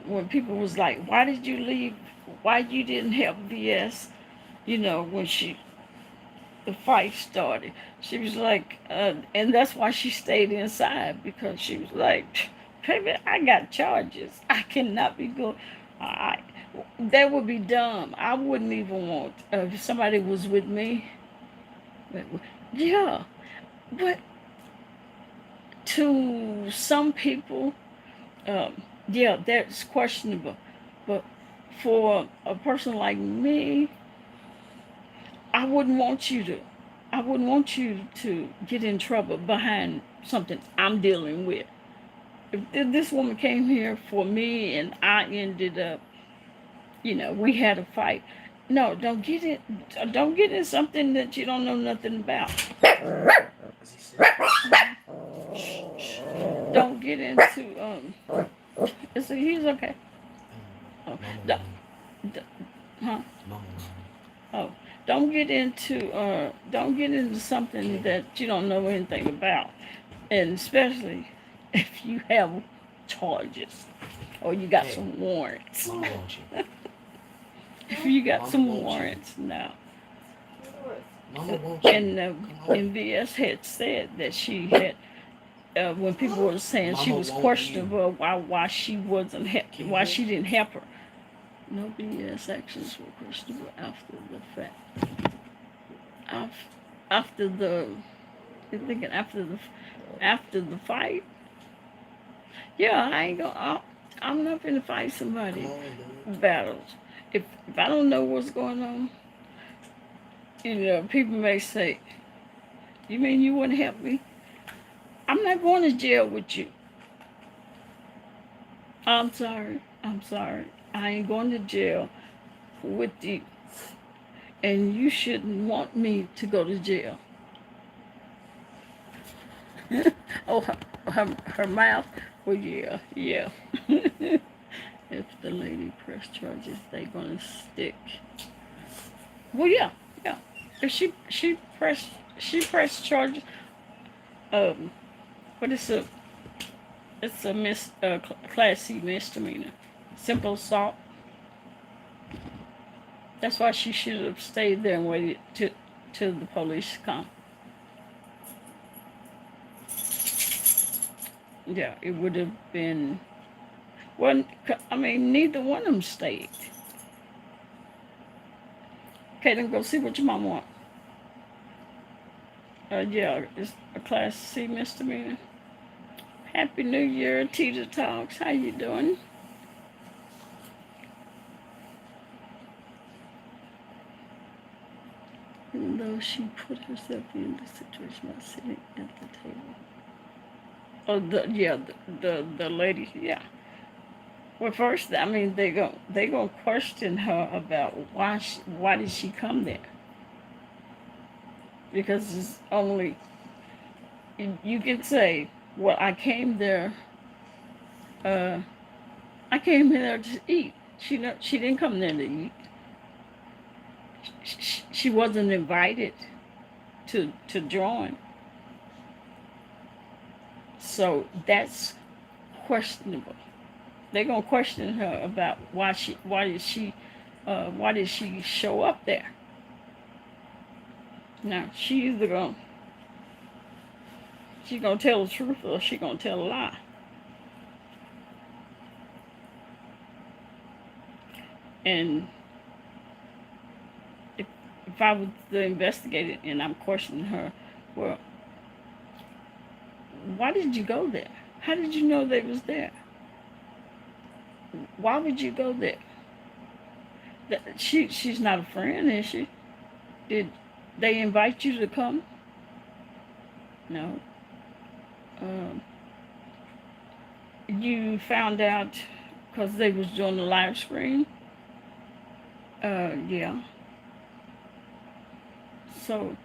S2: when people was like, why did you leave? Why you didn't help VS? When the fight started, she was like, and that's why she stayed inside, because she was like, baby, I got charges. I cannot be going. That would be dumb. I wouldn't even want if somebody was with me. Yeah, but to some people, yeah, that's questionable. But for a person like me, I wouldn't want you to get in trouble behind something I'm dealing with. If this woman came here for me and I ended up, we had a fight. No, don't get in something that you don't know nothing about. Don't get into he's okay. Oh, huh? Oh, don't get into something that you don't know anything about, and especially if you have charges or you got some warrants. If you got some warrants now. And VS had said that she had, when people were saying she was questionable why she didn't help her. No, VS actions were questionable after the fact. You're thinking after the fight. Yeah, I'm not gonna fight somebody battles. If I don't know what's going on, people may say, "You mean you wouldn't help me?" I'm not going to jail with you. I'm sorry. I ain't going to jail with you. And you shouldn't want me to go to jail. Oh, her mouth? Well, yeah. If the lady press charges, they gonna stick. Well, yeah. If she pressed charges, but it's a Class C misdemeanor, simple assault. That's why she should have stayed there and waited till the police come. Yeah, it would have been. Well, I mean, neither one of them stayed. Okay, then go see what your mom want. Yeah, it's a Class C misdemeanor. Happy New Year, Teeter Talks. How you doing? Even though she put herself in the situation by sitting at the table. Oh, the lady, yeah. Well, first, I mean, they gonna question her about why did she come there? Because it's only you can say, well, I came there. I came here to eat. She didn't come there to eat. She wasn't invited to join. So that's questionable. They're gonna question her about why did she show up there? Now she's gonna tell the truth or she's gonna tell a lie. And if I was the investigator and I'm questioning her, well, why did you go there? How did you know they was there? Why would you go there? She's not a friend, is she? Did they invite you to come? No. You found out because they was doing the live stream? Yeah. So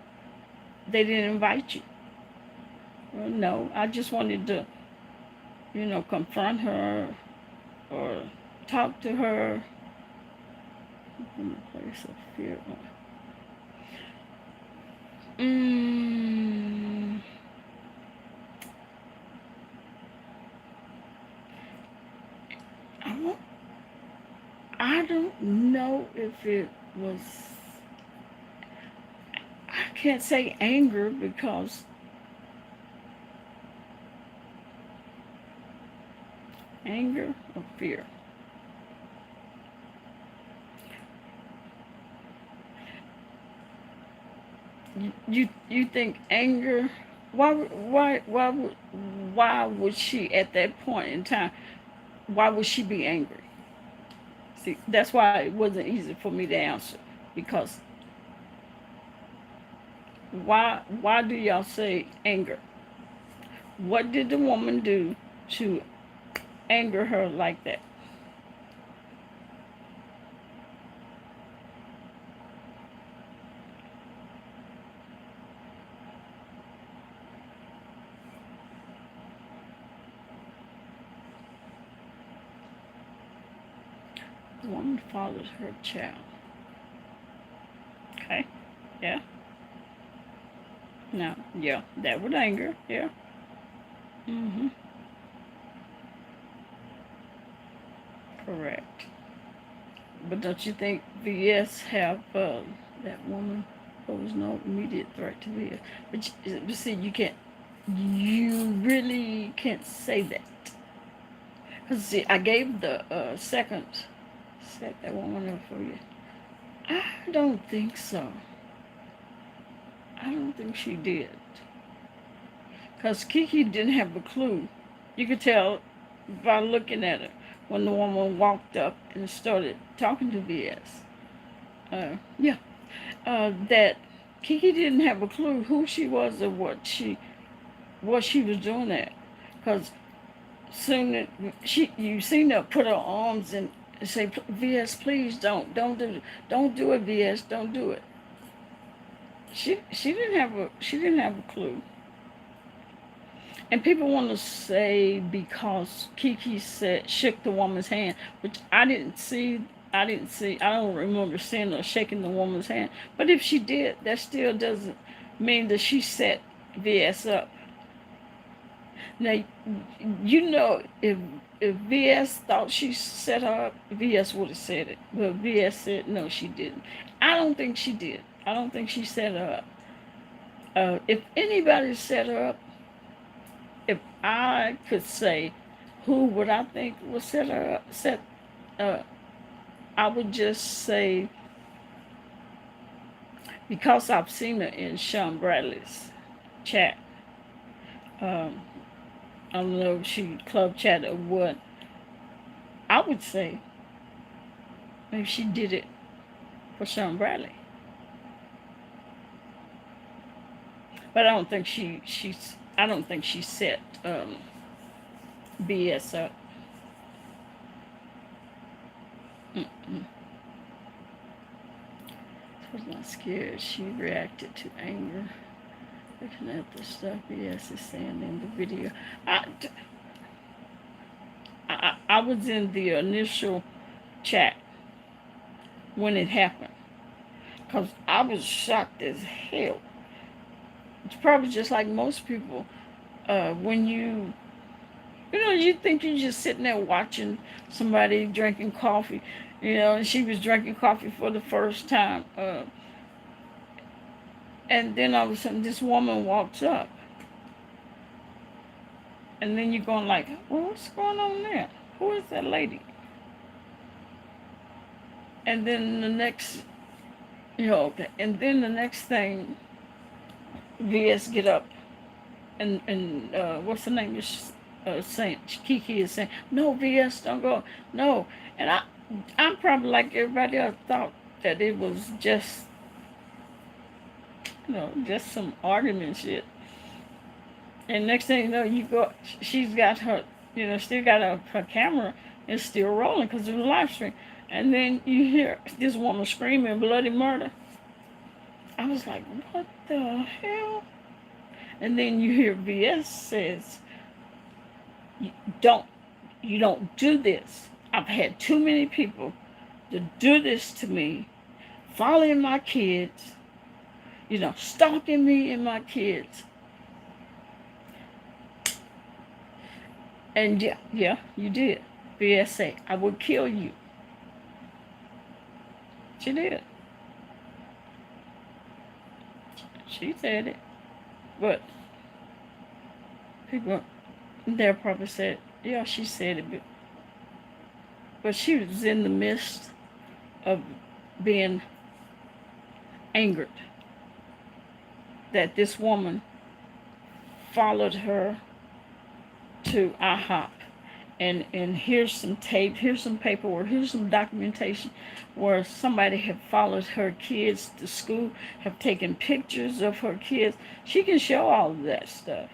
S2: they didn't invite you? Well, no. I just wanted to, confront her or talk to her in the place of fear. I don't know if it was, I can't say anger because anger or fear. You think anger? Why would she at that point in time? Why would she be angry? See, that's why it wasn't easy for me to answer, because why do y'all say anger? What did the woman do to anger her like that? The woman fathers her child. Okay, yeah. No, yeah, that would anger, yeah. Correct. But don't you think VS have that woman posed no immediate threat to VS? But see, you really can't say that. Because see, I gave the second set that woman up for you. I don't think so. I don't think she did. Because Kiki didn't have a clue. You could tell by looking at her when the woman walked up and started talking to VS. That Kiki didn't have a clue who she was or what she was doing there. Because soon you seen her put her arms and say, VS, please don't do it, VS, don't do it. She didn't have a clue. And people want to say because Kiki shook the woman's hand, which I didn't see. I don't remember seeing her shaking the woman's hand. But if she did, that still doesn't mean that she set VS up. Now, you know, if VS thought she set her up, VS would have said it. But VS said no, she didn't. I don't think she did. I don't think she set her up. If anybody set her up, if I could say who would I think would set her up, I would just say, because I've seen her in Sean Bradley's chat. Um, I don't know if she club chat or what. I would say maybe she did it for Sean Bradley, but I don't think I don't think she set BS up. Mm-mm. I was not scared. She reacted to anger. Looking at the stuff BS is saying in the video. I was in the initial chat when it happened, because I was shocked as hell. It's probably just like most people. When you think you're just sitting there watching somebody drinking coffee, and she was drinking coffee for the first time. And then all of a sudden this woman walks up. And then you're going like, well, what's going on there? Who is that lady? And then the next, okay. And then the next thing, VS get up and what's the name? Saying, Kiki is saying, no, VS, don't go. No. And I'm probably like everybody else thought that it was just, just some argument shit. And next thing you know, she's got her, still got her camera is still rolling because of the live stream. And then you hear this woman screaming bloody murder. I was like, what the hell? And then you hear VS says, you don't do this. I've had too many people to do this to me, following my kids, stalking me and my kids. And yeah, you did. VS say, I would kill you. She did. She said it. But people there probably said, yeah, she said it. But she was in the midst of being angered that this woman followed her to IHOP. And here's some tape, here's some paperwork, here's some documentation where somebody had followed her kids to school, have taken pictures of her kids. She can show all of that stuff.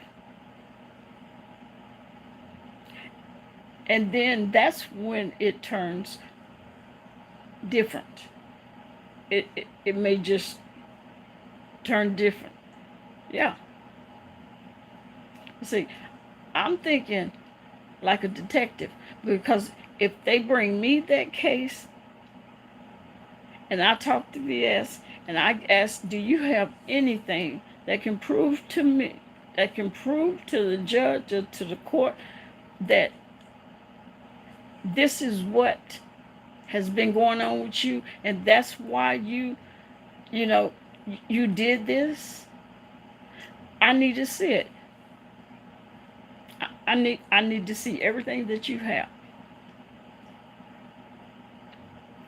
S2: And then that's when it turns different. It may just turn different. Yeah. See, I'm thinking like a detective, because if they bring me that case and I talk to VS and I ask, do you have anything that can prove to me, that can prove to the judge or to the court that this is what has been going on with you and that's why you did this? I need to see it. I need to see everything that you have.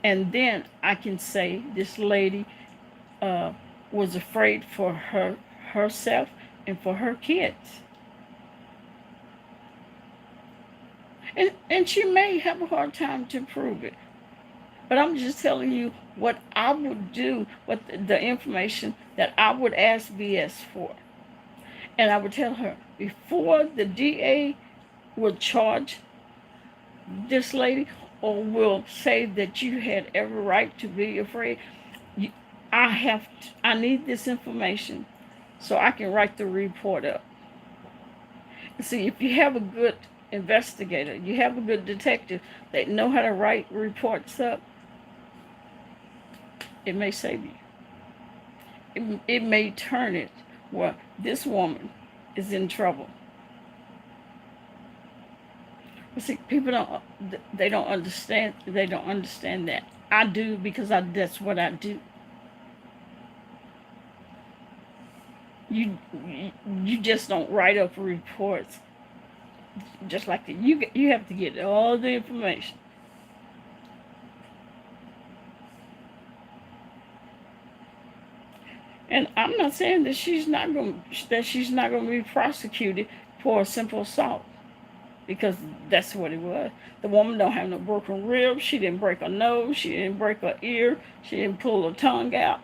S2: And then I can say this lady was afraid for herself and for her kids. And she may have a hard time to prove it. But I'm just telling you what I would do, what the information that I would ask VS for. And I would tell her, before the DA will charge this lady or will say that you had every right to be afraid, I need this information so I can write the report up. See, if you have a good investigator, you have a good detective that know how to write reports up, it may save you. It may turn it where this woman is in trouble. See, people don't. They don't understand. They don't understand that. I do because that's what I do. You just don't write up reports just like that. You have to get all the information. And I'm not saying that she's not going to be prosecuted for a simple assault, because that's what it was. The woman don't have no broken ribs. She didn't break her nose. She didn't break her ear. She didn't pull her tongue out.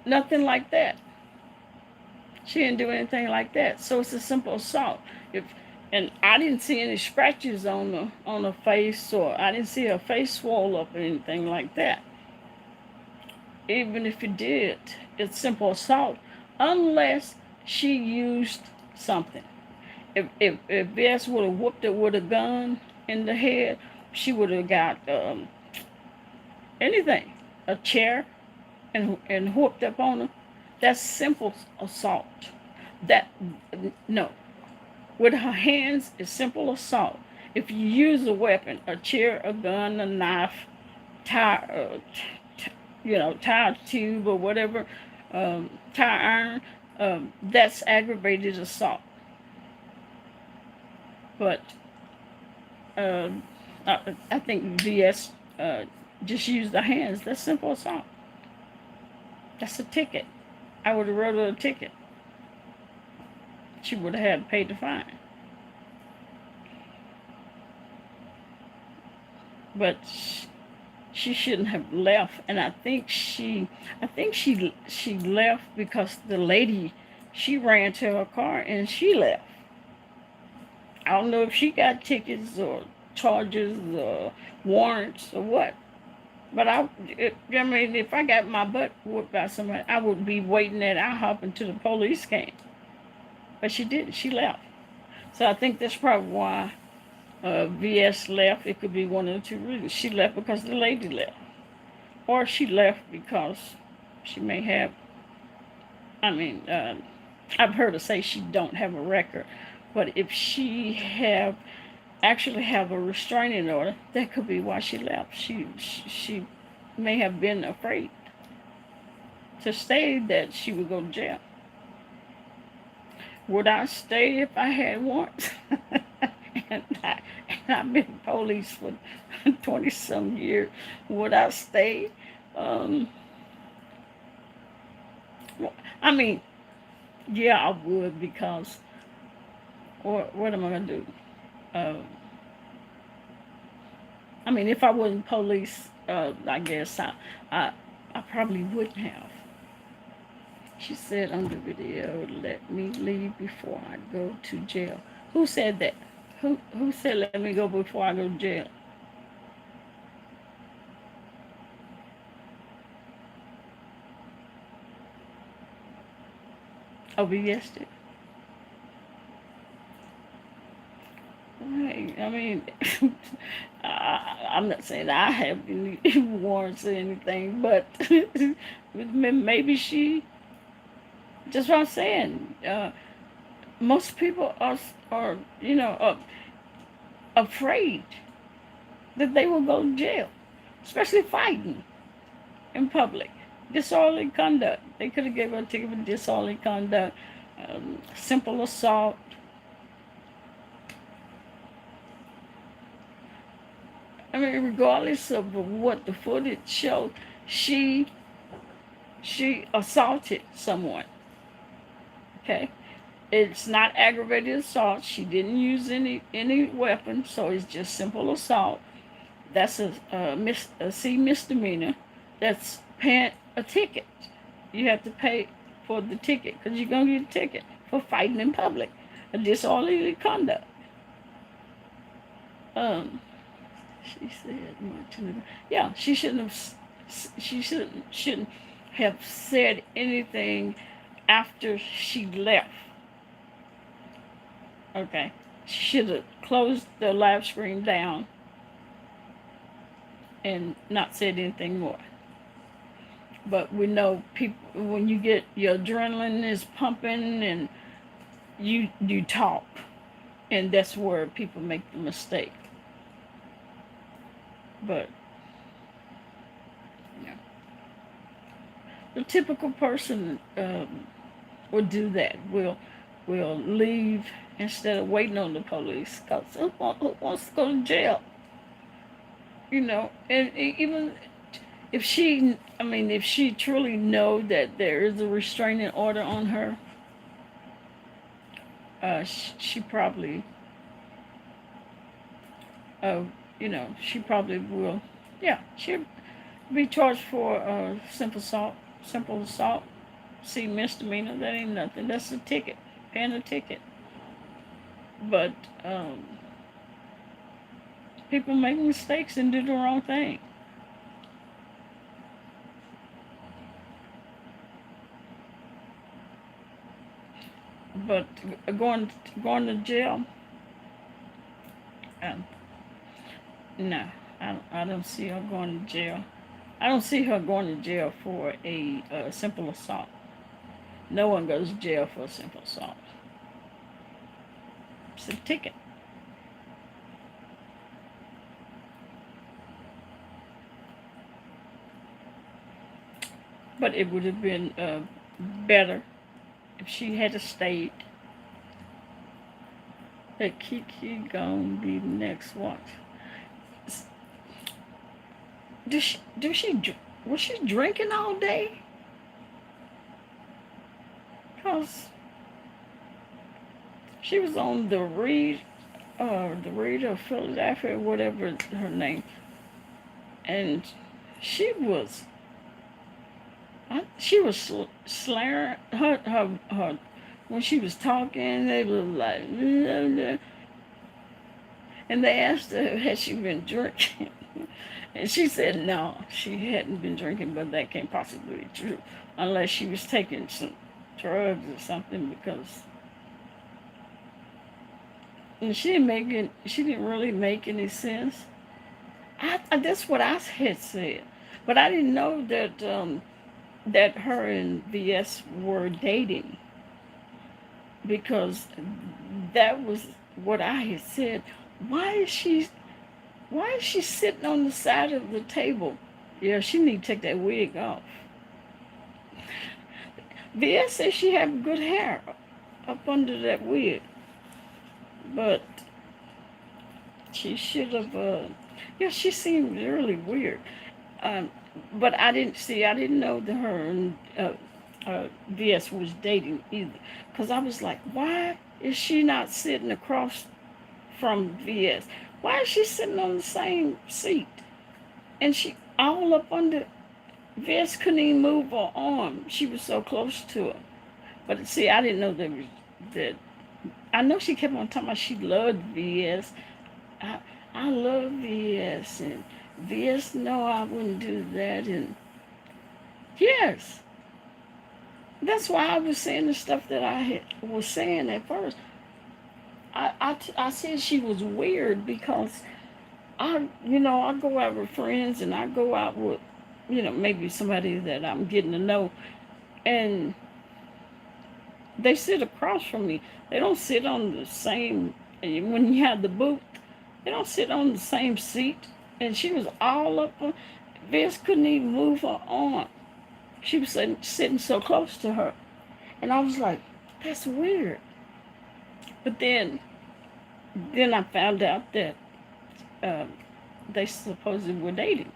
S2: Nothing like that. She didn't do anything like that. So it's a simple assault. And I didn't see any scratches on her face, or I didn't see her face swell up or anything like that. Even if it did, it's simple assault, unless she used something. If Bess would have whooped her with a gun in the head, she would have got anything, a chair, and whooped up on her. That's simple assault. That no, with her hands is simple assault. If you use a weapon, a chair, a gun, a knife, tire tube or whatever, tire iron, that's aggravated assault. But I think VS just used the hands. That's simple assault. That's a ticket. I would have wrote her a ticket. She would have had to pay the fine. But she shouldn't have left, and I think she left because the lady, she ran to her car and she left. I don't know if she got tickets or charges or warrants or what. But I mean, if I got my butt whooped by somebody, I would be waiting at IHOP until the police came. But she didn't. She left. So I think that's probably why VS left. It could be one of the two reasons. She left because the lady left. Or she left because she may have, I've heard her say she don't have a record. But if she actually have a restraining order, that could be why she left. She may have been afraid to stay, that she would go to jail. Would I stay if I had warrants? and I've been police for 20-some years. Would I stay? Yeah, I would, because what am I going to do? If I wasn't police, I guess I probably wouldn't have. She said on the video, "Let me leave before I go to jail." Who said that? Who said let me go before I go to jail? Oh, VS did. I'm not saying I have any warrants or anything, but maybe she. Just what I'm saying. Most people are afraid that they will go to jail, especially fighting in public. Disorderly conduct. They could have given her a ticket for disorderly conduct, simple assault. Regardless of what the footage showed, she assaulted someone. Okay, it's not aggravated assault. She didn't use any weapon, so it's just simple assault. That's a C misdemeanor. That's paying a ticket. You have to pay for the ticket because you're gonna get a ticket for fighting in public, a disorderly conduct. She said, yeah, she shouldn't have said anything after she left. Okay, she should have closed the live stream down and not said anything more. But we know people, when you get your adrenaline is pumping and you talk. And that's where people make the mistake. But yeah, the typical person would do that. Will leave instead of waiting on the police. Cause who wants to go to jail? You know, and even if if she truly know that there is a restraining order on her, she probably, uh, she probably will, yeah, she'll be charged for simple assault. See, misdemeanor, that ain't nothing. That's a ticket, paying a ticket. But people make mistakes and do the wrong thing. But going to jail, um, no, I don't see her going to jail. I don't see her going to jail for a simple assault. No one goes to jail for a simple assault. It's a ticket. But it would have been better if she had stayed. That Kiki gonna be the next one. Was she drinking all day? Cause she was on the Read of Philadelphia, whatever her name, and she was slurring her when she was talking. They was like, blah, blah. And they asked her, had she been drinking? And she said no, she hadn't been drinking, but that can't possibly be true unless she was taking some drugs or something, because and she didn't really make any sense. That's what I had said, but I didn't know that her and VS were dating, because that was what I had said. Why is she sitting on the side of the table? Yeah, she need to take that wig off. VS said she had good hair up under that wig, but she should have. Yeah, she seemed really weird. But I didn't know that her and VS was dating either, because I was like, why is she not sitting across from VS? Why is she sitting on the same seat? And she all up under. VS couldn't even move her arm. She was so close to her. But see, I didn't know that. I know she kept on talking about she loved VS. I love VS, and VS, no, I wouldn't do that. And yes, that's why I was saying the stuff that I was saying at first. I said she was weird because I go out with friends, and I go out with, maybe somebody that I'm getting to know, and they sit across from me. They don't sit on the same, when you have the booth, they don't sit on the same seat. And she was all up on, Vince couldn't even move her arm. She was sitting so close to her. And I was like, that's weird. But then I found out that they supposedly were dating.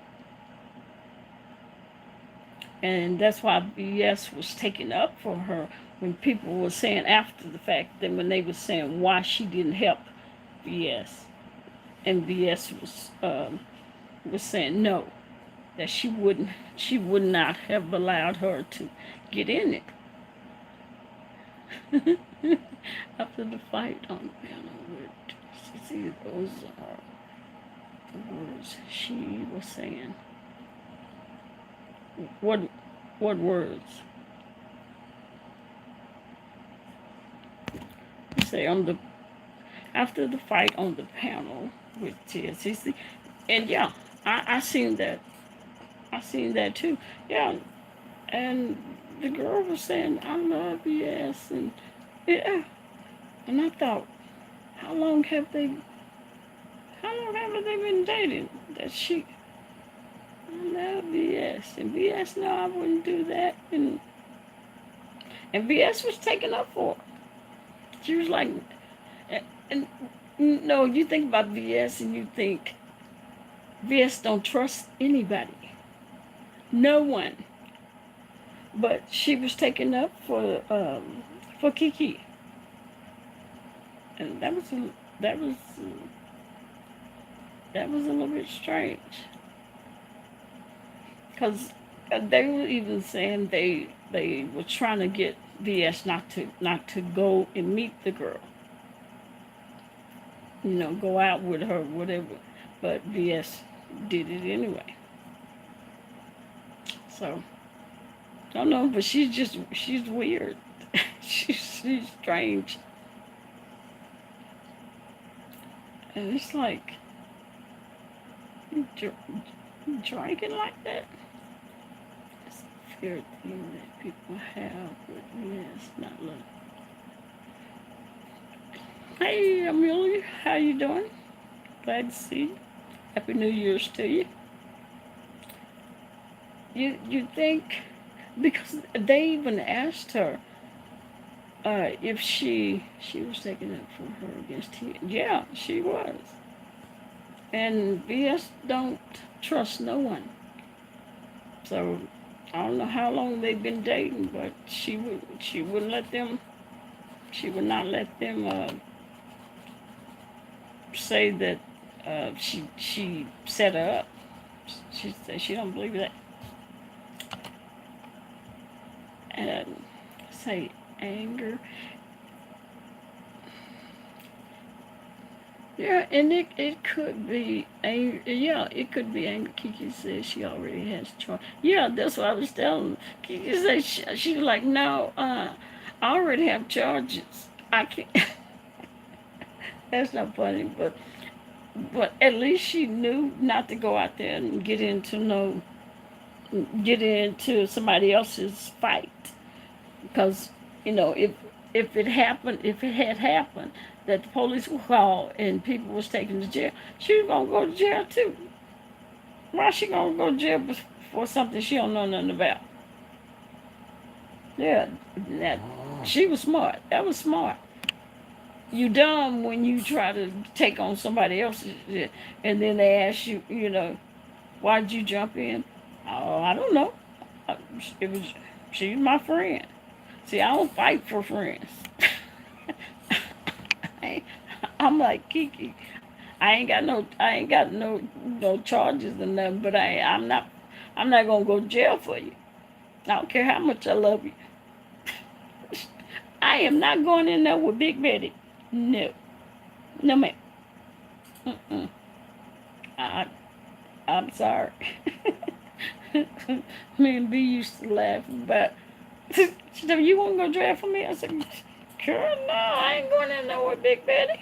S2: And that's why VS was taken up for her when people were saying after the fact, that when they were saying why she didn't help VS. And VS was saying no, that she would not have allowed her to get in it. After the fight on the panel, see, those are the words she was saying. What words? You say after the fight on the panel with TSCC, and yeah, I seen that. I seen that too. Yeah, and the girl was saying, "I love yes," and yeah, and I thought, How long have they? How long have they been dating? That she. I love VS, and VS no, I wouldn't do that, and VS was taking up for her. She was like, and no, you think about VS and you think VS don't trust anybody, no one. But she was taking up for Kiki, and that was that was a little bit strange, because they were even saying they were trying to get VS not to go and meet the girl, go out with her, whatever. But VS did it anyway. So I don't know, but she's weird. she's strange, and it's like drinking like that. It's a fear thing that people have, but yes, not love. Hey, Amelia, how you doing? Glad to see you. Happy New Year's to you. You think, because they even asked her if she was taking it for her against him. Yeah, she was. And VS don't trust no one. So I don't know how long they've been dating, but she would not let them say that she set her up. She said she don't believe that. And say anger. Yeah, and it could be anger. Yeah, it could be anger. Kiki says she already has charge. Yeah, that's what I was telling her. Kiki said she was like, no, I already have charges. I can't. That's not funny, but at least she knew not to go out there and get into somebody else's fight, because if it had happened that the police were called and people was taken to jail, she was gonna go to jail too. Why she gonna go to jail for something she don't know nothing about? Yeah, that she was smart. That was smart. You dumb when you try to take on somebody else's shit, and then they ask you, why'd you jump in? Oh, I don't know. It was she's my friend. See, I don't fight for friends. I'm like Kiki. I ain't got no charges or nothing, but I'm not gonna go to jail for you. I don't care how much I love you. I am not going in there with Big Betty. No. No ma'am. Mm-mm. I, I'm sorry. Me and B used to laugh about. She said, "You want to go drive for me?" I said, "Girl, no, I ain't going in there with Big Betty."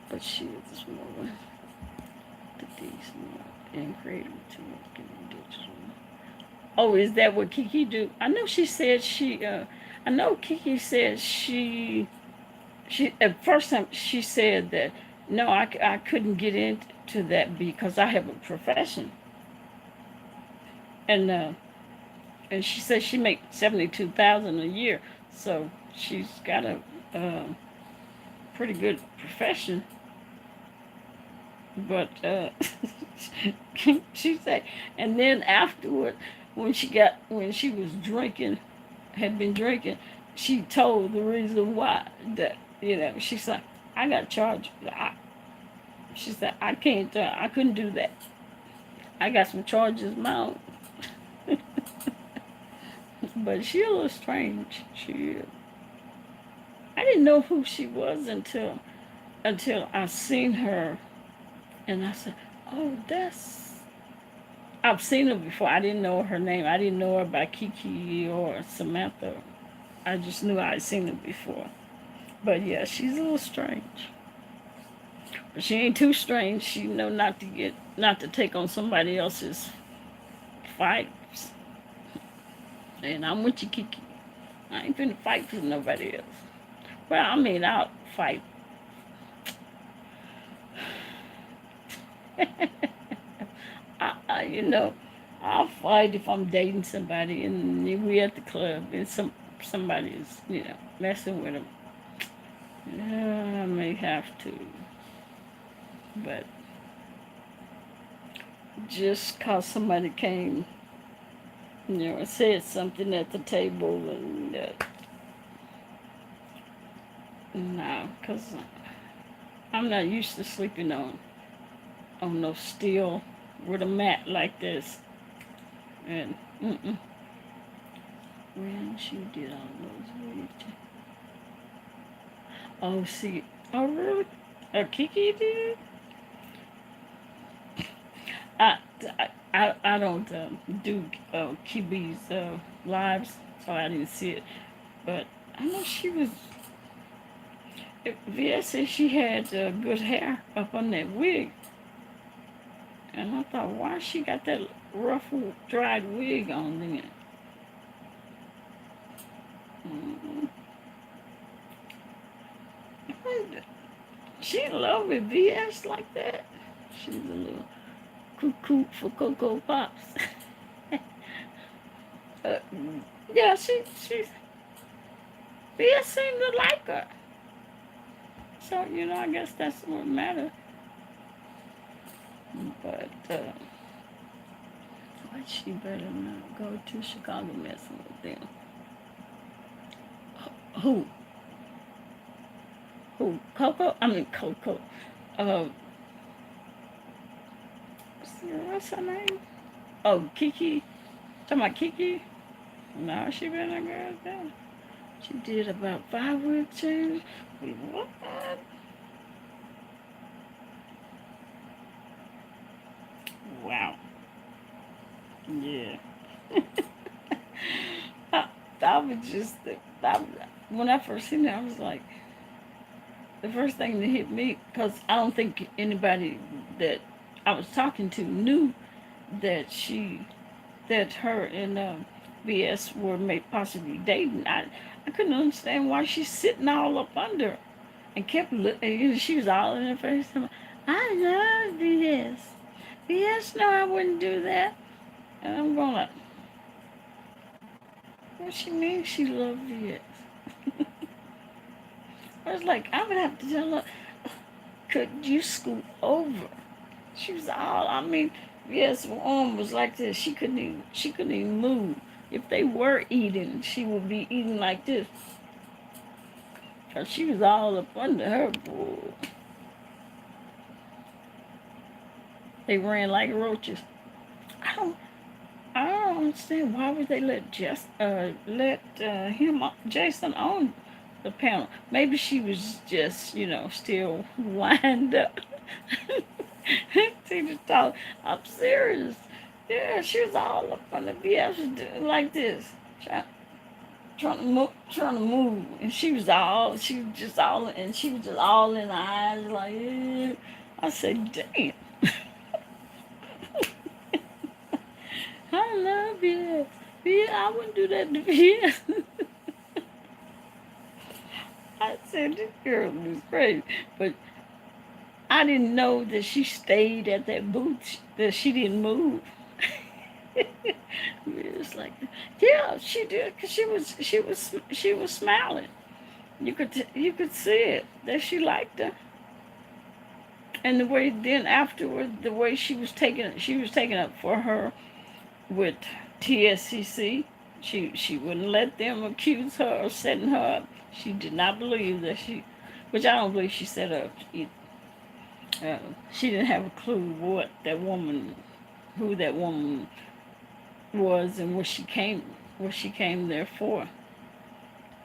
S2: But she was the small one, the decent and creative to work in the digital. Oh, is that what Kiki do? I know she said I know Kiki said she at first time she said that no, I couldn't get into that because I have a profession, and she said she makes 72,000 a year, so she's got a pretty good profession. But she said, and then afterward, when she was drinking, had been drinking, she told the reason why that she's like, I got charged. She said I can't, I couldn't do that. I got some charges of my own. But she a little strange. I didn't know who she was until I seen her, and I said, "Oh, I've seen her before. I didn't know her name. I didn't know her by Kiki or Samantha. I just knew I'd seen her before. But yeah, she's a little strange. But she ain't too strange. She know not to take on somebody else's fights. And I'm with you, Kiki. I ain't finna fight for nobody else. Well, I mean, I'll fight You know, I'll fight if I'm dating somebody and we at the club and somebody is, you know, messing with them. Yeah, I may have to, but just cause somebody came, you know, and said something at the table and no, cause I'm not used to sleeping on no steel with a mat like this. And when she did all those weeds. Oh, see, oh really? Kiki did? I, I don't do Kibi's lives, so I didn't see it. But I know she was. VS said she had good hair up on that wig, and I thought, why she got that rough, dried wig on then? Mm-hmm. She in love with VS like that. She's a little cuckoo for Cocoa Pops. uh, yeah, she's VS seemed to like her. So, you know, I guess that's what matters. But, why she better not go to Chicago messing with them? Who? Who? Coco? I mean, Coco. Uh, what's her name? Oh, Kiki. Talking about Kiki? No, she better not go there. She did about 5 wig changes. What? Wow. Yeah. I was just, when I first seen it, I was like, the first thing that hit me, because I don't think anybody that I was talking to knew that her and BS were possibly dating. I couldn't understand why she's sitting all up under her and kept looking. She was all in her face. I love BS. BS, no, I wouldn't do that. And I'm going like, what she means she loved BS? I was like, I would have to tell her, could you scoot over? She was all, I mean, yes, her arm was like this. She couldn't even move. If they were eating, she would be eating like this. Cause she was all up under her. Boy. They ran like roaches. I don't understand why would they let Jason on the panel. Maybe she was just, you know, still wind up. She just thought, I'm serious. Yeah, she was all up on the BS doing like this. Trying to move. And she was just all in the eyes like, yeah. I said, damn. I love BS. Yeah, I wouldn't do that to BS. I said, this girl is crazy. But I didn't know that she stayed at that booth, that she didn't move. It's like, yeah, she did, cause she was smiling. You could see it that she liked her, and the way then afterward, the way she was taking up for her with TSCC. She wouldn't let them accuse her of setting her up. She did not believe that which I don't believe she set up. She didn't have a clue who that woman was and what she came there for.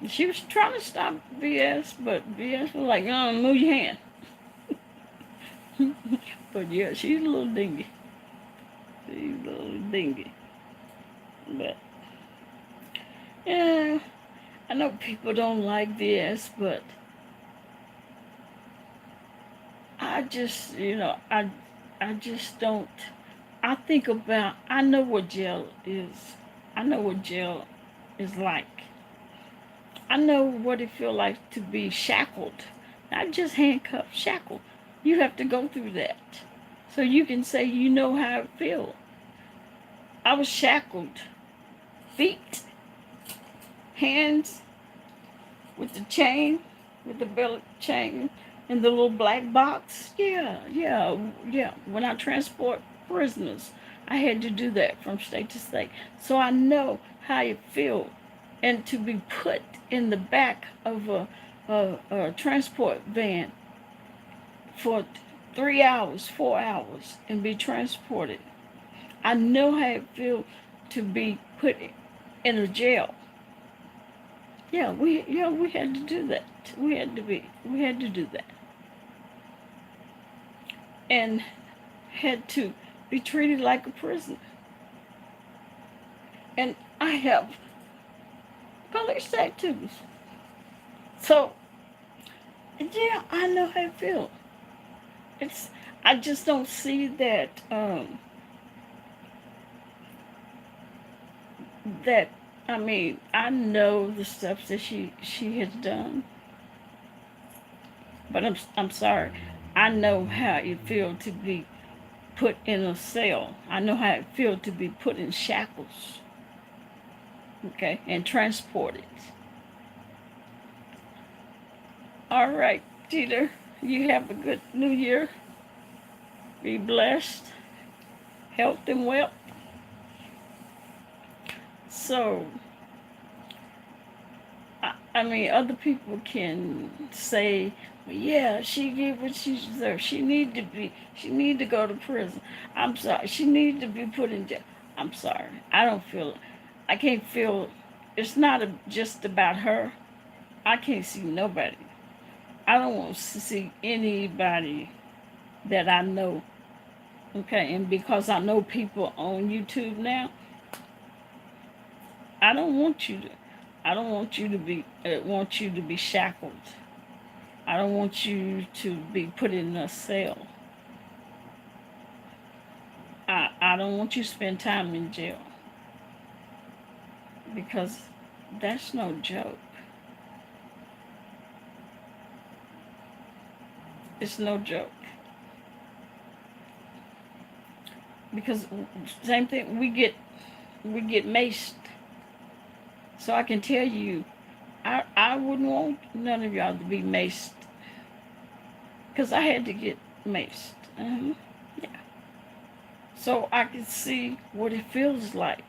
S2: She was trying to stop BS, but BS was like, "Oh, move your hand." But yeah, she's a little dingy. But yeah, I know people don't like BS, but I just, I just don't. I know what jail is. I know what jail is like. I know what it feels like to be shackled. Not just handcuffed, shackled. You have to go through that. So you can say you know how it feels. I was shackled, feet, hands, with the chain, with the belt chain, in the little black box. Yeah. When I transport prisoners, I had to do that from state to state. So I know how it feels. And to be put in the back of a transport van for 3 hours, 4 hours, and be transported. I know how it feels to be put in a jail. We had to do that. We had to do that. And had to be treated like a prisoner. And I have police tattoos. So yeah, I know how it feels. It's I just don't see that that I mean, I know the stuff that she has done, but I'm sorry. I know how it feels to be put in a cell. I know how it feels to be put in shackles, okay, and transported. All right, Peter, you have a good New Year. Be blessed, health and wealth. So, I mean, other people can say, well, yeah, she gave what she deserved. She need to go to prison. I'm sorry, she need to be put in jail. I'm sorry, I don't feel, I can't feel, it's not just about her. I can't see nobody. I don't want to see anybody that I know. Okay, and because I know people on YouTube now, I don't want you to. I don't want you to be. Want you to be shackled. I don't want you to be put in a cell. I don't want you to spend time in jail because that's no joke. It's no joke. Because same thing we get maced. So I can tell you, I wouldn't want none of y'all to be maced because I had to get maced. Yeah. So I can see what it feels like.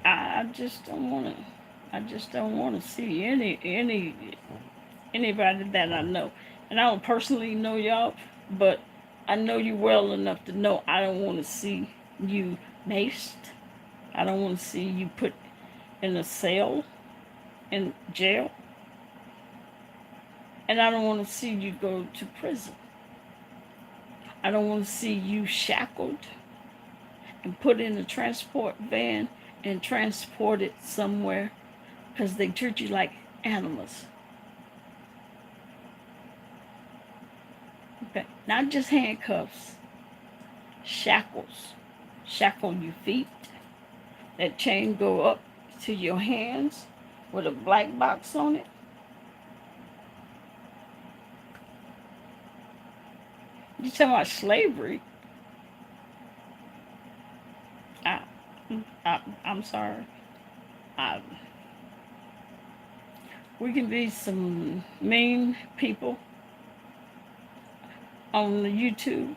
S2: I just don't want to. I just don't want to see anybody that I know, and I don't personally know y'all, but I know you well enough to know I don't want to see you maced. I don't want to see you put in a cell in jail, and I don't want to see you go to prison. I don't want to see you shackled and put in a transport van and transported somewhere because they treat you like animals. Okay, not just handcuffs, shackles. Shackle your feet. That chain go up to your hands with a black box on it. You talking about slavery? I'm sorry. We can be some mean people on the YouTube,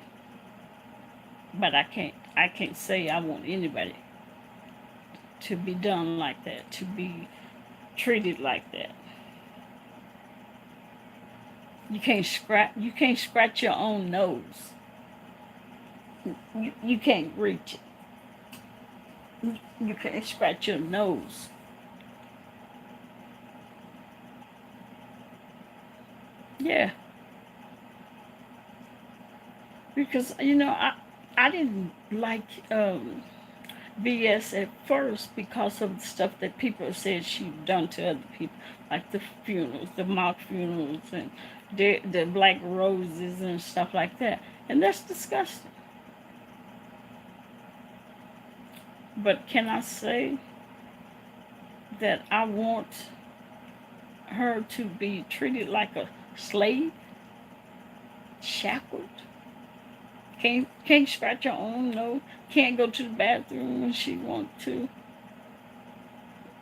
S2: but I can't say I want anybody to be done like that, to be treated like that. You can't scratch your own nose. You can't reach it. You can't scratch your nose. Yeah. Because I didn't like BS at first because of the stuff that people said she done to other people, like the funerals, the mock funerals, and the black roses and stuff like that, and that's disgusting. But can I say that I want her to be treated like slave, shackled. Can't scratch her own nose. Can't go to the bathroom when she wants to.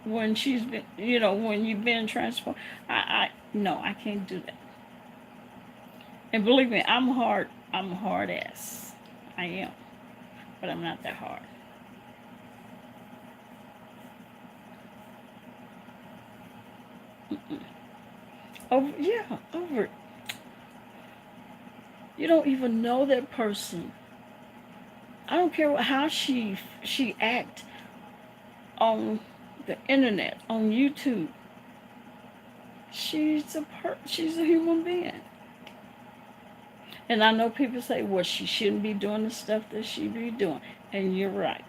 S2: When she's been, when you've been transformed. No, I can't do that. And believe me, I'm hard. I'm a hard ass. I am, but I'm not that hard. Mm-mm. Over. You don't even know that person. I don't care how she act on the internet, on YouTube. She's a human being. And I know people say, well, she shouldn't be doing the stuff that she be doing. And you're right.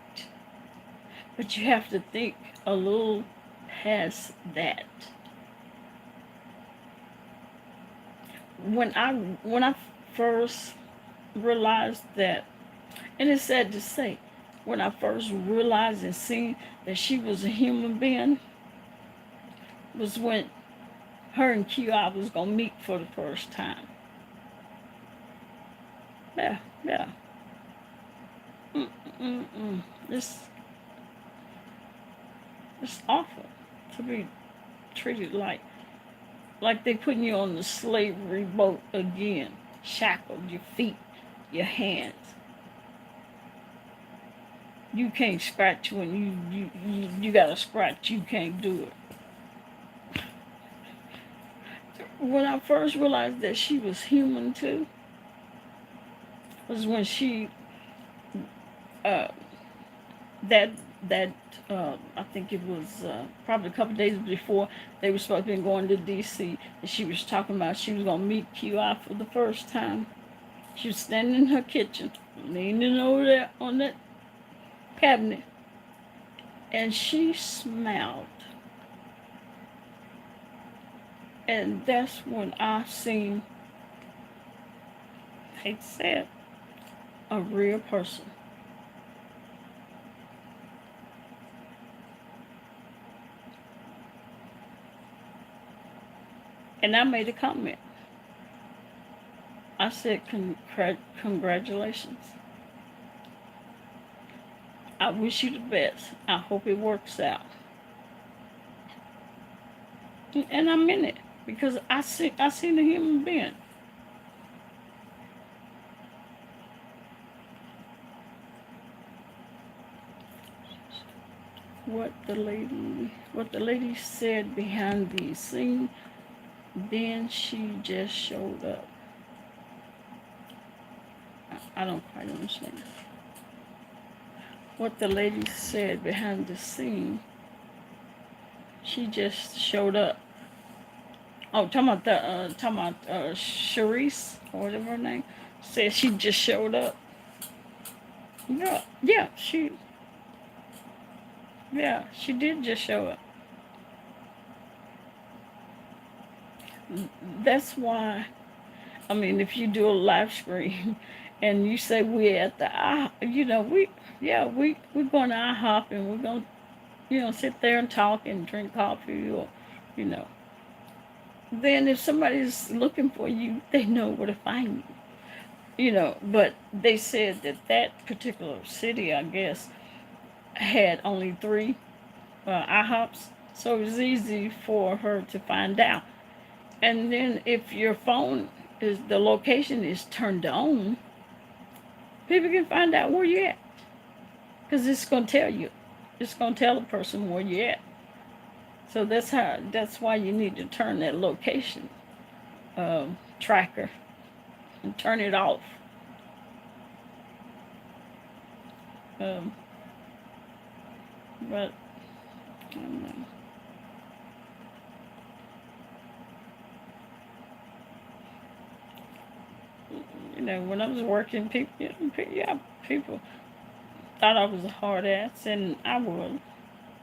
S2: But you have to think a little past that. When I first realized that, and it's sad to say, when I first realized and seen that she was a human being, was when her and QI was gonna meet for the first time. Yeah. Mm-mm-mm. It's awful to be treated like they putting you on the slavery boat again, shackled, your feet, your hands. You can't scratch when you got a scratch. You can't do it. When I first realized that she was human too, was when she uh, that I think it was probably a couple days before they were supposed to be going to DC, and she was talking about she was gonna meet QI for the first time. She was standing in her kitchen, leaning over there on that cabinet, and she smiled. And that's when I seen, I hate to say it, a real person. And I made a comment. I said, congratulations. I wish you the best. I hope it works out. And I meant it because I seen a human being. What the lady said behind the scene, then she just showed up. I don't quite understand. What the lady said behind the scene, she just showed up. Oh, talking about Sharice, or whatever her name, said she just showed up. Yeah, she did just show up. That's why, I mean, if you do a live stream and you say we're at the we're going to IHOP and we're going to, sit there and talk and drink coffee or, then if somebody's looking for you, they know where to find you. But they said that particular city, I guess, had only 3 IHOPs, so it was easy for her to find out. And then if your phone the location is turned on, people can find out where you're at, because it's going to tell you. It's going to tell the person where you're at. So that's why you need to turn that location tracker and turn it off. But I don't know. When I was working, people thought I was a hard ass, and I was,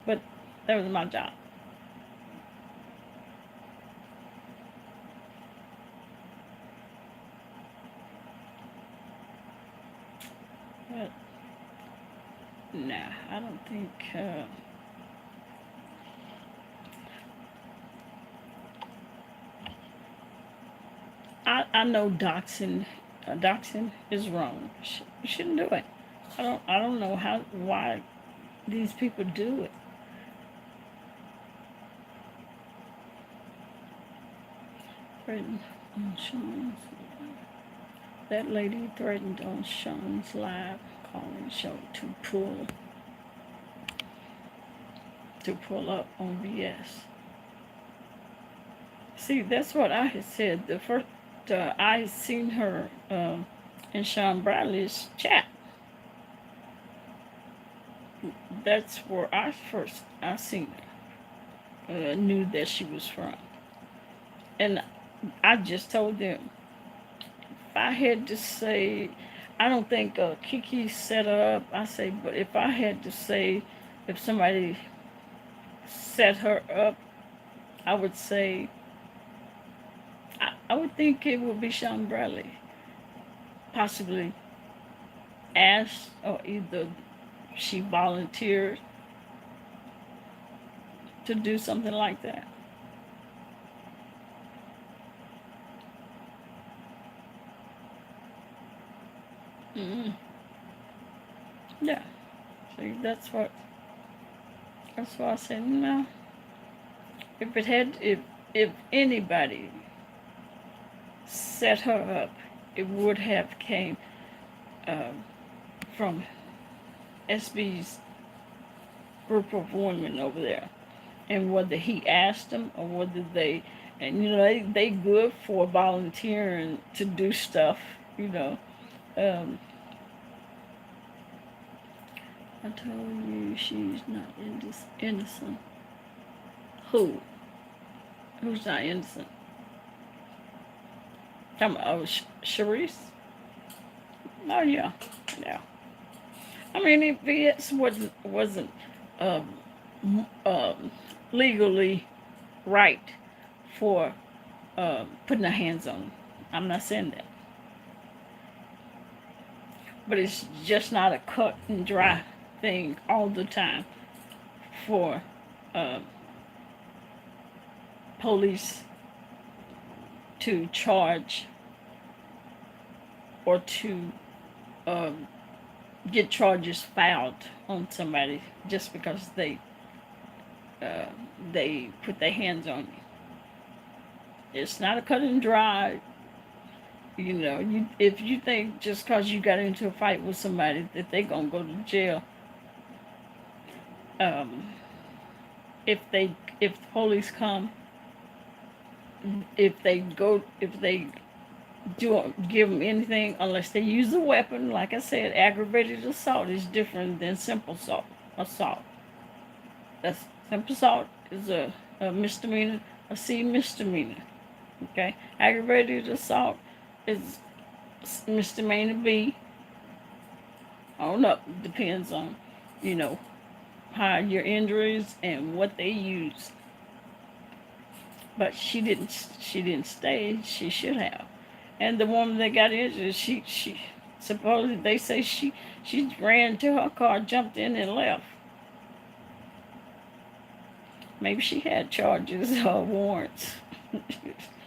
S2: but that was my job. But nah, I don't think. I know doxing is wrong. You shouldn't do it. I don't know why these people do it. Threatened on Sean's that lady threatened on Sean's live calling show to pull up on BS. See, that's what I had said. The first I had seen her in Sean Bradley's chat. That's where I seen her. Knew that she was from, and I just told them if I had to say, I don't think Kiki set her up. I say, but if I had to say, if somebody set her up, I would say, I would think it would be Sean Bradley. Possibly asked, or either she volunteered to do something like that. Mm-hmm. Yeah. See, that's what I said. No. If anybody set her up, it would have came from SB's group of women over there, and whether he asked them or whether they, and they good for volunteering to do stuff. I told you she's not innocent. Who's not innocent? Come on, Sharice? Oh yeah. I mean, if it wasn't legally right for putting their hands on them, I'm not saying that. But it's just not a cut and dry thing all the time for police to charge or to get charges filed on somebody just because they put their hands on you. It's not a cut and dry. If you think just because you got into a fight with somebody that they're gonna go to jail, if the police come, if they don't give them anything unless they use a weapon, like I said, aggravated assault is different than simple assault. That's simple assault is a misdemeanor, a C misdemeanor. Okay, aggravated assault is misdemeanor B. On up, depends on, how your injuries and what they use. But she didn't stay. She should have. And the woman that got injured, she supposedly they say she ran to her car, jumped in, and left. Maybe she had charges or warrants.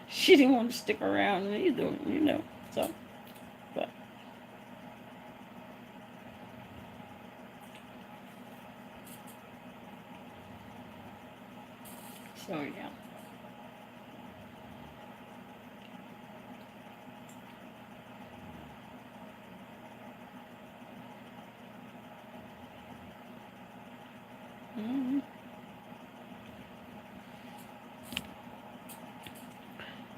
S2: She didn't want to stick around either, So, but so yeah. Mm-hmm.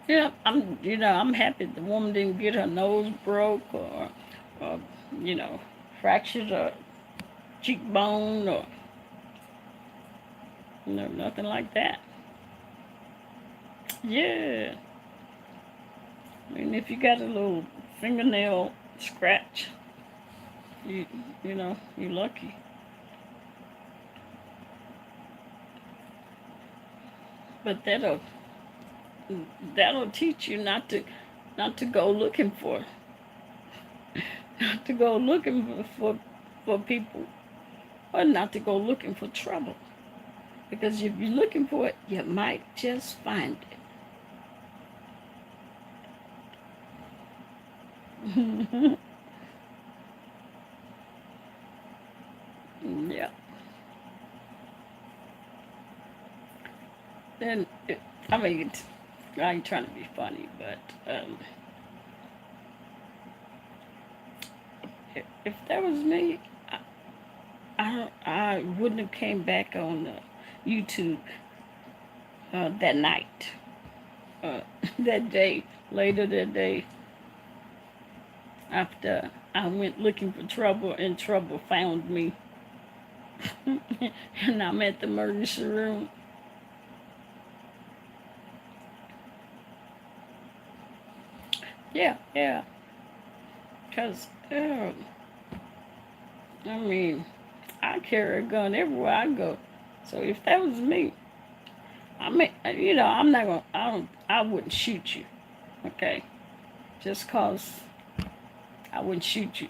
S2: Yeah, I'm happy the woman didn't get her nose broke or fractured a cheekbone or nothing like that. Yeah. I mean, if you got a little fingernail scratch, you're lucky. But that'll teach you not to go looking for not to go looking for people, or not to go looking for trouble, because if you're looking for it, you might just find it. Yeah. And I mean, I ain't trying to be funny, but if that was me, I wouldn't have came back on YouTube that night, that day, later that day, after I went looking for trouble and trouble found me, and I'm at the emergency room. Yeah, yeah, because I mean, I carry a gun everywhere I go. So if that was me, I mean, I'm not gonna, I wouldn't shoot you, okay? Just cause I wouldn't shoot you,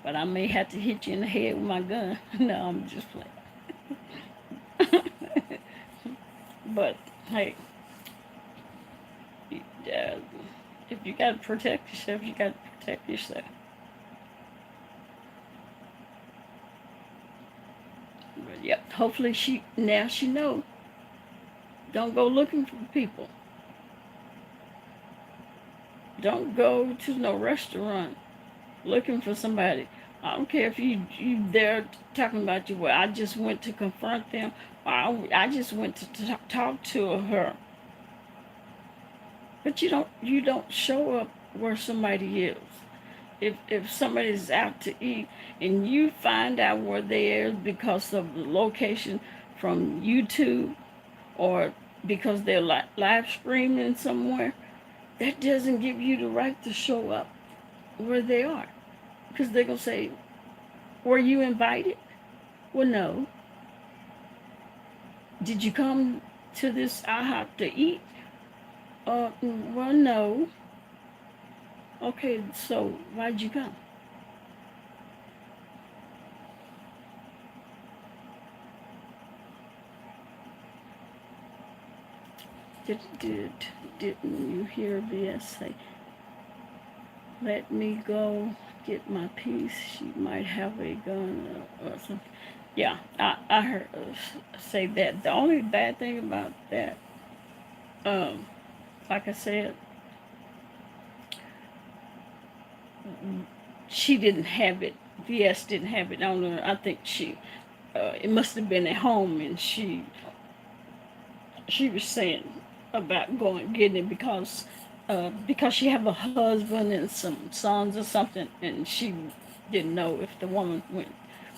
S2: but I may have to hit you in the head with my gun. No, I'm just playing. But hey, uh, if you gotta protect yourself, you gotta protect yourself. But yep, hopefully she know. Don't go looking for people. Don't go to no restaurant looking for somebody. I don't care if you there talking about you. Well, I just went to confront them. Or I just went to talk to her. But you don't show up where somebody is. If somebody's out to eat and you find out where they are because of the location from YouTube or because they're live streaming somewhere, that doesn't give you the right to show up where they are. Because they're going to say, were you invited? Well, no. Did you come to this IHOP to eat? Well, no. Okay, so why'd you come? Didn't you hear VS say, let me go get my piece? She might have a gun or something. Yeah, I heard her say that. The only bad thing about that, like I said, she didn't have it. VS didn't have it on her. I think it must have been at home, and she was saying about going getting it because she have a husband and some sons or something, and she didn't know if the woman went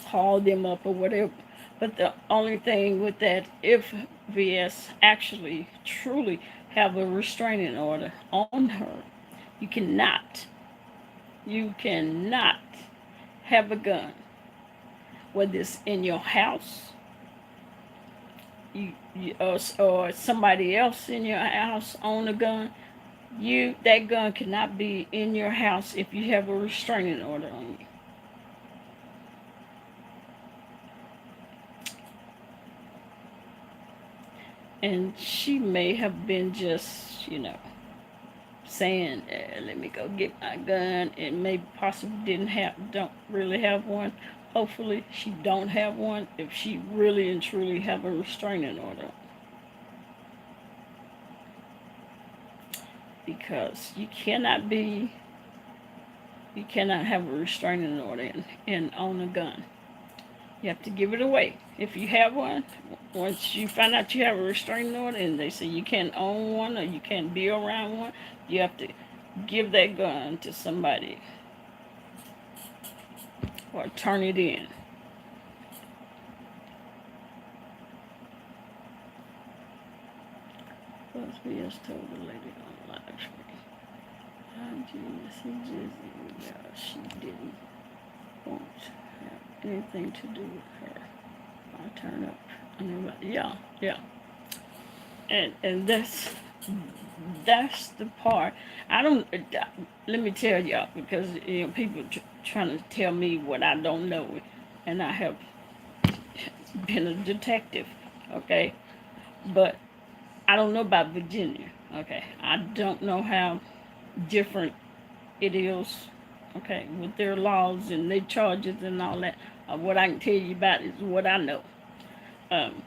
S2: called them up or whatever. But the only thing with that, if VS actually truly have a restraining order on her, you cannot have a gun, whether it's in your house, or somebody else in your house own a gun. That gun cannot be in your house if you have a restraining order on you. And she may have been just, saying, let me go get my gun, and maybe possibly don't really have one. Hopefully she don't have one if she really and truly have a restraining order. Because you cannot have a restraining order and own a gun. You have to give it away. If you have one, once you find out you have a restraining order and they say you can't own one or you can't be around one, you have to give that gun to somebody or turn it in. Plus, we just told the lady on live stream. She didn't want to have anything to do with her. I turn up. Yeah. And that's the part. I don't. Let me tell y'all, because people trying to tell me what I don't know, and I have been a detective, okay, but I don't know about Virginia, okay. I don't know how different it is, okay, with their laws and their charges and all that. What I can tell you about is what I know. Um,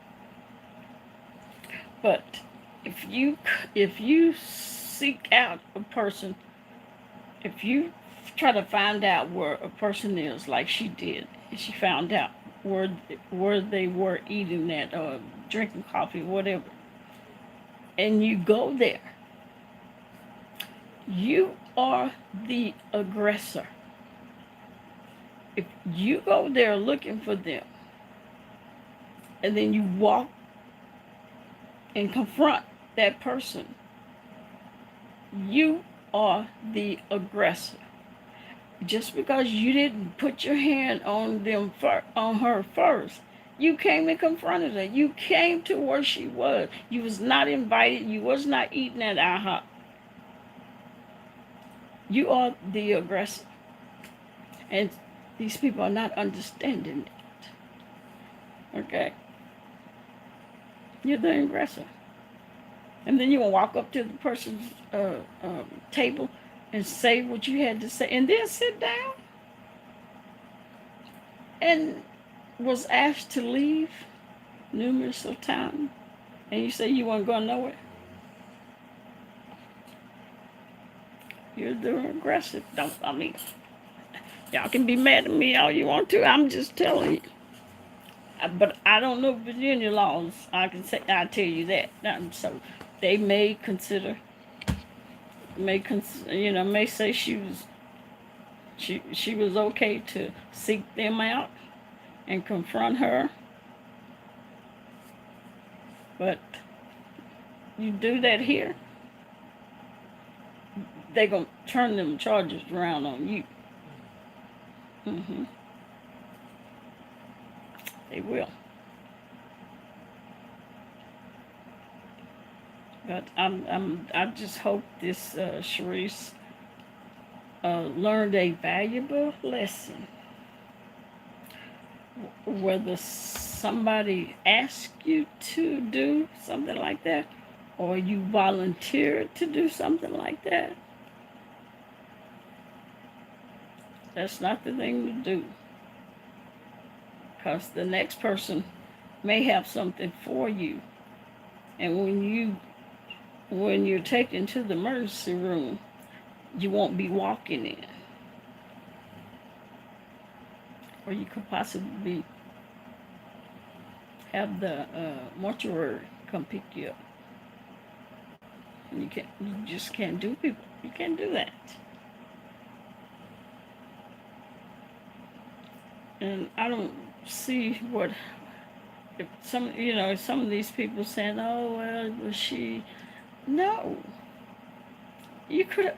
S2: but if you seek out a person, if you try to find out where a person is, like she did, and she found out where they were eating at or drinking coffee, whatever, and you go there, you are the aggressor. If you go there looking for them, and then you walk and confront that person, you are the aggressor. Just because you didn't put your hand on on her first, you came and confronted her. You came to where she was. You was not invited. You was not eating at IHOP. You are the aggressor, and these people are not understanding it. Okay, you're the aggressor, and then you will walk up to the person's table and say what you had to say, and then sit down and was asked to leave numerous of times, and you say you weren't going nowhere. You're the aggressive. Don't, I mean, y'all can be mad at me all you want to. I'm just telling you. But I don't know Virginia laws. I tell you that. So they may consider, may say she was okay to seek them out and confront her. But you do that here, they're going to turn them charges around on you. They will. But I just hope this Sharice learned a valuable lesson. Whether somebody asks you to do something like that, or you volunteered to do something like that, that's not the thing to do. Because the next person may have something for you. And when you're taken to the emergency room, you won't be walking in. Or you could possibly have the mortuary come pick you up. And you just can't do people. You can't do that. And I don't see what if some of these people saying, "Oh well, was she?" No, you could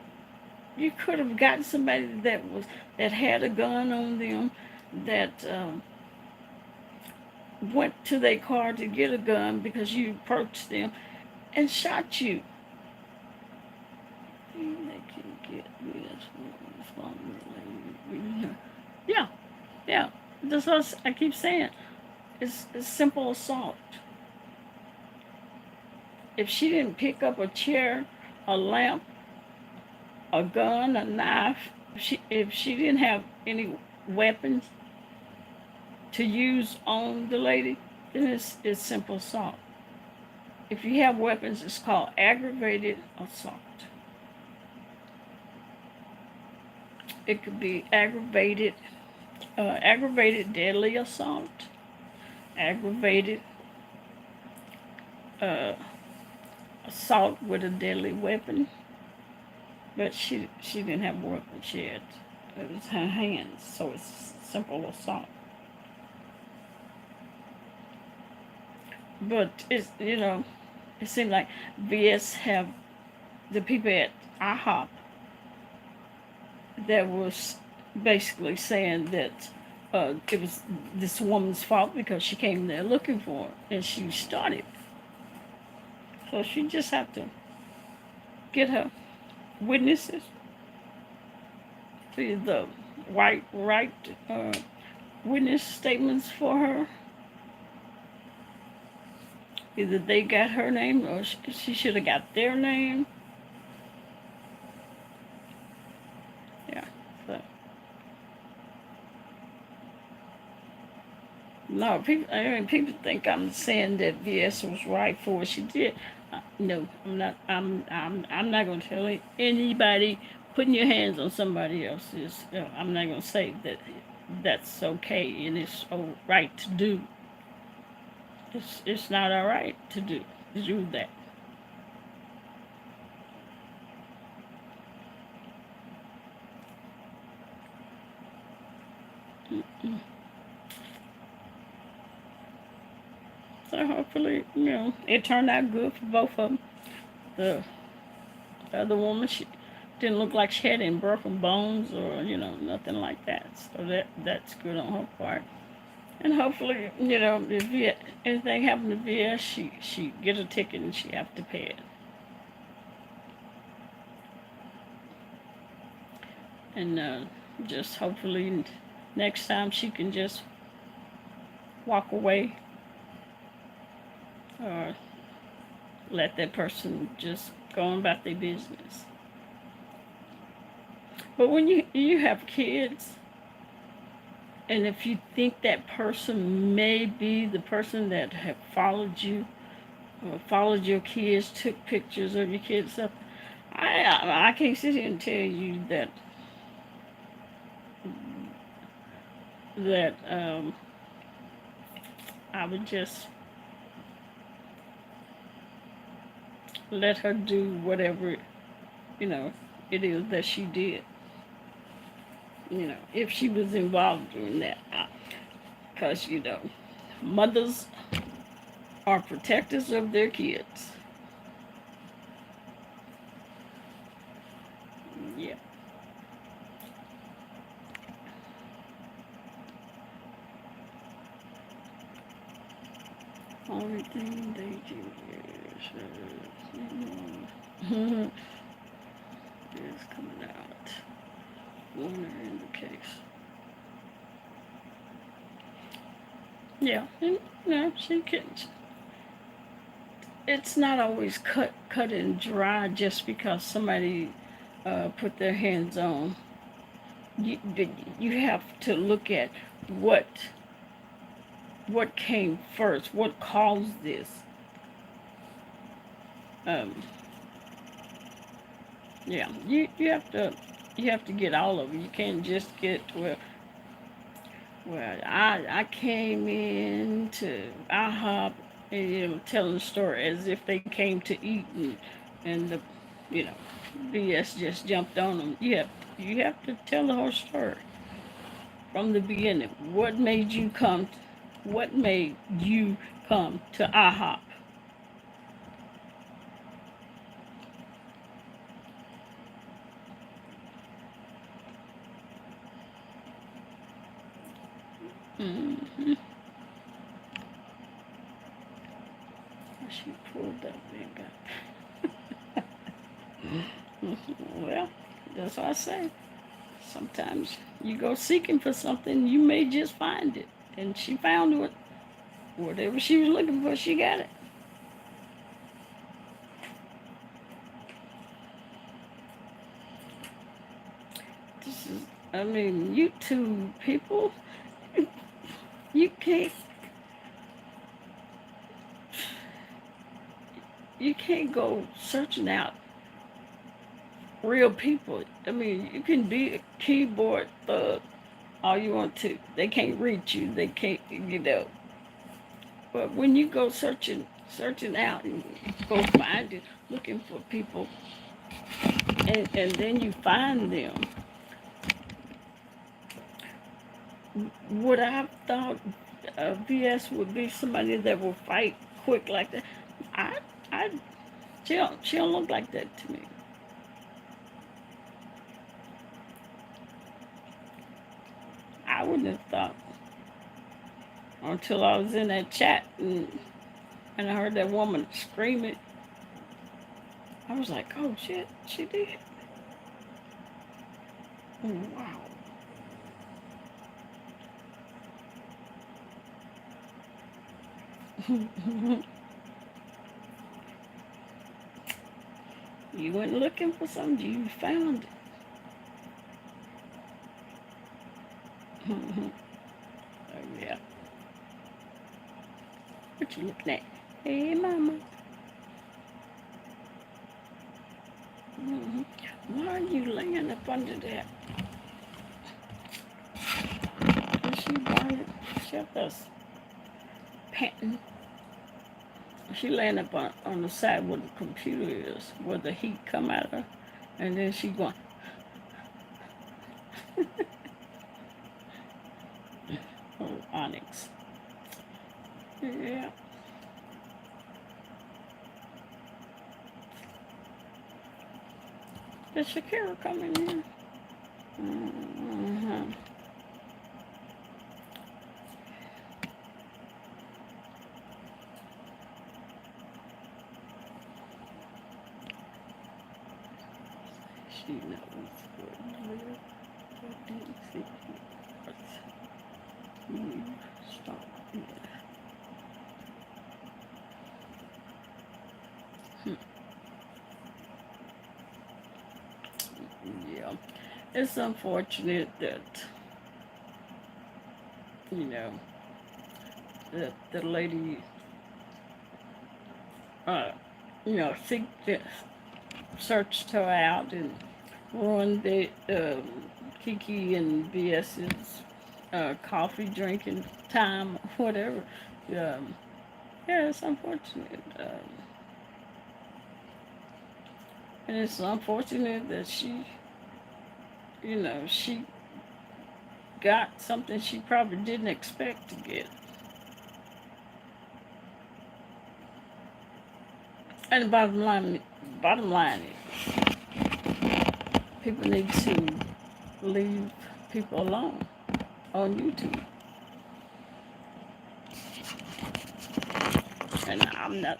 S2: have gotten somebody that had a gun on them, that went to their car to get a gun because you approached them and shot you. They can get yeah. That's what I keep saying. It's simple assault. If she didn't pick up a chair, a lamp, a gun, a knife, if she didn't have any weapons to use on the lady, then it's simple assault. If you have weapons, it's called aggravated assault. It could be aggravated deadly assault, aggravated assault with a deadly weapon. But she didn't have a weapon. It was her hands, so it's simple assault. But it seemed like VS have the people at IHOP that was basically saying that it was this woman's fault because she came there looking for her and she started. So she just have to get her witnesses, the right witness statements for her. Either they got her name or she should have got their name. No, people. I mean, people think I'm saying that VS was right for what she did. No, I'm not. I'm not gonna tell anybody putting your hands on somebody else is. I'm not gonna say that that's okay and it's all right to do. It's not all right to do that. Mm-mm. So hopefully, it turned out good for both of them. The other woman, she didn't look like she had any broken bones or nothing like that. So that's good on her part. And hopefully, if anything happened to VS, she get a ticket and she have to pay it. And just hopefully next time she can just walk away or let that person just go on about their business. But when you have kids, and if you think that person may be the person that have followed you, or followed your kids, took pictures of your kids stuff, I can't sit here and tell you that I would just let her do whatever it is that she did. If she was involved in that, because mothers are protectors of their kids. Yeah. Only thing they do is coming out. Warner in the case. Yeah, and she can. It's not always cut and dry just because somebody put their hands on. You have to look at what came first, what caused this. Yeah, you have to get all of it. You can't just get to well, I came in to IHOP and telling the story as if they came to eat and the BS just jumped on them. You have to tell the whole story from the beginning. What made you come? What made you come to IHOP? Mm-hmm. She pulled that thing up. Well, that's what I say. Sometimes you go seeking for something, you may just find it. And she found whatever she was looking for, she got it. This is, YouTube people, you can't go searching out real people. You can be a keyboard thug all you want to. They can't reach you. They can't, But when you go searching out and go find it, looking for people, and then you find them, would I have thought VS would be somebody that will fight quick like that? She don't look like that to me. I wouldn't have thought until I was in that chat and I heard that woman screaming. I was like, oh shit, she did. Oh, wow. You went looking for something, you found it. Oh, yeah. What you looking at? Hey, mama. Hmm. Why are you laying up under that? Is she white? She up there panting. She laying up on the side where the computer is, where the heat come out of her. And then she going, oh, Onyx. Yeah. Did Shakira come in here? Mm-hmm. She knows what you stop. Yeah. It's unfortunate that, you know, that the lady, you know, searched her out and ruined the Kiki and BS's coffee drinking time, whatever. Yeah, it's unfortunate. And it's unfortunate that she, you know, she got something she probably didn't expect to get. And the bottom line is, people need to leave people alone on YouTube. And I'm not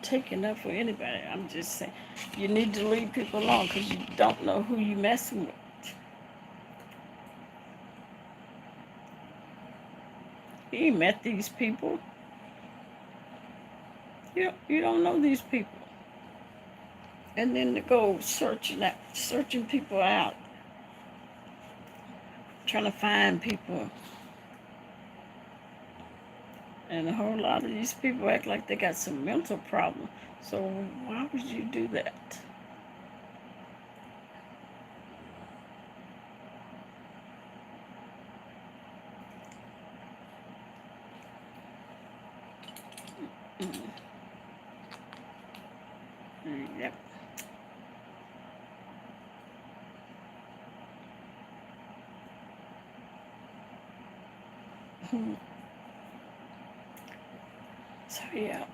S2: taking up for anybody. I'm just saying, you need to leave people alone because you don't know who you messing with. You ain't met these people. You don't know these people. And then to go searching people out, trying to find people. And a whole lot of these people act like they got some mental problem. So why would you do that? Yep. So yeah.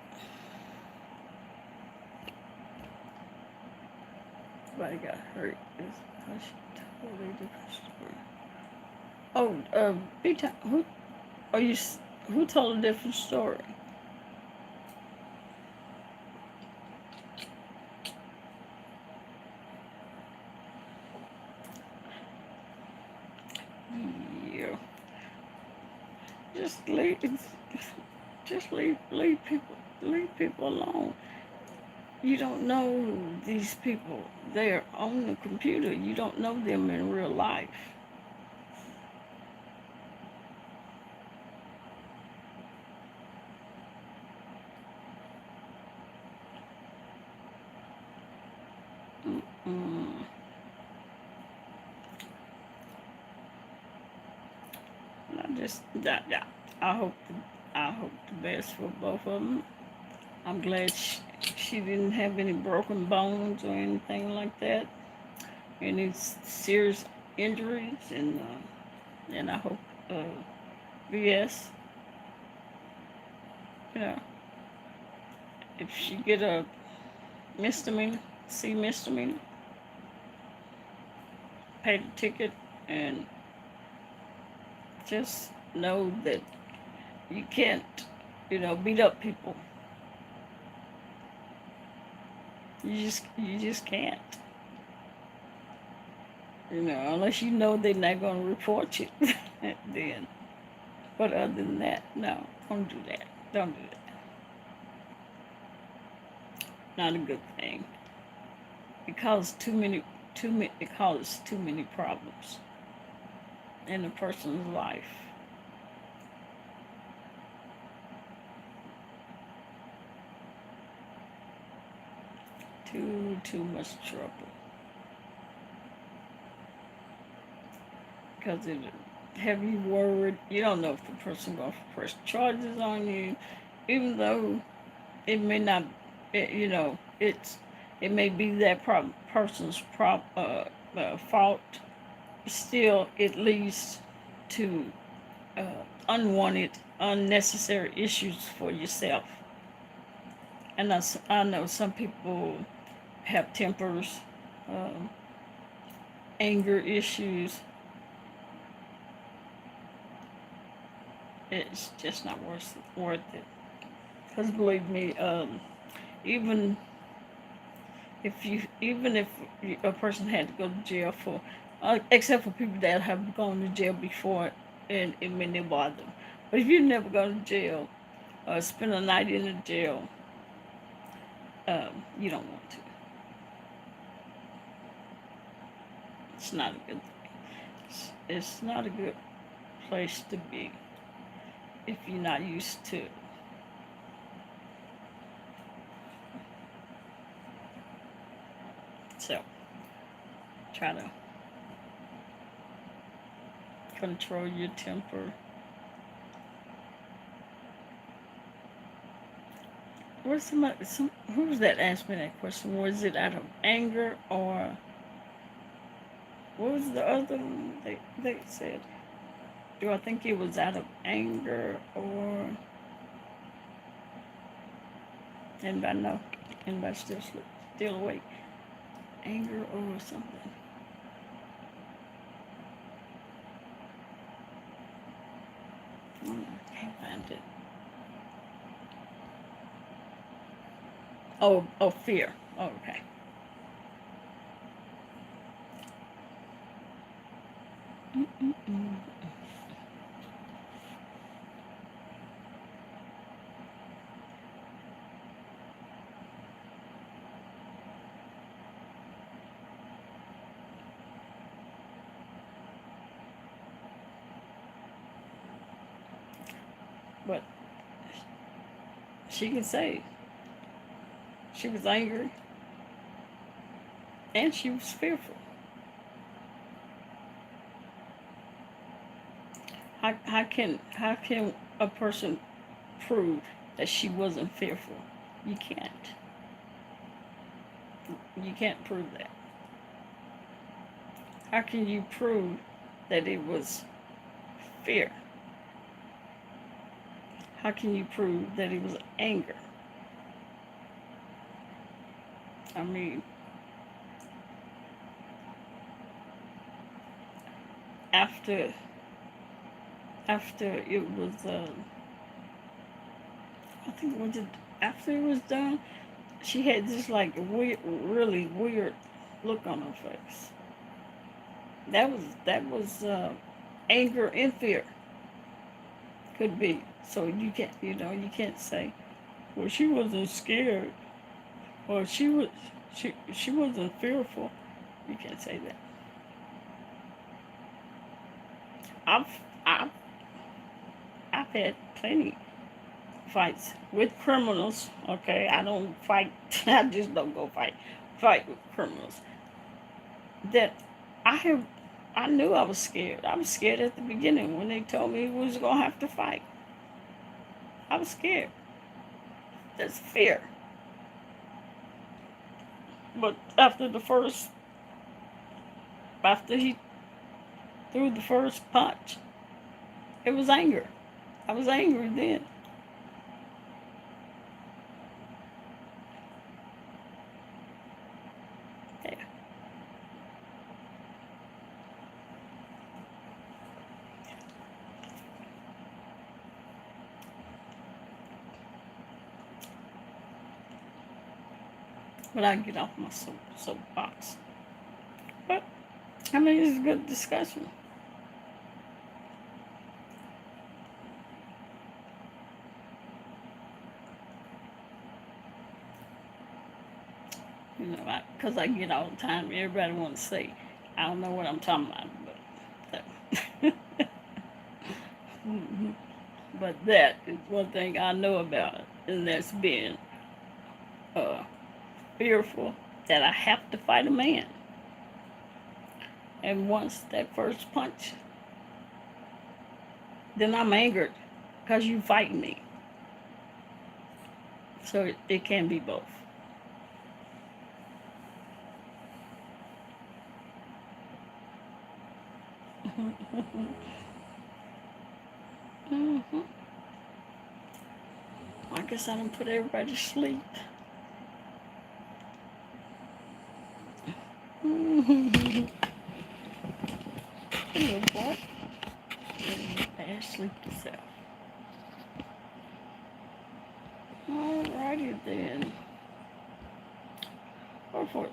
S2: Somebody got hurt. It's a totally different story. Oh, B-Town, who told a different story? Yeah. Just leave people alone. You don't know these people. They're on the computer. You don't know them in real life. Mm-mm. I hope the best for both of them. I'm glad she didn't have any broken bones or anything like that, any serious injuries, and I hope VS, you know, if she get a misdemeanor, misdemeanor, pay the ticket, and just know that you can't, you know, beat up people. You just can't. You know, unless you know they're not gonna report you, then. But other than that, no, don't do that. Don't do that. Not a good thing. It causes it causes too many problems in a person's life. Too much trouble. Because it have you worried. You don't know if the person going to press charges on you, even though it may not. It may be that person's fault. Still, it leads to unwanted, unnecessary issues for yourself. And I know some people have tempers, anger issues. It's just not worth it. Because believe me, even if a person had to go to jail for, except for people that have gone to jail before, and it may never bother them. But if you never go to jail, spend a night in a jail, you don't want to. It's not a good thing. It's not a good place to be if you're not used to it. So, try to control your temper. Who was that asked me that question? Was it out of anger, or what was the other one they said? Do I think it was out of anger, or anybody know? Anybody still awake? Anger or something? I can't find it. Oh, fear. Oh, okay. Mm-mm-mm. But she can say she was angry and she was fearful. How can a person prove that she wasn't fearful? You can't. You can't prove that. How can you prove that it was fear? How can you prove that it was anger? I mean, after it was, I think after it was done, she had this like really weird look on her face. That was anger and fear. Could be. So you can't say, well, she wasn't scared, or she wasn't fearful. You can't say that. I've had plenty fights with criminals. Okay, I don't fight. I just don't go fight with criminals. That I knew I was scared. I was scared at the beginning when they told me we was gonna have to fight. I was scared. That's fear. But after he threw the first punch, it was anger. I was angry then. Yeah. But I get off my soapbox. But I mean, it's a good discussion. You know, because I get all the time. Everybody wants to say, I don't know what I'm talking about, but but that is one thing I know about, and that's being fearful that I have to fight a man. And once that first punch, then I'm angered because you fight me. So it can be both. Mm-hmm. I guess I don't put everybody to sleep. Mm-hmm. Little boy. Bad sleep yourself. Alrighty then. Or for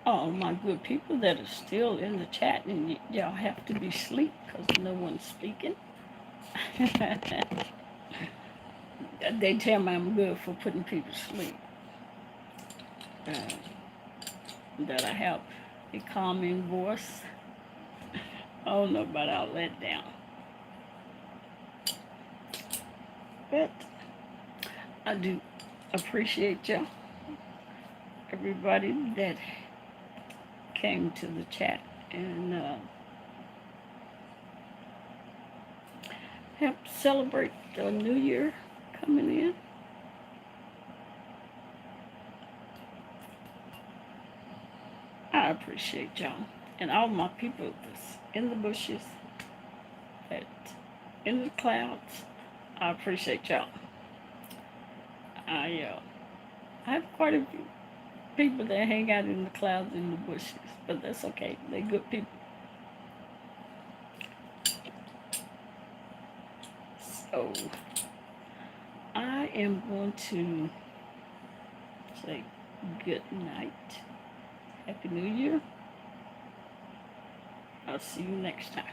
S2: all my good people that are still in the chat, and y'all have to be asleep because no one's speaking. They tell me I'm good for putting people to sleep. That I have a calming voice. I don't know about all that down. But I do appreciate y'all. Everybody that came to the chat and helped celebrate the new year coming in. I appreciate y'all and all my people that's in the bushes, that in the clouds. I appreciate y'all. I have quite a few people that hang out in the clouds and the bushes, but that's okay. They're good people. So I am going to say good night. Happy New Year. I'll see you next time.